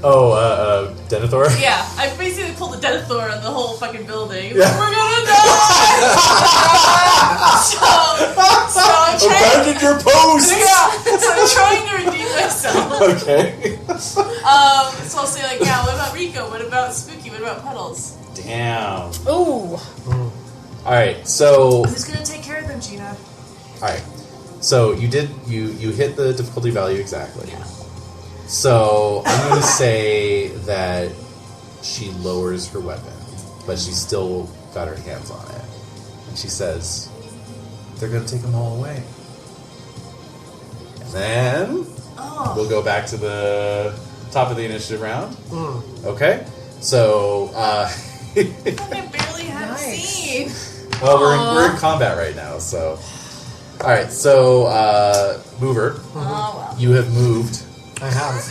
Oh, Denethor? Yeah, I basically pulled a Denethor on the whole fucking building. Yeah. We're gonna die. so Abandon your post! Yeah, so I'm trying to redeem myself. Okay. So I'll say like, yeah, what about Rico? What about Spooky? What about Puddles? Damn. Ooh. Alright, so... Who's gonna take care of them, Gina? Alright. So you hit the difficulty value exactly. Yeah. So I'm going to say that she lowers her weapon, but she's still got her hands on it. And she says, they're going to take them all away. And then we'll go back to the top of the initiative round. Okay? So, I barely had a scene. well, we're in combat right now, so... Alright, so, Mover, you have moved. I have.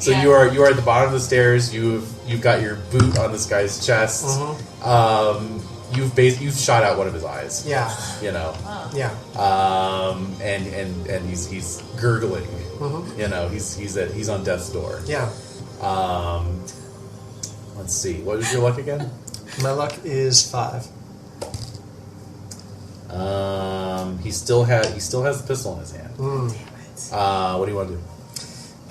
So you are at the bottom of the stairs. You've got your boot on this guy's chest. You've shot out one of his eyes. Yeah. You know. Yeah. And he's gurgling. You know, he's on death's door. Yeah. Let's see. What is your luck again? My luck is 5. He still has the pistol in his hand. What do you want to do?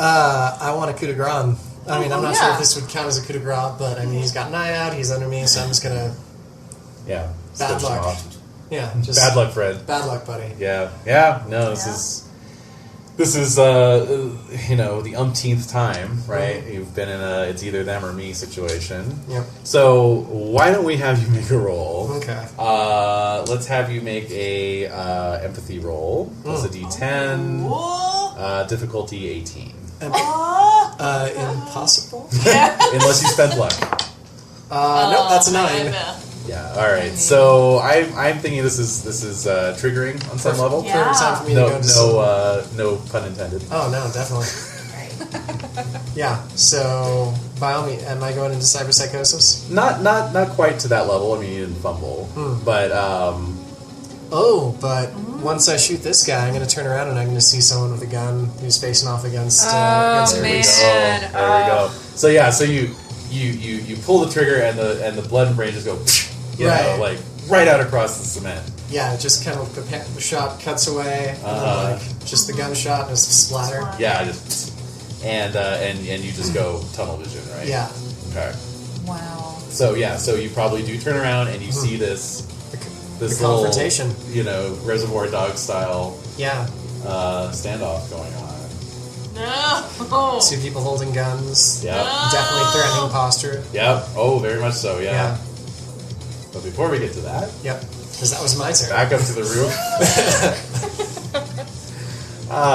I want a coup de grace. I mean, I'm not sure if this would count as a coup de grace, but I mean, he's got an eye out, he's under me, so I'm just gonna... Yeah. Bad switch him luck. off. Yeah, just... Bad luck, Fred. Bad luck, buddy. Yeah. Yeah. No, this is you know, the umpteenth time, right? You've been in a it's either them or me situation. Yep. So why don't we have you make a roll? Okay. Let's have you make a empathy roll. It's a D10. Difficulty 18. Impossible? Unless you spend luck. Nope, that's a 9. Yeah. All right. So I'm thinking this is triggering on some level. Yeah. Perfect time for me to go into No pun intended. Oh, no, definitely. Yeah, so, by all means, am I going into cyberpsychosis? Not quite to that level. I mean, you didn't fumble. But, but once I shoot this guy, I'm going to turn around and I'm going to see someone with a gun who's facing off against there we go. So, yeah, so you pull the trigger and the blood and brain just go, you know, like, right out across the cement. Yeah, just kind of the shot cuts away, and then, like, just the gunshot and a splatter. Yeah, just... And you just go tunnel vision, right? Yeah. Okay. Wow. So yeah, so you probably do turn around and you see this The little, confrontation. you know, Reservoir Dog style standoff going on. No. 2 people holding guns. Yep. Definitely threatening posture. Yep. Oh, very much so. Yeah. Yeah. But before we get to that, Yep. Because that was my turn. back up to the roof.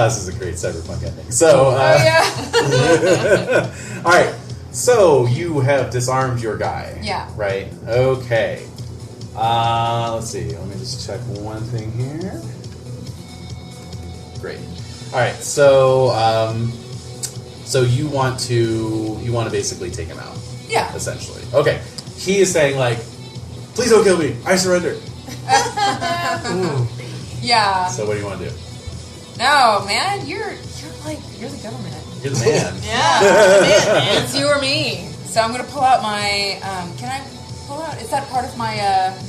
This is a great cyberpunk ending. So, all right. So you have disarmed your guy. Yeah. Right. Okay. Let's see. Let me just check one thing here. Great. All right. So, so you want to basically take him out. Yeah. Essentially. Okay. He is saying like, "Please don't kill me. I surrender." Yeah. So what do you want to do? No, man, you're the government. You're the man. Yeah. It's you or me. So I'm gonna pull out my. Can I pull out? Is that part of my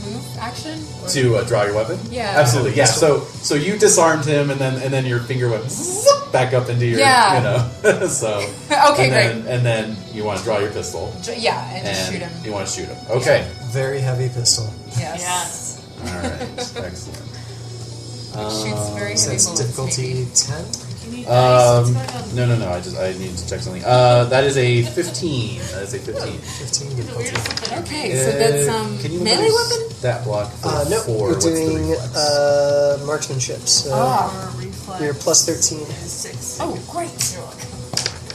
move action? Or? To draw your weapon? Yeah. Absolutely. Yeah. So you disarmed him, and then your finger went zip back up into your. Yeah. You know. So. Okay, great. And then you want to draw your pistol. Yeah, and just shoot him. You want to shoot him. Okay. Very heavy pistol. Yes. All right. Excellent. Shoots very So heavy that's bullets. difficulty maybe. 10? You need dice. What's going on? No. I need to check something. That is a 15. That is a 15. 15 We're difficulty. just looking at Okay, so that's Can you melee weapon. Stat block for No, 4. we're What's the doing reflex? marksmanship. So Ah. Or reflex. we're plus 13. 6. Oh, great. You're welcome.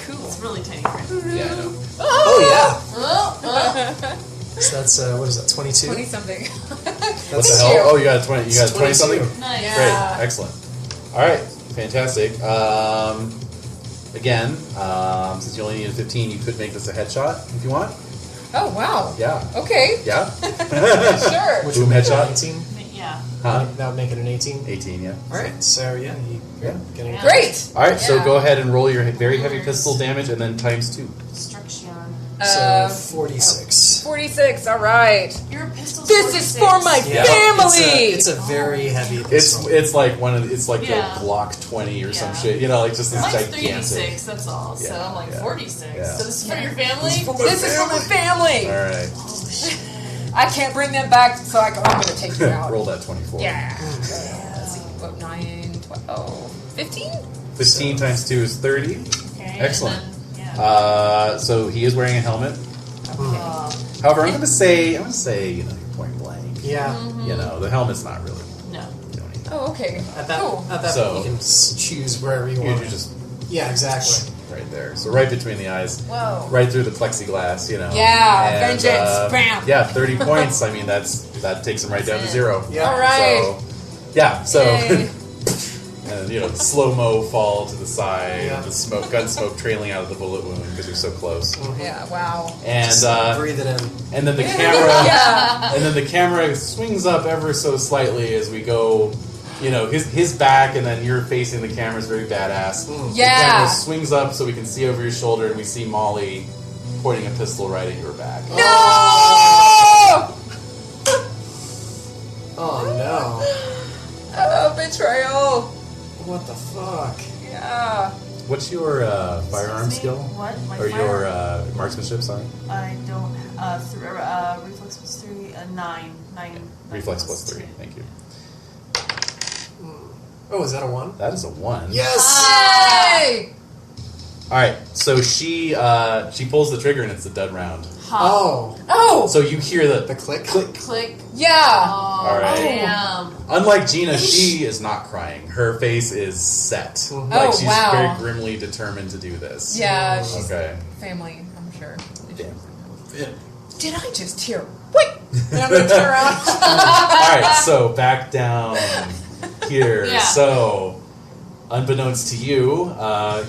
Cool. It's really tiny. Right? Yeah, I know. Oh, yeah. So that's, what is that, 22? 20 something. What the hell? Oh, you got a 20. You got a 20 something. Nice. Yeah. Great, excellent. All right, fantastic. Again, since you only need a 15, you could make this a headshot if you want. Oh, wow. Yeah. Okay. Yeah. Sure. Which Boom would make it headshot. 19? Yeah. Huh? That would make it an 18? 18. Yeah. Alright, so yeah, Yeah. getting Yeah. Great. All right. So Yeah. go ahead and roll your very heavy pistol damage, and then times 2. Destruction. So 46. 46. All right. Your pistol's This is 46. for my Yeah, family. It's a very heavy pistol. It's like it's like Yeah. the Glock 20 or some Yeah. shit. You know, like just this Mine's gigantic. 386, that's all. So Yeah, I'm like yeah. 46. Yeah. So this is for your family? This is for my family. All right, Oh, shit. I can't bring them back, so I'm going to take them out. roll that 24. Yeah. Let's see. What, 9, 12, 15? 15 times 2 is 30. Okay, Excellent. and then, yeah. So he is wearing a helmet. However, I'm going to say you know, you're point blank. Yeah. You know, the helmet's not really No. doing anything. Oh, okay. At that Cool. point, you can choose wherever you You want. just Yeah, exactly. right there. So right between the eyes. Whoa. Right through the plexiglass, you know. Yeah, And, vengeance. Bam. Yeah, 30 points. I mean, that takes him right down to 0. Yeah. All right. So, yeah, so Yay. and you know, slow mo fall to the side, Yeah. the gun smoke trailing out of the bullet wound because you're so close. Yeah, wow. And Just breathe it in. and then the camera Yeah. and then the camera swings up ever so slightly as we go. You know, his back, and then you're facing the camera is very badass. The Yeah. camera swings up so we can see over your shoulder, and we see Molly pointing a pistol right at your back. No! Oh no! Oh, betrayal. What the fuck? Yeah. What's your firearm Excuse me? skill? What? My Or firearm? your marksmanship, sorry? I don't. Reflex plus 3, 9. 9. Reflex plus 3, thank you. Oh, is that a 1? That is a 1. Yes! Yay! Alright, so she pulls the trigger and it's a dud round. Oh, Oh! So you hear the click. Click. Yeah. Oh, All right. damn. Unlike Gina, she is not crying. Her face is set. Mhm. Like Oh, she's wow. very grimly determined to do this. Yeah, she's Okay. family, I'm sure. Yeah. Did I just hear? Wait! And I'm going to turn around. Alright, so back down here. Yeah. So, unbeknownst to you,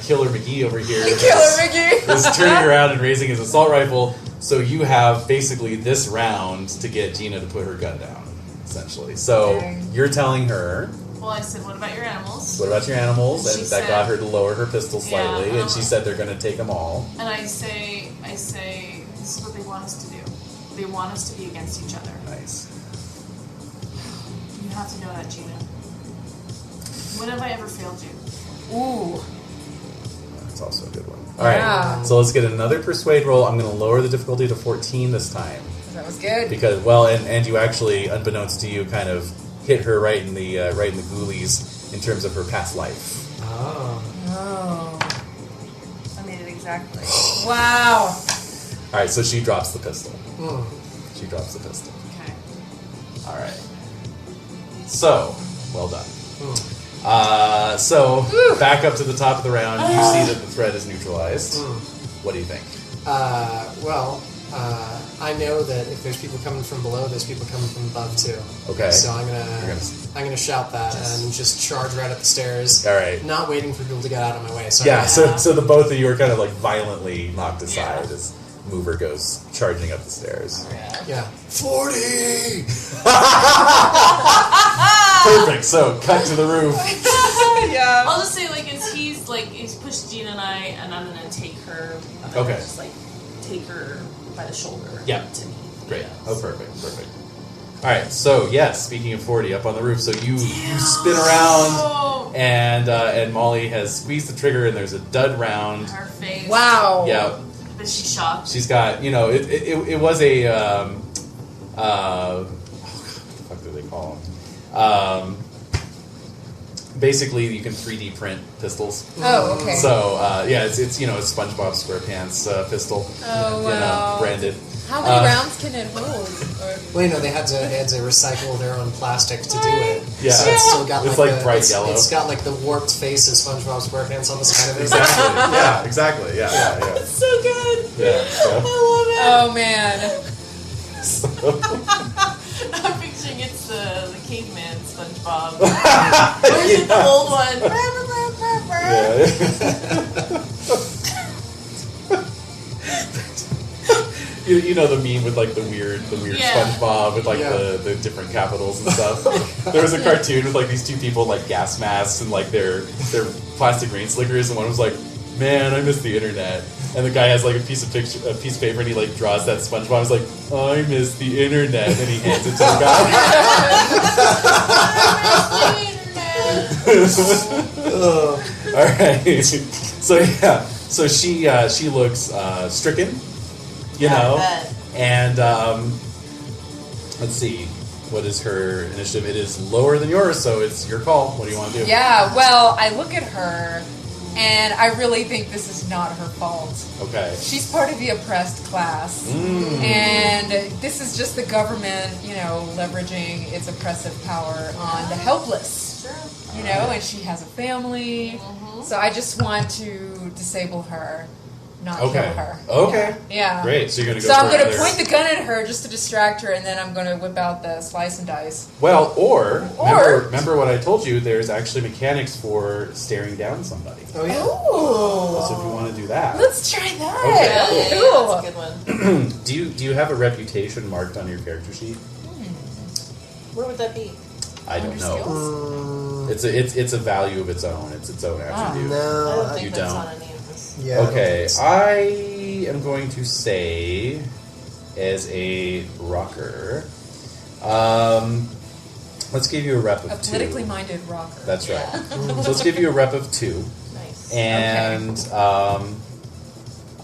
Killer McGee over here Killer Mickey! is turning around and raising his assault rifle. So you have basically this round to get Gina to put her gun down, essentially. So Dang. you're telling her, Well, I said, what about your animals? what about your animals? She And that said- got her to lower her pistol slightly, Yeah, and she said they're going to take them all. And I say, this is what they want us to do. They want us to be against each other. Nice. You have to know that, Gina. When have I ever failed you? Ooh. That's also a good one. All right, Yeah. so let's get another persuade roll. I'm going to lower the difficulty to 14 this time. That was good. Because, well, and you actually, unbeknownst to you, kind of hit her right in the ghoulies in terms of her past life. Oh. Oh. I made it exactly. Wow. All right, so she drops the pistol. Mm. She drops the pistol. Okay. All right. So, well done. So, back up to the top of the round. You see that the threat is neutralized. What do you think? I know that if there's people coming from below, there's people coming from above too. Okay. So I'm You're gonna shout that and just charge right up the stairs. All right. Not waiting for people to get out of my way. So Yeah. So the both of you are kind of like violently knocked aside as Mover goes charging up the stairs. Yeah. 40. Perfect. So cut to the roof. Yeah. I'll just say, he's pushed Gina and I'm gonna take her. I'm gonna Okay. Just take her by the shoulder. Yeah. To me. Great. Yeah, Oh, so- perfect. All right. So yes, speaking of 40, up on the roof. So you spin around, Oh, and Molly has squeezed the trigger, and there's a dud round. her face. Wow. Yeah. But she's shocked. She's got, it was a, what the fuck do they call them? Basically, you can 3D print pistols. Oh, okay. So, it's SpongeBob SquarePants pistol. Oh, wow. Branded. How many rounds can it hold? Or... Well, they had to recycle their own plastic to do it. Yeah. So it's still got It's like like bright yellow. It's got like the warped face of SpongeBob SquarePants on the side of it. Exactly. Yeah, exactly. Yeah. So good. Yeah. So, I love it. Oh, man. I'm picturing it's the caveman SpongeBob. Where's it the old one? You know the meme with like the weird Yeah. SpongeBob with like Yeah. the different capitals and stuff. There was a cartoon with like these two people in, like gas masks and like their plastic rain slickers, and one was like, "Man, I miss the internet." And the guy has like a piece of paper, and he like draws that SpongeBob. I was like, I miss the internet, and he hands it to the guy. All right. So yeah, so she looks stricken, you know, and let's see. What is her initiative? It is lower than yours, so it's your call. What do you want to do? Yeah, well, I look at her, and I really think this is not her fault. Okay. She's part of the oppressed class, and this is just the government, you know, leveraging its oppressive power on the helpless. Sure. You know, and she has a family, so I just want to disable her. Not kill her. Okay. Yeah. Great. So you're going to go. go. So I'm going to point the gun at her just to distract her, and then I'm going to whip out the slice and dice. Well, remember what I told you? There's actually mechanics for staring down somebody. Oh yeah. Oh. So if you want to do that, Let's try that. Okay. Cool. That's a good one. do you have a reputation marked on your character sheet? Where would that be? I don't know. Skills? It's a value of its own. It's its own attribute. I No. don't think you that's don't. on any of this. Yeah. I don't Okay, think so. I am going to say, as a rocker, let's give you a rep of A 2. politically minded rocker. That's right. So let's give you a rep of 2, Nice.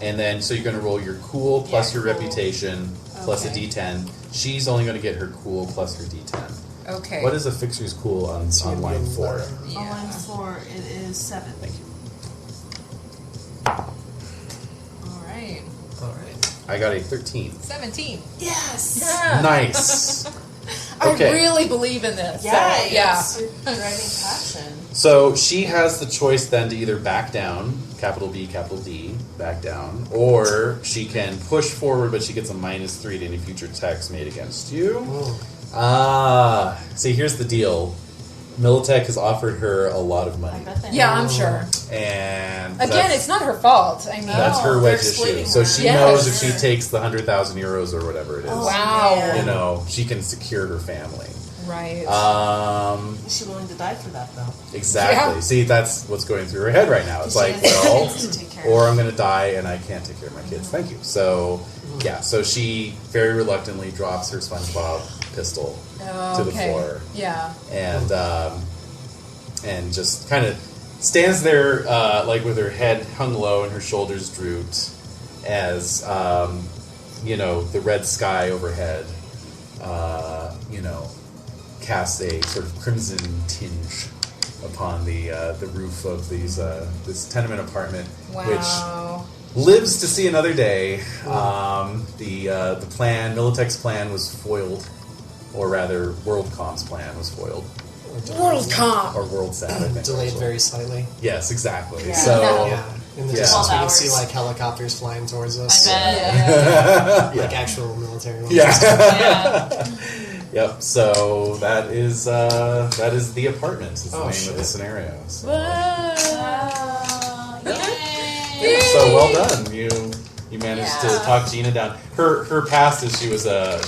and then so you're going to roll your cool plus your cool. reputation plus a Okay. D10. She's only going to get her cool plus her D10. Okay. What is a fixer's cool on line 4? On Yeah. line 4, it is 7. Thank you. All right. All right. I got a 13. 17. Yes! Yeah. Nice. I Okay. really believe in this. Yeah, So, yeah. it's your driving passion. So she has the choice then to either back down, capital B, capital D, back down, or she can push forward, but she gets a -3 to any future attacks made against you. See, here's the deal. Militech has offered her a lot of I money, bet they Yeah, I'm sure. and Again, that's- it's not her fault. I mean, that's her they're wedge exploiting issue. So her. she Yes. knows if she takes the 100,000 euros or whatever it is, wow. man. you know, she can secure her family. Right. Is she willing to die for that, though? Exactly. Yeah. See, that's what's going through her head right now. It's She like, has well, kids to take care or of. I'm going to die and I can't take care of my kids. Thank you. So, yeah, so she very reluctantly drops her SpongeBob pistol to the floor Yeah. and just kind of stands there like with her head hung low and her shoulders drooped as, you know, the red sky overhead, you know, casts a sort of crimson tinge upon the roof of this tenement apartment, Wow. which lives to see another day. The plan, Militech's plan, was foiled, or rather, WorldCom's plan was foiled, WorldCom. or WorldSat, I think. Delayed actually. very slightly. Yes, exactly. Yeah. So, Yeah. In the Yeah. distance, we 12 can see hours. like helicopters flying towards I us. bet. Like actual military ones. yeah. Yeah. Yep. So that is the apartment. Is the name shit. of the scenario. So, Yay! so well done. You managed to Yeah. talk Gina down. Her past is she was a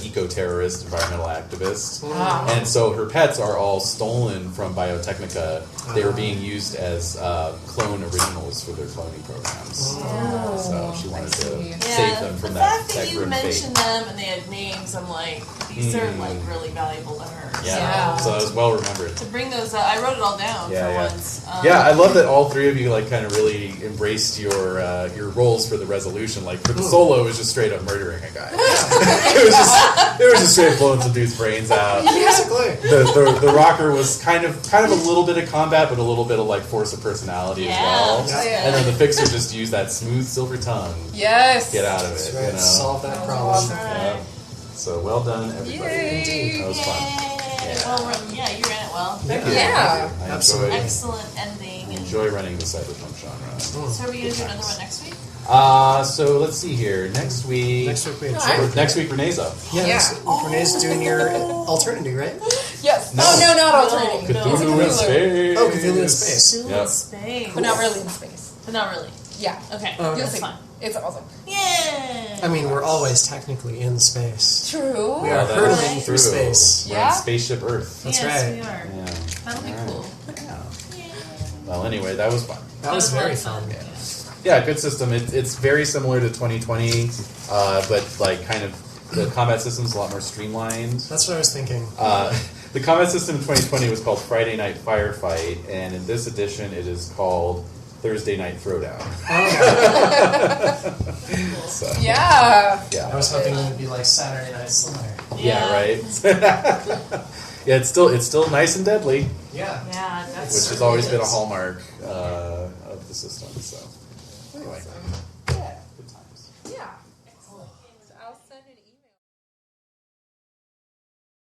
eco-terrorist, environmental activist, and so her pets are all stolen from Biotechnica. They were being used as clone originals for their cloning programs. So she wanted to save them from the that fact that you grim fate. mentioned them and they had names, I'm like, these are like really valuable to her. Yeah. So it was well remembered. To bring those, I wrote it all down Yeah, for yeah. once. Yeah, I love that all three of you like kind of really embraced your roles for the resolution. Like for the solo, it was just straight up murdering a guy. it was just straight blowing some dude's brains out. Basically. The rocker was kind of a little bit of combat, but a little bit of like force of personality as well. Yeah. And then the fixer just used that smooth silver tongue. Yes. Get out of That's it, right. you know. Solve that That was problem. awesome. Yeah. So well done, everybody. Yay. That was fun. Well, yeah, you ran it well. Thank you. Yeah. I Absolutely. Excellent ending. enjoy running the cyberpunk genre. So are we going to do another one next week? So let's see here. Next week. Next week we have No, Cyberpunk. Next week, Renee's up. Yeah, Yeah. Renee's doing your alternity, right? Yes. No. Oh, no, not alternating. No. Cthulhu in space. Oh, Cthulhu in space. Still Yep. in space. But not really in space. But not really. Yeah. Okay, Oh, You'll that's see. fine. It's awesome. Yay! I mean, we're always technically in space. True. We are that's hurtling true. through space. We're Yeah. on Spaceship Earth. That's yes, right. we are. Yeah. That'll be All right. cool. Yeah. Yay. Well, anyway, that was fun. That was very really fun. Yeah. Yeah, good system. It's very similar to 2020, but like kind of the combat system's a lot more streamlined. That's what I was thinking. The combat system in 2020 was called Friday Night Firefight, and in this edition it is called Thursday Night Throwdown. So, Yeah. I was hoping it would be like Saturday Night Slaughter. Yeah, right. Yeah, it's still nice and deadly, Yeah. Yeah, which that's has always been a hallmark of the system. So anyway, Awesome. good times. Yeah. So I'll send an